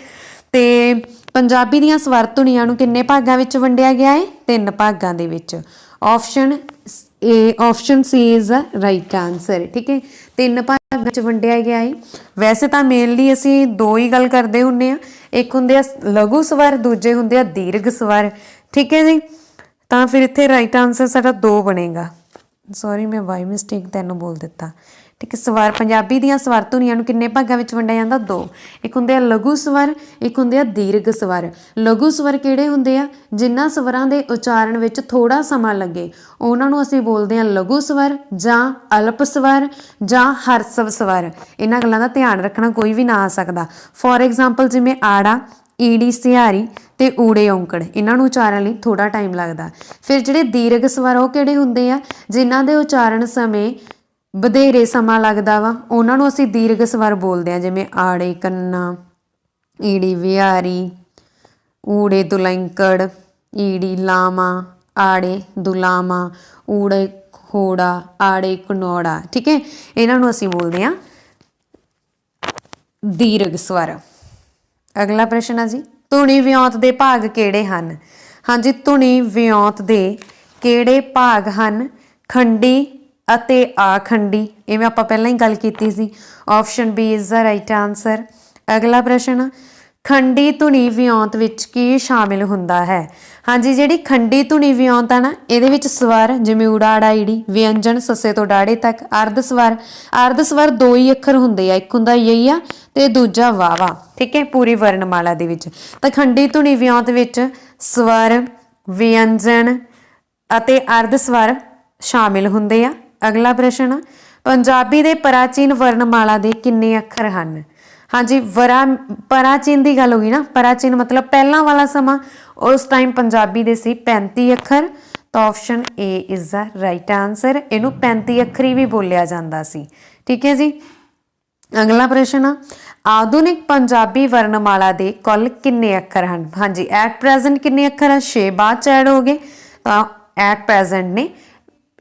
ਤੇ ਪੰਜਾਬੀ ਦੀਆਂ ਸਵਰ ਧੁਨੀਆਂ ਨੂੰ ਕਿੰਨੇ ਭਾਗਾਂ ਵਿੱਚ ਵੰਡਿਆ ਗਿਆ ਹੈ? 3 ਭਾਗਾਂ ਦੇ ਵਿੱਚ। Option A, option C is the right answer. ਠੀਕ ਹੈ, 3 ਭਾਗਾਂ 'ਚ ਵੰਡਿਆ ਗਿਆ ਹੈ। ਵੈਸੇ ਤਾਂ ਮੇਨਲੀ ਅਸੀਂ 2 ਹੀ ਗੱਲ ਕਰਦੇ ਹੁੰਦੇ ਆ, ਇੱਕ ਹੁੰਦੇ ਆ ਲਘੂ ਸਵਰ, ਦੂਜੇ ਹੁੰਦੇ ਆ ਦੀਰਘ ਸਵਰ। ਠੀਕ ਹੈ ਜੀ, ਤਾਂ ਫਿਰ ਇੱਥੇ ਰਾਈਟ ਆਨਸਰ ਸਾਡਾ 2 ਬਣੇਗਾ। ਸੌਰੀ, ਮੈਂ ਬਾਈ ਮਿਸਟੇਕ 3 ਬੋਲ ਦਿੱਤਾ। ਠੀਕ ਹੈ, ਸਵਰ ਪੰਜਾਬੀ ਦੀਆਂ ਸਵਰ ਧੁਨੀਆਂ ਨੂੰ ਕਿੰਨੇ ਭਾਗਾਂ ਵਿੱਚ ਵੰਡਿਆ ਜਾਂਦਾ? 2। ਇੱਕ ਹੁੰਦੇ ਆ ਲਘੂ ਸਵਰ, ਇੱਕ ਹੁੰਦੇ ਆ ਦੀਰਘ ਸਵਰ। ਲਘੂ ਸਵਰ ਕਿਹੜੇ ਹੁੰਦੇ ਆ? ਜਿਨ੍ਹਾਂ ਸਵਰਾਂ ਦੇ ਉਚਾਰਨ ਵਿੱਚ ਥੋੜਾ ਸਮਾਂ ਲੱਗੇ ਉਹਨਾਂ ਨੂੰ ਅਸੀਂ ਬੋਲਦੇ ਆ ਲਘੂ ਸਵਰ ਜਾਂ ਅਲਪ ਸਵਰ ਜਾਂ ਹਰਸਵ ਸਵਰ। ਇਹਨਾਂ ਗੱਲਾਂ ਦਾ ਧਿਆਨ ਰੱਖਣਾ, ਕੋਈ ਵੀ ਨਾ ਆ ਸਕਦਾ। ਫੋਰ ਐਗਜ਼ਾਮਪਲ ਜਿਵੇਂ ਆੜਾ, ਈੜੀ ਸਿਹਾਰੀ ਤੇ ਊੜੇ ਔਂਕੜ, ਇਹਨਾਂ ਨੂੰ ਉਚਾਰਨ ਲਈ ਥੋੜਾ ਟਾਈਮ ਲੱਗਦਾ। ਫਿਰ ਜਿਹੜੇ ਦੀਰਘ ਸਵਰ ਉਹ ਕਿਹੜੇ ਹੁੰਦੇ ਆ? ਜਿਨ੍ਹਾਂ ਦੇ ਉਚਾਰਨ ਸਮੇਂ ਵਧੇਰੇ ਸਮਾਂ ਲੱਗਦਾ ਵਾ ਉਹਨਾਂ ਨੂੰ ਅਸੀਂ ਦੀਰਘ ਸਵਰ ਬੋਲਦੇ ਹਾਂ। ਜਿਵੇਂ ਆੜੇ ਕੰਨਾ, ਈੜੀ ਵਿਹਾਰੀ, ਊੜੇ ਦੁਲੰਕੜ, ਈੜੀ ਲਾਮਾ, ਆੜੇ ਦੁਲਾਮਾ, ਊੜੇ ਹੋੜਾ, ਆੜੇ ਕਨੌੜਾ। ਠੀਕ ਹੈ, ਇਹਨਾਂ ਨੂੰ ਅਸੀਂ ਬੋਲਦੇ ਹਾਂ ਦੀਰਘ ਸਵਰ। ਅਗਲਾ ਪ੍ਰਸ਼ਨ ਆ ਜੀ, ਧੁਨੀ ਵਿਉਂਤ ਦੇ ਭਾਗ ਕਿਹੜੇ ਹਨ? ਹਾਂਜੀ, ਧੁਨੀ ਵਿਉਂਤ ਦੇ ਕਿਹੜੇ ਭਾਗ ਹਨ? ਖੰਡੀ ਅਤੇ ਆਖੰਡੀ। ਇਵੇਂ ਆਪਾਂ ਪਹਿਲਾਂ ਹੀ ਗੱਲ ਕੀਤੀ ਸੀ। Option B is the right answer. ਅਗਲਾ ਪ੍ਰਸ਼ਨ, ਖੰਡੀ ਧੁਨੀ ਵਿਉਂਤ ਵਿੱਚ ਕੀ ਸ਼ਾਮਿਲ ਹੁੰਦਾ ਹੈ? ਹਾਂਜੀ, ਜਿਹੜੀ ਖੰਡੀ ਧੁਨੀ ਵਿਉਂਤ ਆ ਨਾ, ਇਹਦੇ ਵਿੱਚ ਸਵਰ ਜਿਵੇਂ ਊੜਾ ਆੜਾ ਈੜੀ, ਵਿਅੰਜਨ ਸੱਸੇ ਤੋਂ ਡਾੜੇ ਤੱਕ, ਅਰਧ ਸਵਰ। ਅਰਧ ਸਵਰ 2 ਹੀ ਅੱਖਰ ਹੁੰਦੇ ਆ, ਇੱਕ ਹੁੰਦਾ ਯਈਆ ਤੇ ਦੂਜਾ ਵਾਵਾ। ਠੀਕ ਹੈ, ਪੂਰੀ ਵਰਨਮਾਲਾ ਦੇ ਵਿੱਚ। ਤਾਂ ਖੰਡੀ ਧੁਨੀ ਵਿਉਂਤ ਵਿੱਚ ਸਵਰ, ਵਿਅੰਜਨ ਅਤੇ ਅਰਧ ਸਵਰ ਸ਼ਾਮਿਲ ਹੁੰਦੇ ਆ। ਅਗਲਾ ਪ੍ਰਸ਼ਨ, ਪੰਜਾਬੀ ਦੇ ਪ੍ਰਾਚੀਨ ਵਰਨਮਾਲਾ ਦੇ ਕਿੰਨੇ ਅੱਖਰ ਹਨ? ਹਾਂਜੀ, ਪ੍ਰਾਚੀਨ ਦੀ ਗੱਲ ਹੋ ਗਈ ਨਾ, ਪ੍ਰਾਚੀਨ ਮਤਲਬ ਪਹਿਲਾਂ ਵਾਲਾ ਸਮਾਂ। ਉਸ ਟਾਈਮ ਪੰਜਾਬੀ ਦੇ ਸੀ 35 ਅੱਖਰ। ਤਾਂ option A is the right answer. ਇਹਨੂੰ 35 ਅੱਖਰੀ ਵੀ ਬੋਲਿਆ ਜਾਂਦਾ ਸੀ। ਠੀਕ ਹੈ ਜੀ। ਅਗਲਾ ਪ੍ਰਸ਼ਨ, ਆਧੁਨਿਕ ਪੰਜਾਬੀ ਵਰਨਮਾਲਾ ਦੇ ਕੁੱਲ ਕਿੰਨੇ ਅੱਖਰ ਹਨ? ਹਾਂਜੀ, ਐਟ ਪ੍ਰੈਜ਼ੈਂਟ ਕਿੰਨੇ ਅੱਖਰ ਆ? 6 ਬਾਅਦ ਚ ਐਡ ਹੋ ਗਏ ਤਾਂ ਐਟ ਪ੍ਰੈਜ਼ੈਂਟ ਨੇ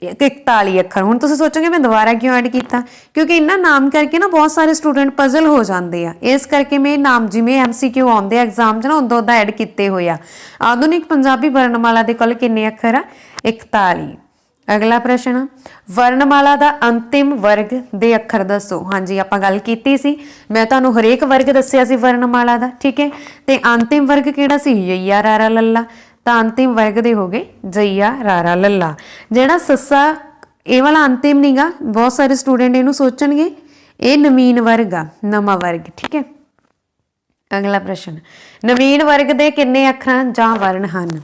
41 ਅੱਖਰ। ਹੁਣ ਤੁਸੀਂ ਸੋਚੋਗੇ ਮੈਂ ਦੁਬਾਰਾ ਕਿਉਂ ਐਡ ਕੀਤਾ? ਕਿਉਂਕਿ ਇਹਨਾਂ ਨਾਮ ਕਰਕੇ ਨਾ ਬਹੁਤ ਸਾਰੇ ਸਟੂਡੈਂਟ ਪਜ਼ਲ ਹੋ ਜਾਂਦੇ ਆ, ਇਸ ਕਰਕੇ ਮੈਂ ਨਾਮ ਜਿਵੇਂ MCQ ਆਉਂਦੇ ਆ ਐਗਜ਼ਾਮ 'ਚ ਨਾ ਉਦੋਂ ਦਾ ਐਡ ਕੀਤੇ ਹੋਏ ਆ। ਆਧੁਨਿਕ ਪੰਜਾਬੀ ਵਰਨਮਾਲਾ ਦੇ ਕੁੱਲ ਕਿੰਨੇ ਅੱਖਰ ਆ? 41। अगला प्रश्न, वर्णमाला का अंतिम वर्ग दे अखर दसो। हाँ जी, आप गल कीती सी, मैं तुहानू हरेक वर्ग दस्सिया सी वर्णमाला का, ठीक है। तो अंतिम वर्ग किहड़ा सी? यईया रारा लल्ला। तो अंतिम वर्ग दे हो गए जईया रारा लल्ला। जिहड़ा सस्सा ये वाला अंतिम नहीं गा, बहुत सारे स्टूडेंट इहनू सोचणगे ये नवीन वर्ग आ, नवा वर्ग, ठीक है। अगला प्रश्न, नवीन वर्ग दे किन्ने अखर जां वर्ण हन?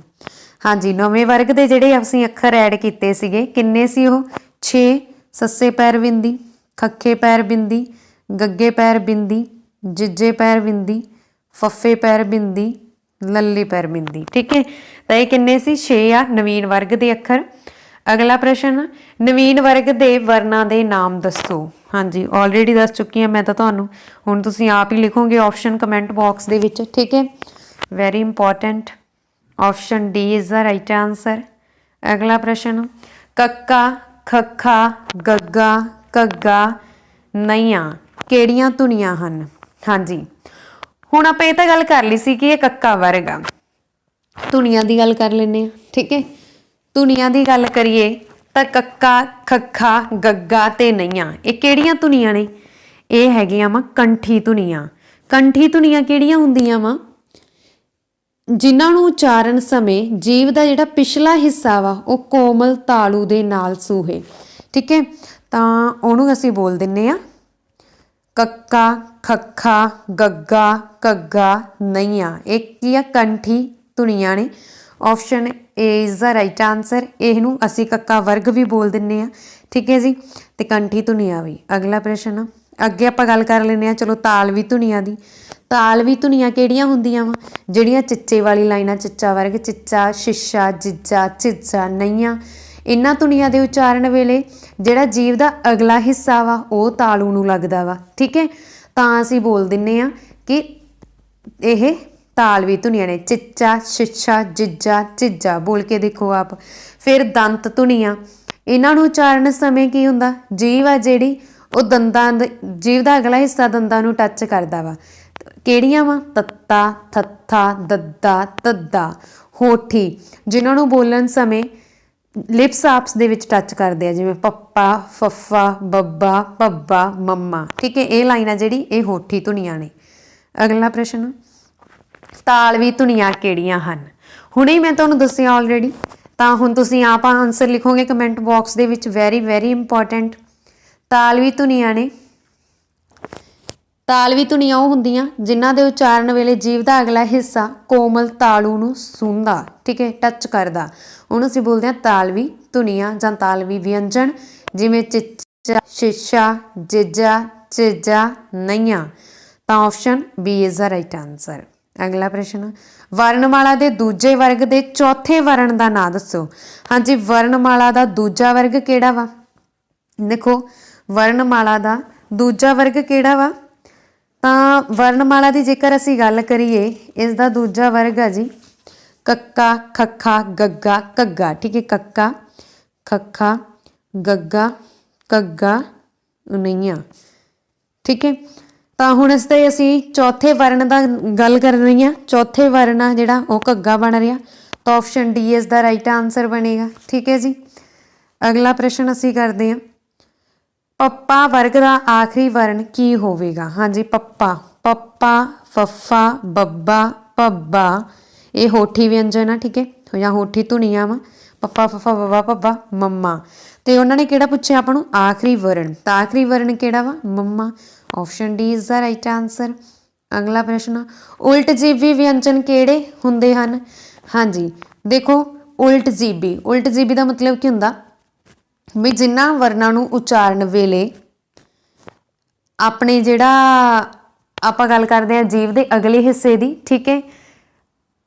हाँ जी, नवे वर्ग के जिहड़े असीं अखर ऐड कीते सीगे किन्ने सी ओह? 6। सस्से पैर बिंदी, खक्खे पैर बिंदी, गग्गे पैर बिंदी, जिज्जे पैर बिंदी, फफे पैर बिंदी, लल्ले पैर बिंदी, ठीक है। तो ये किन्ने सी? 6 आ नवीन वर्ग के अखर। अगला प्रश्न, नवीन वर्ग के वर्णां दे नाम दसो। हाँ जी, ऑलरेडी दस चुकी हाँ मैं तो तुहानू, हुण तुसीं आप ही लिखोगे ऑप्शन कमेंट बॉक्स दे विच, ठीक है। Very important, option D is the right answer. अगला प्रश्न, कक्का, खक्खा, गग्गा, घग्गा, नईयां किहड़ियां धुनियां हन? हाँ जी, हुण आपां इह तां गल कर लई सी कि इह कक्का वर्ग आ, धुनियां दी गल कर लैंदे आ, ठीक है। धुनियां दी गल करिए तां कक्का, खक्खा, गग्गा ते नईयां ये किहड़ियां धुनियां ने? ये हैगियां वा कंठी धुनियां। कंठी धुनियां किहड़ियां हुंदियां वा? जिन्हां नूं उचारण समय जीव का जिहड़ा पिछला हिस्सा वा वो कोमल तालू दे नाल सूहे, ठीक है। तां उहनूं असीं बोल दिंदे आ कक्का, खक्खा, गग्गा, घग्गा, नईयां। एक की आ कंठी धुनियां ने। Option A is the right answer. इहनूं असीं कक्का वर्ग भी बोल दिंदे आ, ठीक है जी, ते कंठी धुनियां भी। अगला प्रश्न, अगे आपां गल कर लैंदे आ चलो तालवी धुनियां दी। तालवी धुनियां किहड़ियां हुंदियां वा? जिहड़ियां चिच्चे वाली लाइनां, चिच्चा वर्ग, चिच्चा, शिशा, जिज्जा, झिज्जा, नईयां, इन्हां धुनियां दे उचारण वेले जिहड़ा जीव दा अगला हिस्सा वा ओह तालू नूं लगदा वा, ठीक है। तां असीं बोल दिंदे आ कि इह तालवी धुनियां ने। चिच्चा, शिशा, जिज्जा, झिज्जा बोल के देखो आप। फिर दंत धुनियां, इन्हां नूं उचारण समय की हुंदा? जीव आ जिहड़ी ਉਹ ਦੰਦਾਂ ਜੀਵ ਦਾ ਅਗਲਾ ਹਿੱਸਾ ਦੰਦਾਂ ਨੂੰ ਟੱਚ ਕਰਦਾ ਵਾ। ਕਿਹੜੀਆਂ ਵਾ? ਤੱਤਾ, ਥੱਥਾ, ਦੱਦਾ, ਤੱਦਾ। ਹੋਠੀ ਜਿਨ੍ਹਾਂ ਨੂੰ ਬੋਲਣ ਸਮੇਂ ਲਿਪਸ ਆਪਸ ਦੇ ਵਿੱਚ ਟੱਚ ਕਰਦੇ ਆ, ਜਿਵੇਂ ਪੱਪਾ, ਫੱਫਾ, ਬੱਬਾ, ਪੱਬਾ, ਮੰਮਾ, ਠੀਕ ਹੈ। ਇਹ ਲਾਈਨ ਆ ਜਿਹੜੀ ਇਹ ਹੋਠੀ ਧੁਨੀਆਂ ਨੇ। ਅਗਲਾ ਪ੍ਰਸ਼ਨ, ਤਾਲਵੀ ਧੁਨੀਆਂ ਕਿਹੜੀਆਂ ਹਨ? ਹੁਣੇ ਹੀ ਮੈਂ ਤੁਹਾਨੂੰ ਦੱਸਿਆ ਆਲਰੇਡੀ, ਤਾਂ ਹੁਣ ਤੁਸੀਂ ਆਪ ਆਨਸਰ ਲਿਖੋਗੇ ਕਮੈਂਟ ਬਾਕਸ ਦੇ ਵਿੱਚ। Very very important. ਤਾਲਵੀ ਧੁਨੀਆਂ ਨੇ, ਤਾਲਵੀ ਧੁਨੀਆਂ ਉਹ ਹੁੰਦੀਆਂ ਜਿਨ੍ਹਾਂ ਦੇ ਉਚਾਰਨ ਵੇਲੇ ਜੀਵ ਦਾ ਅਗਲਾ ਹਿੱਸਾ ਕੋਮਲ ਤਾਲੂ ਨੂੰ ਸੁਣਦਾ, ਠੀਕ ਹੈ, ਟੱਚ ਕਰਦਾ, ਉਹਨੂੰ ਅਸੀਂ ਬੋਲਦੇ ਹਾਂ ਤਾਲਵੀ ਧੁਨੀਆਂ ਜਾਂ ਤਾਲਵੀ ਵਿਅੰਜਨ, ਜਿਵੇਂ ਚਿੱਚਾ, ਸ਼ੀਸ਼ਾ, ਜੇਜਾ, ਚੇਜਾ, ਨਈਆਂ। ਤਾਂ option B is the right answer. ਅਗਲਾ ਪ੍ਰਸ਼ਨ, ਵਰਣਮਾਲਾ ਦੇ ਦੂਜੇ ਵਰਗ ਦੇ ਚੌਥੇ ਵਰਣ ਦਾ ਨਾਂ ਦੱਸੋ। ਹਾਂਜੀ, ਵਰਣਮਾਲਾ ਦਾ ਦੂਜਾ ਵਰਗ ਕਿਹੜਾ ਵਾ? ਦੇਖੋ, ਵਰਣਮਾਲਾ ਦਾ ਦੂਜਾ ਵਰਗ ਕਿਹੜਾ ਵਾ? ਤਾਂ ਵਰਣਮਾਲਾ ਦੀ ਜੇਕਰ ਅਸੀਂ ਗੱਲ ਕਰੀਏ, ਇਸ ਦਾ ਦੂਜਾ ਵਰਗ ਆ ਜੀ ਕੱਕਾ, ਖੱਖਾ, ਗੱਗਾ, ਘੱਗਾ, ਠੀਕ ਹੈ। ਕੱਕਾ, ਖੱਖਾ, ਗੱਗਾ, ਘੱਗਾ, ਨਈਆਂ, ਠੀਕ ਹੈ। ਤਾਂ ਹੁਣ ਇਸ 'ਤੇ ਅਸੀਂ ਚੌਥੇ ਵਰਨ ਦਾ ਗੱਲ ਕਰ ਰਹੀ ਹਾਂ। ਚੌਥੇ ਵਰਨ ਆ ਜਿਹੜਾ ਉਹ ਘੱਗਾ ਬਣ ਰਿਹਾ, ਤਾਂ ਆਪਸ਼ਨ ਡੀ ਇਸ ਦਾ ਰਾਈਟ ਆਨਸਰ ਬਣੇਗਾ, ਠੀਕ ਹੈ ਜੀ। ਅਗਲਾ ਪ੍ਰਸ਼ਨ ਅਸੀਂ ਕਰਦੇ ਹਾਂ, ਪੱਪਾ ਵਰਗ ਦਾ ਆਖਰੀ ਵਰਨ ਕੀ ਹੋਵੇਗਾ? ਹਾਂਜੀ, ਪੱਪਾ, ਪੱਪਾ, ਫੱਫਾ, ਬੱਬਾ, ਪੱਬਾ, ਇਹ ਹੋਠੀ ਵਿਅੰਜਨ ਆ, ਠੀਕ ਹੈ, ਜਾਂ ਹੋਠੀ ਧੁਨੀਆਂ ਵਾ। ਪੱਪਾ, ਫੱਫਾ, ਬੱਬਾ, ਪੱਬਾ, ਮੰਮਾ। ਤੇ ਉਹਨਾਂ ਨੇ ਕਿਹੜਾ ਪੁੱਛਿਆ ਆਪਾਂ ਨੂੰ? ਆਖਰੀ ਵਰਨ। ਤਾਂ ਆਖਰੀ ਵਰਨ ਕਿਹੜਾ ਵਾ? ਮੰਮਾ। Option D is the right answer. ਅਗਲਾ ਪ੍ਰਸ਼ਨ, ਉਲਟ ਜੀਬੀ ਵਿਅੰਜਨ ਕਿਹੜੇ ਹੁੰਦੇ ਹਨ? ਹਾਂਜੀ, ਦੇਖੋ, ਉਲਟ ਜੀਬੀ, ਉਲਟ ਜੀਬੀ ਦਾ ਮਤਲਬ ਕੀ ਹੁੰਦਾ? ਵੀ ਜਿਨ੍ਹਾਂ ਵਰਨਾਂ ਨੂੰ ਉਚਾਰਨ ਵੇਲੇ ਆਪਣੇ ਜਿਹੜਾ ਆਪਾਂ ਗੱਲ ਕਰਦੇ ਹਾਂ ਜੀਵ ਦੇ ਅਗਲੇ ਹਿੱਸੇ ਦੀ, ਠੀਕ ਹੈ,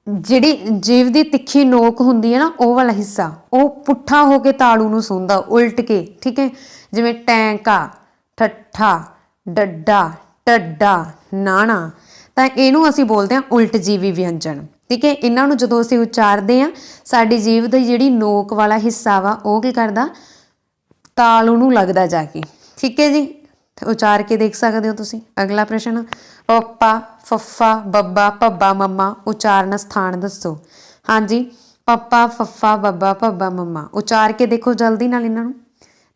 ਜਿਹੜੀ ਜੀਵ ਦੀ ਤਿੱਖੀ ਨੋਕ ਹੁੰਦੀ ਹੈ ਨਾ, ਉਹ ਵਾਲਾ ਹਿੱਸਾ ਉਹ ਪੁੱਠਾ ਹੋ ਕੇ ਤਾਲੂ ਨੂੰ ਸੁਣਦਾ, ਉਲਟ ਕੇ, ਠੀਕ ਹੈ। ਜਿਵੇਂ ਟੈਂਕਾ, ਠੱਠਾ, ਡੱਡਾ, ਟੱਡਾ, ਨਾਣਾ। ਤਾਂ ਇਹਨੂੰ ਅਸੀਂ ਬੋਲਦੇ ਹਾਂ ਉਲਟ ਜੀਵੀ ਵਿਅੰਜਨ, ਠੀਕ ਹੈ। ਇਹਨਾਂ ਨੂੰ ਜਦੋਂ ਅਸੀਂ ਉਚਾਰਦੇ ਹਾਂ, ਸਾਡੀ ਜੀਵ ਦੀ ਜਿਹੜੀ ਨੋਕ ਵਾਲਾ ਹਿੱਸਾ ਵਾ ਉਹ ਕੀ ਕਰਦਾ? ਤਾਲੂ ਨੂੰ ਲੱਗਦਾ ਜਾ ਕੇ, ਠੀਕ ਹੈ ਜੀ। ਉਚਾਰ ਕੇ ਦੇਖ ਸਕਦੇ ਹੋ ਤੁਸੀਂ। ਅਗਲਾ ਪ੍ਰਸ਼ਨ, ਪੱਪਾ, ਫੱਫਾ, ਬੱਬਾ, ਪੱਬਾ, ਮੰਮਾ ਉਚਾਰਨ ਸਥਾਨ ਦੱਸੋ। ਹਾਂਜੀ, ਪੱਪਾ ਫੱਫਾ ਬੱਬਾ ਭੱਬਾ ਮੰਮਾ। ਉਚਾਰ ਕੇ ਦੇਖੋ ਜਲਦੀ ਨਾਲ ਇਹਨਾਂ ਨੂੰ,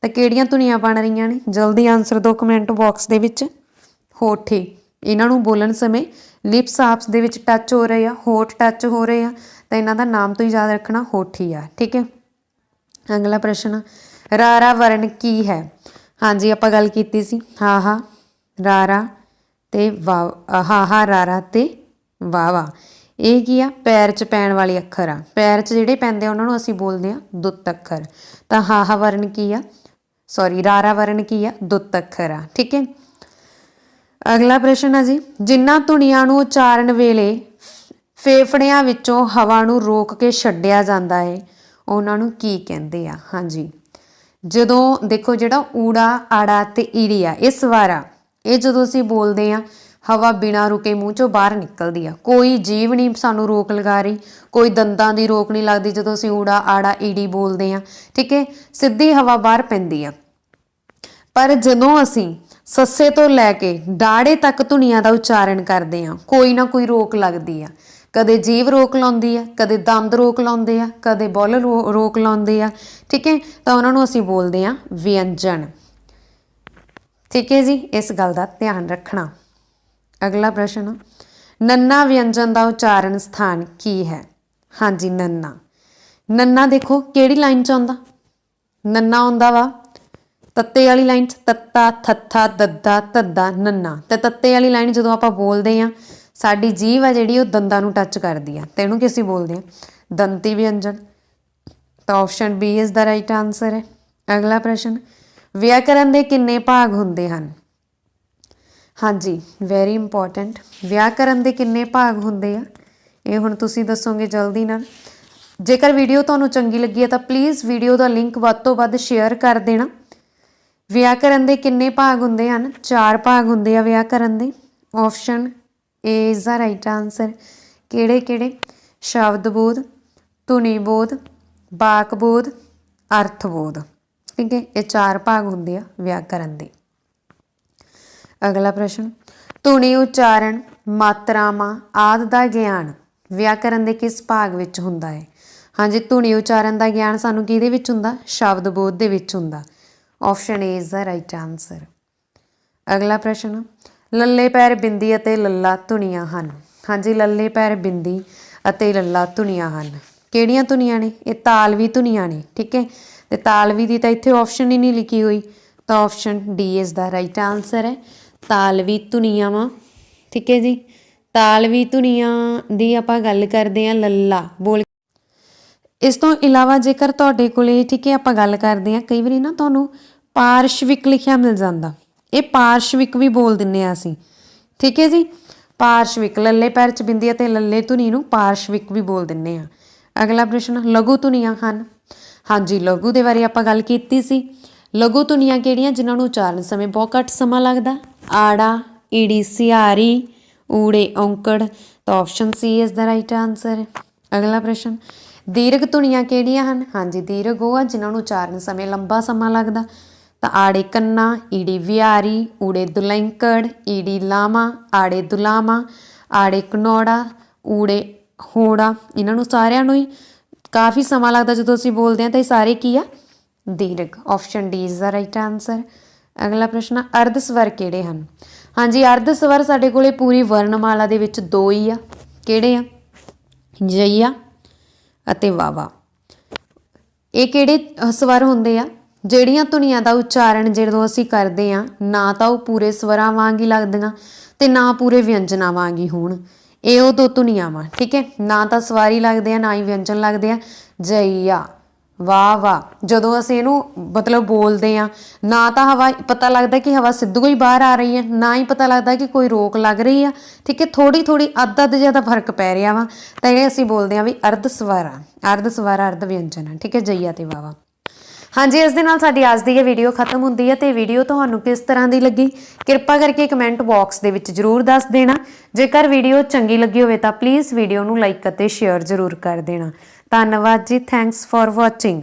ਤਾਂ ਕਿਹੜੀਆਂ ਧੁਨੀਆਂ ਬਣ ਰਹੀਆਂ ਨੇ? ਜਲਦੀ ਆਨਸਰ ਦਿਓ ਕਮੈਂਟ ਬਾਕਸ ਦੇ ਵਿੱਚ। ਹੋਠੇ, ਇਹਨਾਂ ਨੂੰ ਬੋਲਣ ਸਮੇਂ ਲਿਪਸ ਆਪਸ ਦੇ ਵਿੱਚ ਟੱਚ ਹੋ ਰਹੇ ਆ, ਹੋਠ ਟੱਚ ਹੋ ਰਹੇ ਆ, ਤਾਂ ਇਹਨਾਂ ਦਾ ਨਾਮ ਤੋਂ ਹੀ ਯਾਦ ਰੱਖਣਾ ਹੋਠੀ ਆ। ਠੀਕ ਹੈ। ਅਗਲਾ ਪ੍ਰਸ਼ਨ, ਰਾਰਾ ਵਰਨ ਕੀ ਹੈ? ਹਾਂਜੀ ਆਪਾਂ ਗੱਲ ਕੀਤੀ ਸੀ, ਹਾਹਾ ਰਾਰਾ ਤੇ ਹਾਹਾ ਰਾਰਾ ਤੇ ਵਾਵਾ। ਇਹ ਕੀ ਆ? ਪੈਰ 'ਚ ਪੈਣ ਵਾਲੇ ਅੱਖਰ ਆ। ਪੈਰ 'ਚ ਜਿਹੜੇ ਪੈਂਦੇ ਆ ਉਹਨਾਂ ਨੂੰ ਅਸੀਂ ਬੋਲਦੇ ਆ ਦੁੱਤ ਅੱਖਰ। ਤਾਂ ਹਾਹਾ ਵਰਨ ਕੀ ਆ? ਸੌਰੀ ਰਾਰਾ ਵਰਨ ਕੀ ਆ? ਦੁੱਤ ਅੱਖਰ ਆ। ਠੀਕ ਹੈ। ਅਗਲਾ ਪ੍ਰਸ਼ਨ ਆ ਜੀ, ਜਿਨ੍ਹਾਂ ਧੁਨੀਆਂ ਨੂੰ ਉਚਾਰਨ ਵੇਲੇ ਫੇਫੜਿਆਂ ਵਿੱਚੋਂ ਹਵਾ ਨੂੰ ਰੋਕ ਕੇ ਛੱਡਿਆ ਜਾਂਦਾ ਹੈ ਉਹਨਾਂ ਨੂੰ ਕੀ ਕਹਿੰਦੇ ਆ? ਹਾਂਜੀ ਜਦੋਂ ਦੇਖੋ ਜਿਹੜਾ ਊੜਾ ਆੜਾ ਤੇ ਈੜੀ ਆ, ਇਹ ਸਵਰ ਆ, ਇਹ ਜਦੋਂ ਅਸੀਂ ਬੋਲਦੇ ਆ ਹਵਾ ਬਿਨਾਂ ਰੁਕੇ ਮੂੰਹ ਚੋਂ ਬਾਹਰ ਨਿਕਲਦੀ ਆ। ਕੋਈ ਜੀਭ ਨਹੀਂ ਸਾਨੂੰ ਰੋਕ ਲਗਾ ਰਹੀ, ਕੋਈ ਦੰਦਾਂ ਦੀ ਰੋਕ ਨਹੀਂ ਲੱਗਦੀ ਜਦੋਂ ਅਸੀਂ ਊੜਾ ਆੜਾ ਈੜੀ ਬੋਲਦੇ ਆ। ਠੀਕ ਹੈ। ਸਿੱਧੀ ਹਵਾ ਬਾਹਰ ਪੈਂਦੀ ਆ। ਪਰ ਜਦੋਂ ਅਸੀਂ ਸੱਸੇ ਤੋਂ ਲੈ ਕੇ ਡਾੜੇ ਤੱਕ ਧੁਨੀਆਂ ਦਾ ਉਚਾਰਨ ਕਰਦੇ ਆ, ਕੋਈ ਨਾ ਕੋਈ ਰੋਕ ਲੱਗਦੀ ਆ। ਕਦੇ ਜੀਭ ਰੋਕ ਲਾਉਂਦੀ ਆ, ਕਦੇ ਦੰਦ ਰੋਕ ਲਾਉਂਦੇ ਆ, ਕਦੇ ਬੁੱਲ ਰੋਕ ਲਾਉਂਦੇ ਆ। ਠੀਕ ਹੈ। ਤਾਂ ਉਹਨਾਂ ਨੂੰ ਅਸੀਂ ਬੋਲਦੇ ਆ ਵਿਅੰਜਨ। ਠੀਕ ਹੈ ਜੀ, ਇਸ ਗੱਲ ਦਾ ਧਿਆਨ ਰੱਖਣਾ। ਅਗਲਾ ਪ੍ਰਸ਼ਨ, ਨੰਨਾ ਵਿਅੰਜਨ ਦਾ ਉਚਾਰਨ ਸਥਾਨ ਕੀ ਹੈ? ਹਾਂਜੀ ਨੰਨਾ। ਨੰਨਾ ਦੇਖੋ ਕਿਹੜੀ ਲਾਈਨ 'ਚ ਆਉਂਦਾ? ਨੰਨਾ ਆਉਂਦਾ ਵਾ ਤੱਤੇ ਵਾਲੀ ਲਾਈਨ 'ਚ, ਤੱਤਾ ਥੱਥਾ ਦੱਦਾ ਧੱਦਾ ਨੰਨਾ। ਤੇ ਤੱਤੇ ਵਾਲੀ ਲਾਈਨ ਜਦੋਂ ਆਪਾਂ ਬੋਲਦੇ ਆ ਸਾਡੀ ਜੀਭ ਆ ਜਿਹੜੀ ਉਹ ਦੰਦਾਂ ਨੂੰ ਟੱਚ ਕਰਦੀ ਆ, ਤੇ ਇਹਨੂੰ ਕੀ ਅਸੀਂ ਬੋਲਦੇ ਆ? ਦੰਤੀ ਵਿਅੰਜਨ। ਤਾਂ option B is the right answer ਹੈ। ਅਗਲਾ ਪ੍ਰਸ਼ਨ, ਵਿਆਕਰਨ ਦੇ ਕਿੰਨੇ ਭਾਗ ਹੁੰਦੇ ਹਨ? ਹਾਂਜੀ ਵੈਰੀ ਇੰਪੋਰਟੈਂਟ। ਵਿਆਕਰਨ ਦੇ ਕਿੰਨੇ ਭਾਗ ਹੁੰਦੇ ਆ? ਇਹ ਹੁਣ ਤੁਸੀਂ ਦੱਸੋਗੇ ਜਲਦੀ ਨਾਲ। ਜੇਕਰ ਵੀਡੀਓ ਤੁਹਾਨੂੰ ਚੰਗੀ ਲੱਗੀ ਹੈ ਤਾਂ ਪਲੀਜ਼ ਵੀਡੀਓ ਦਾ ਲਿੰਕ ਵੱਧ ਤੋਂ ਵੱਧ ਸ਼ੇਅਰ ਕਰ ਦੇਣਾ। ਵਿਆਕਰਨ ਦੇ ਕਿੰਨੇ ਭਾਗ ਹੁੰਦੇ ਹਨ? 4 ਭਾਗ ਹੁੰਦੇ ਆ ਵਿਆਕਰਨ ਦੇ। Option A is the right answer. ਕਿਹੜੇ ਕਿਹੜੇ? ਸ਼ਬਦ ਬੋਧ, ਧੁਨੀ ਬੋਧ, ਵਾਕ ਬੋਧ, ਅਰਥ ਬੋਧ। ਠੀਕ ਹੈ। ਇਹ 4 ਭਾਗ ਹੁੰਦੇ ਆ ਵਿਆਕਰਨ ਦੇ। ਅਗਲਾ ਪ੍ਰਸ਼ਨ, ਧੁਨੀ ਉਚਾਰਨ ਮਾਤਰਾਵਾਂ ਆਦਿ ਦਾ ਗਿਆਨ ਵਿਆਕਰਨ ਦੇ ਕਿਸ ਭਾਗ ਵਿੱਚ ਹੁੰਦਾ ਹੈ? ਹਾਂਜੀ ਧੁਨੀ ਉਚਾਰਨ ਦਾ ਗਿਆਨ ਸਾਨੂੰ ਕਿਹਦੇ ਵਿੱਚ ਹੁੰਦਾ? ਸ਼ਬਦ ਬੋਧ ਦੇ ਵਿੱਚ ਹੁੰਦਾ। Option A is the right answer. ਅਗਲਾ ਪ੍ਰਸ਼ਨ, ਲੱਲੇ ਪੈਰ ਬਿੰਦੀ ਅਤੇ ਲੱਲਾ ਧੁਨੀਆਂ ਹਨ। ਹਾਂਜੀ ਲੱਲੇ ਪੈਰ ਬਿੰਦੀ ਅਤੇ ਲੱਲਾ ਧੁਨੀਆਂ ਹਨ। ਕਿਹੜੀਆਂ ਧੁਨੀਆਂ ਨੇ? ਇਹ ਤਾਲਵੀ ਧੁਨੀਆਂ ਨੇ। ਠੀਕ ਹੈ। ਤੇ ਤਾਲਵੀ ਦੀ ਤਾਂ ਇੱਥੇ ਆਪਸ਼ਨ ਹੀ ਨਹੀਂ ਲਿਖੀ ਹੋਈ, ਤਾਂ option D is the right answer ਹੈ। ਤਾਲਵੀ ਧੁਨੀਆਂ ਵਾ। ਠੀਕ ਹੈ ਜੀ। ਤਾਲਵੀ ਧੁਨੀਆਂ ਦੀ ਆਪਾਂ ਗੱਲ ਕਰਦੇ ਹਾਂ ਲੱਲਾ ਬੋਲ। ਇਸ ਤੋਂ ਇਲਾਵਾ ਜੇਕਰ ਤੁਹਾਡੇ ਕੋਲੇ ਠੀਕ ਹੈ ਆਪਾਂ ਗੱਲ ਕਰਦੇ ਹਾਂ, ਕਈ ਵਾਰੀ ਨਾ ਤੁਹਾਨੂੰ ਪਾਰਸ਼ਵਿਕ ਲਿਖਿਆ ਮਿਲ ਜਾਂਦਾ, ਇਹ ਪਾਰਸ਼ਵਿਕ ਵੀ ਬੋਲ ਦਿੰਦੇ ਹਾਂ ਅਸੀਂ। ਠੀਕ ਹੈ ਜੀ। ਪਾਰਸ਼ਵਿਕ ਲੱਲੇ ਪੈਰ 'ਚ ਬਿੰਦੀ ਅਤੇ ਲੱਲੇ ਧੁਨੀ ਨੂੰ ਪਾਰਸ਼ਵਿਕ ਵੀ ਬੋਲ ਦਿੰਦੇ ਹਾਂ। ਅਗਲਾ ਪ੍ਰਸ਼ਨ, ਲਘੂ ਧੁਨੀਆਂ ਹਨ। ਹਾਂਜੀ ਲਘੂ ਦੇ ਬਾਰੇ ਆਪਾਂ ਗੱਲ ਕੀਤੀ ਸੀ। ਲਘੂ ਧੁਨੀਆਂ ਕਿਹੜੀਆਂ ਜਿਨ੍ਹਾਂ ਨੂੰ ਉਚਾਰਨ ਸਮੇਂ ਬਹੁਤ ਘੱਟ ਸਮਾਂ ਲੱਗਦਾ? ਆੜਾ, ਈੜੀ ਸਿਹਾਰੀ, ਊੜੇ ਔਂਕੜ। ਤਾਂ option C is the right answer. ਅਗਲਾ ਪ੍ਰਸ਼ਨ, ਦੀਰਘ ਧੁਨੀਆਂ ਕਿਹੜੀਆਂ ਹਨ? ਹਾਂਜੀ ਦੀਰਘ ਉਹ ਆ ਜਿਨ੍ਹਾਂ ਨੂੰ ਉਚਾਰਨ ਸਮੇਂ ਲੰਬਾ ਸਮਾਂ ਲੱਗਦਾ। ਤਾਂ ਆੜੇ ਕੰਨਾ, ਈੜੀ ਵਿਹਾਰੀ, ਊੜੇ ਦੁਲੈਂਕੜ, ਈੜੀ ਲਾਵਾਂ, ਆੜੇ ਦੁਲਾਵਾਂ, ਆੜੇ ਘਨੌੜਾ, ਊੜੇ ਹੋੜਾ। ਇਹਨਾਂ ਨੂੰ ਸਾਰਿਆਂ ਨੂੰ ਹੀ ਕਾਫੀ ਸਮਾਂ ਲੱਗਦਾ ਜਦੋਂ ਅਸੀਂ ਬੋਲਦੇ ਹਾਂ, ਤਾਂ ਇਹ ਸਾਰੇ ਕੀ ਆ? ਦੀਰਘ। Option D is the right answer. ਅਗਲਾ ਪ੍ਰਸ਼ਨ, ਅਰਧ ਸਵਰ ਕਿਹੜੇ ਹਨ? ਹਾਂਜੀ ਅਰਧ ਸਵਰ ਸਾਡੇ ਕੋਲੇ ਪੂਰੀ ਵਰਣਮਾਲਾ ਦੇ ਵਿੱਚ 2 ਹੀ ਆ। ਕਿਹੜੇ ਆ? ਜਈਆ ਅਤੇ ਵਾਵਾ। ਇਹ ਕਿਹੜੇ ਸਵਰ ਹੁੰਦੇ ਆ? ਜਿਹੜੀਆਂ ਧੁਨੀਆਂ ਦਾ ਉਚਾਰਨ ਜਦੋਂ ਅਸੀਂ ਕਰਦੇ ਹਾਂ ਨਾ ਤਾਂ ਉਹ ਪੂਰੇ ਸਵਰਾਂ ਵਾਂਗ ਹੀ ਲੱਗਦੀਆਂ ਤੇ ਨਾ ਪੂਰੇ ਵਿਅੰਜਨਾਂ ਵਾਂਗ ਹੀ ਹੋਣ। ਇਹ ਉਹ 2 ਧੁਨੀਆਂ ਵਾ। ਠੀਕ ਹੈ। ਨਾ ਤਾਂ ਸਵਾਰੀ ਲੱਗਦੇ ਆ ਨਾ ਹੀ ਵਿਅੰਜਨ ਲੱਗਦੇ ਆ। ਜਈਆ ਵਾਹ ਵਾਹ ਜਦੋਂ ਅਸੀਂ ਇਹਨੂੰ ਮਤਲਬ ਬੋਲਦੇ ਆ ਨਾ ਤਾਂ ਹਵਾ ਪਤਾ ਲੱਗਦਾ ਕਿ ਹਵਾ ਸਿੱਧੂ ਹੀ ਬਾਹਰ ਆ ਰਹੀ ਹੈ, ਨਾ ਹੀ ਪਤਾ ਲੱਗਦਾ ਕਿ ਕੋਈ ਰੋਕ ਲੱਗ ਰਹੀ ਆ। ਠੀਕ ਹੈ। ਥੋੜੀ ਥੋੜੀ ਅੱਧ ਜਿਆਦਾ ਫਰਕ ਪੈ ਰਿਹਾ ਵਾ, ਤਾਂ ਇਹ ਅਸੀਂ ਬੋਲਦੇ ਆ ਵੀ ਅਰਧ ਸਵਰ ਆ, ਅਰਧ ਸਵਰ ਅਰਧ ਵਿਅੰਜਨ ਆ। ਠੀਕ ਹੈ। ਜਈਆ ਤੇ ਵਾਵਾ। ਹਾਂਜੀ ਇਸ ਦੇ ਨਾਲ ਸਾਡੀ ਅੱਜ ਦੀ ਇਹ ਵੀਡੀਓ ਖਤਮ ਹੁੰਦੀ ਹੈ। ਤੇ ਵੀਡੀਓ ਤੁਹਾਨੂੰ ਕਿਸ ਤਰ੍ਹਾਂ ਦੀ ਲੱਗੀ ਕਿਰਪਾ ਕਰਕੇ ਕਮੈਂਟ ਬਾਕਸ ਦੇ ਵਿੱਚ ਜ਼ਰੂਰ ਦੱਸ ਦੇਣਾ। ਜੇਕਰ ਵੀਡੀਓ ਚੰਗੀ ਲੱਗੀ ਹੋਵੇ ਤਾਂ ਪਲੀਜ਼ ਵੀਡੀਓ ਨੂੰ ਲਾਈਕ ਅਤੇ ਸ਼ੇਅਰ ਜ਼ਰੂਰ ਕਰ ਦੇਣਾ। ਧੰਨਵਾਦ ਜੀ। Thanks for watching.